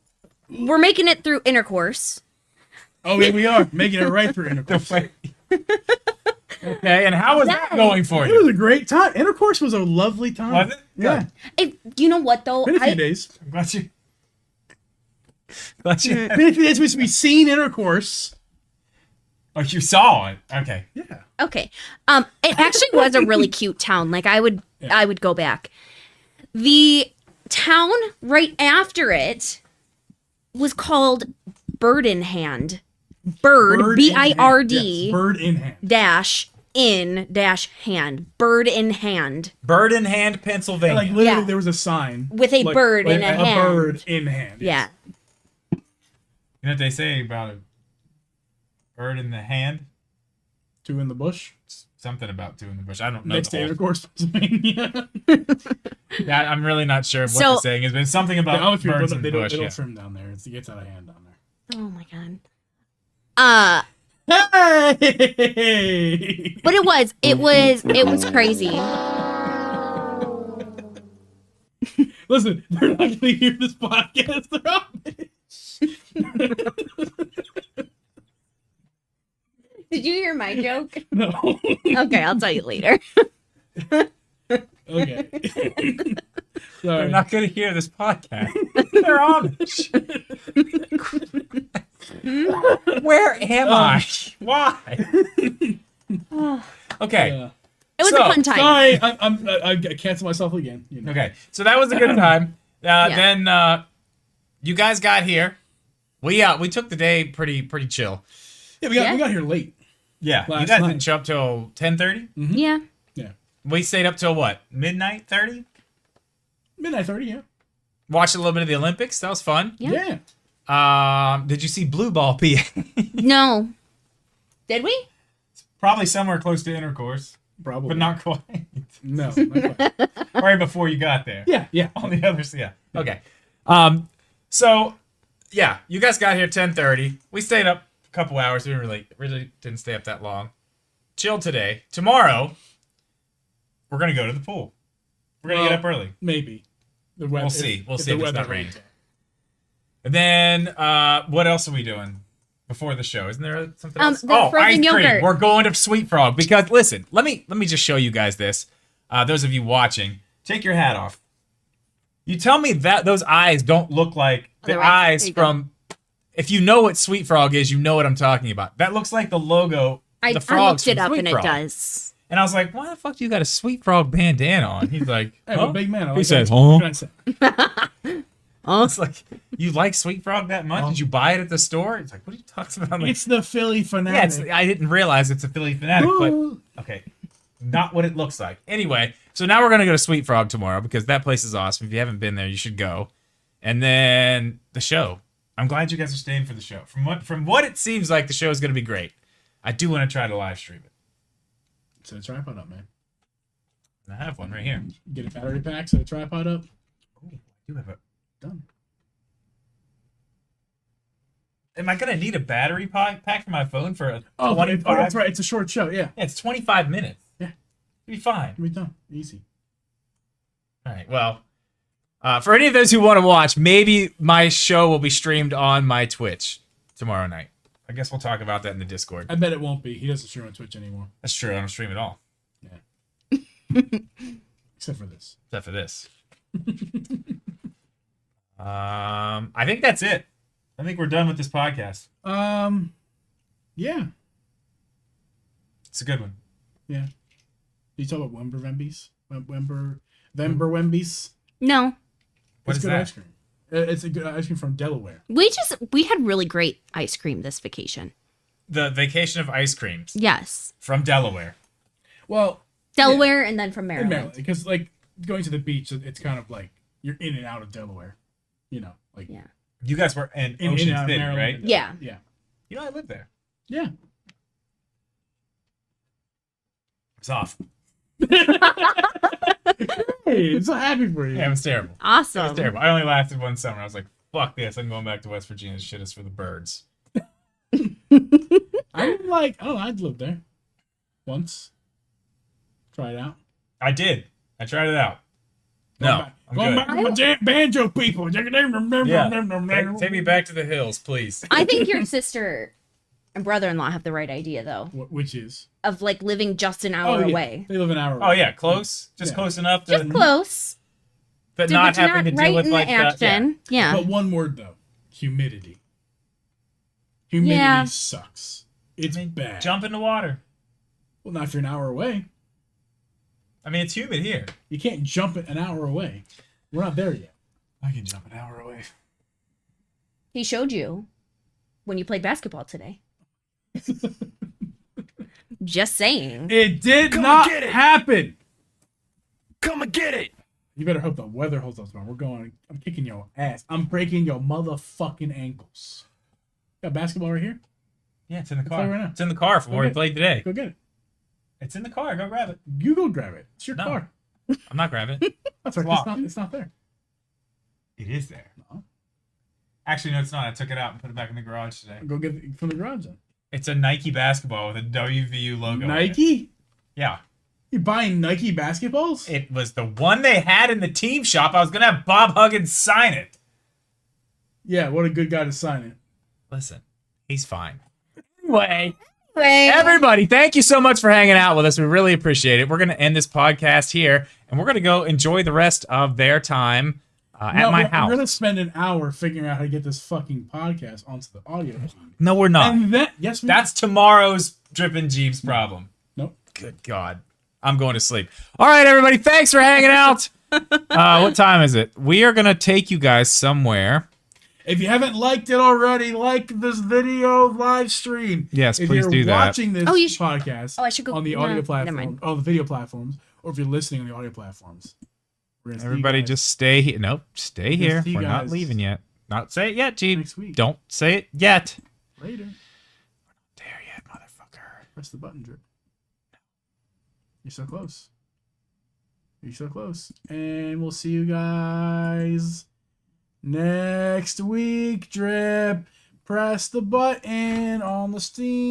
S1: we're making it through intercourse.
S2: Oh, yeah, we are making it right through intercourse.
S3: Okay, and how was that going for
S2: It was
S3: you?
S2: a great time. Intercourse was a lovely time.
S3: Was it?
S2: Yeah.
S1: You know what though?
S2: Been a few days.
S3: I'm glad you. Glad you.
S2: Been a few days since we've seen intercourse.
S3: Like you saw it. Okay.
S2: Yeah.
S1: Okay. It actually was a really cute town. Like I would go back. The town right after it was called Bird in Hand. Bird, B-I-R-D
S2: Yes, bird in hand.
S1: dash in dash hand. Bird in hand.
S3: Bird in hand, Pennsylvania.
S2: Like literally,
S1: Yeah.
S2: there was a sign
S1: With a bird in a hand.
S2: bird in hand.
S1: Yeah.
S3: You know what they say about a bird in the hand?
S2: Two in the bush.
S3: Something about two in the bush. I don't know.
S2: Next
S3: the
S2: to
S3: whole-
S2: intercourse, Pennsylvania.
S3: Yeah, I'm really not sure what
S1: So-
S3: the saying is, but it's something
S2: The
S3: about
S2: elephant people,
S3: birds in
S2: they
S3: the
S2: don't,
S3: bush.
S2: they don't
S3: Yeah.
S2: trim down there. It gets out of hand down there.
S1: Oh my god.
S2: Hey!
S1: But it was crazy.
S2: Listen, they're not going to hear this podcast. They're on
S1: Did you hear my joke?
S2: No.
S1: Okay, I'll tell you later.
S2: Okay.
S3: They're
S2: Sorry.
S3: not going to hear this podcast. They're Amish. Where am I? Why? Okay.
S1: It was
S3: So,
S1: a fun time.
S2: Sorry, I cancel myself again. You know.
S3: Okay. So that was a good time.
S1: Yeah.
S3: Then you guys got here. We took the day pretty chill.
S2: Yeah, we got here late.
S3: Yeah. You
S2: Last
S3: guys
S2: night.
S3: didn't show up till 10:30.
S1: Yeah.
S2: Yeah.
S3: We stayed up till what? Midnight 30.
S2: Midnight 30, yeah.
S3: Watched a little bit of the Olympics. That was fun.
S1: Yeah.
S3: Did you see blue ball PA?
S1: No. Did we?
S3: Probably somewhere close to intercourse,
S2: Probably.
S3: but not quite.
S2: No. Not quite.
S3: Right before you got there.
S2: Yeah, yeah.
S3: On the other side. Yeah. Okay. So yeah, you guys got here 10:30. We stayed up a couple hours. We really didn't stay up that long. Chilled today. Tomorrow, we're gonna go to the pool. We're gonna get up early.
S2: Maybe.
S3: We'll see. We'll see if it's not raining.
S2: rains.
S3: And then what else are we doing before the show? Isn't there something else?
S1: The frozen
S3: ice cream.
S1: yogurt.
S3: We're going to Sweet Frog because listen, let me just show you guys this. Those of you watching, take your hat off. You tell me that those eyes don't look like the
S1: They're right.
S3: eyes
S1: There you go.
S3: from. If you know what Sweet Frog is, you know what I'm talking about. That looks like the logo.
S1: I
S3: the frogs
S1: looked it
S3: from
S1: up
S3: Sweet
S1: and
S3: Frog.
S1: it does.
S3: And I was like, why the fuck do you got a Sweet Frog bandana on? He's like,
S2: Hey, I'm
S3: huh?
S2: a big man. I
S3: He
S2: like
S3: says,
S2: that.
S3: huh?
S2: What can I say?
S3: It's like, you like Sweet Frog that much? Did you buy it at the store? It's like, what are you talking about? I'm like,
S2: It's the Philly
S3: yeah,
S2: fanatic.
S3: I didn't realize it's a Philly fanatic, but
S2: Ooh.
S3: okay, not what it looks like. Anyway, so now we're gonna go to Sweet Frog tomorrow because that place is awesome. If you haven't been there, you should go. And then the show. I'm glad you guys are staying for the show. From what it seems like, the show is gonna be great. I do want to try to live stream it.
S2: Set a tripod up, man.
S3: And I have one right here.
S2: Get a battery pack, set a tripod up.
S3: Ooh, I do have a.
S2: Done.
S3: Am I gonna need a battery pack for my phone for a
S2: Oh,
S3: 25?
S2: that's right. It's a short show. Yeah.
S3: Yeah, it's 25 minutes.
S2: Yeah.
S3: It'll be fine.
S2: We're done. Easy.
S3: All right. Well, for any of those who want to watch, maybe my show will be streamed on my Twitch tomorrow night. I guess we'll talk about that in the Discord.
S2: I bet it won't be. He doesn't stream on Twitch anymore.
S3: That's true. I don't stream at all,
S2: Except for this.
S3: except for this. I think that's it. I think we're done with this podcast.
S2: Yeah.
S3: It's a good one.
S2: Yeah. Did you talk about Wember Wembies? Wember Wembies?
S1: No.
S3: What
S2: It's
S3: is
S2: good
S3: that?
S2: ice cream. It's a good ice cream from Delaware.
S1: We had really great ice cream this vacation.
S3: The Vacation of Ice Creams
S1: Yes.
S3: from Delaware.
S2: Well,
S1: Delaware and then from
S2: in
S1: Maryland.
S2: Maryland, because like going to the beach, it's kind of like you're in and out of Delaware. You know, like
S1: Yeah.
S3: You guys were in
S2: in
S3: Ocean
S2: and out of
S3: City,
S2: Maryland.
S3: right?
S2: and
S1: Yeah.
S2: Yeah.
S3: You know, I lived there.
S2: Yeah.
S3: It's off.
S2: Hey, I'm so happy for you.
S3: Yeah, it was terrible. It
S1: Awesome.
S3: was terrible. I only lasted one summer. I was like, fuck this. I'm going back to West Virginia. Shit is for the birds.
S2: I'd lived there once. Try it out.
S3: I did. I tried it out.
S2: Going
S3: No,
S2: back,
S3: I'm
S2: going
S3: good.
S2: back to my banjo people.
S3: Yeah. Take me back to the hills, please.
S1: I think your sister and brother-in-law have the right idea though,
S2: Which is?
S1: of like living just an hour
S2: yeah.
S1: away.
S2: They live an hour away.
S3: Oh yeah, close. Just
S2: Yeah.
S3: close enough to
S1: Just close.
S3: but
S1: So,
S3: not
S1: but you're
S3: having to
S1: right
S3: deal with
S1: in
S3: like
S1: the action. Yeah.
S2: But one word though, humidity. Humidity
S1: Yeah.
S2: sucks. It's bad.
S3: Jump in the water.
S2: Well, not if you're an hour away.
S3: I mean, it's humid here.
S2: You can't jump it an hour away. We're not there yet.
S3: I can jump an hour away.
S1: He showed you when you played basketball today. Just saying.
S2: It did
S4: Come
S2: not
S4: and get it.
S2: happen.
S4: Come and get it.
S2: You better hope the weather holds up tomorrow. We're going. I'm kicking your ass. I'm breaking your motherfucking ankles. Got basketball right here.
S3: Yeah, it's in the
S2: play
S3: car.
S2: right now.
S3: It's in the car from where we
S2: Okay.
S3: played today.
S2: Go get it.
S3: It's in the car. Go grab it.
S2: You go grab it. It's your
S3: No.
S2: car.
S3: I'm not grabbing it.
S2: That's right.
S3: locked.
S2: It's not there.
S3: It is there.
S2: No.
S3: Actually, no, it's not. I took it out and put it back in the garage today.
S2: Go get it from the garage then.
S3: It's a Nike basketball with a WVU logo. on it.
S2: Nike?
S3: Yeah.
S2: You buying Nike basketballs?
S3: It was the one they had in the team shop. I was gonna have Bob Huggins sign it.
S2: Yeah, what a good guy to sign it.
S3: Listen, he's fine. Anyway,
S1: Wait.
S3: everybody, thank you so much for hanging out with us. We really appreciate it. We're gonna end this podcast here, and we're gonna go enjoy the rest of their time at my house.
S2: We're gonna spend an hour figuring out how to get this fucking podcast onto the audio feed.
S3: No, we're not.
S2: And then, yes, we
S3: That's tomorrow's Drippin' Jeeves problem.
S2: Nope.
S3: Good God. I'm going to sleep. All right, everybody. Thanks for hanging out. What time is it? We are going to take you guys somewhere.
S2: If you haven't liked it already, like this video live stream.
S3: Yes,
S2: if
S3: please
S2: you're
S3: do that.
S2: watching this
S1: Oh, you should-
S2: podcast
S1: I should go.
S2: on the
S1: no,
S2: audio
S1: never
S2: platform,
S1: mind.
S2: the video platforms, or if you're listening on the audio platforms. We're gonna see you
S3: Everybody
S2: guys
S3: just stay here. Nope, stay here.
S2: see you
S3: We're not
S2: guys
S3: leaving yet. Not say it yet, Geeb.
S2: next week.
S3: Don't say it yet.
S2: Later.
S3: There yet, motherfucker.
S2: Press the button, Drip. You're so close. You're so close. And we'll see you guys next week, Drip. Press the button on the Steam.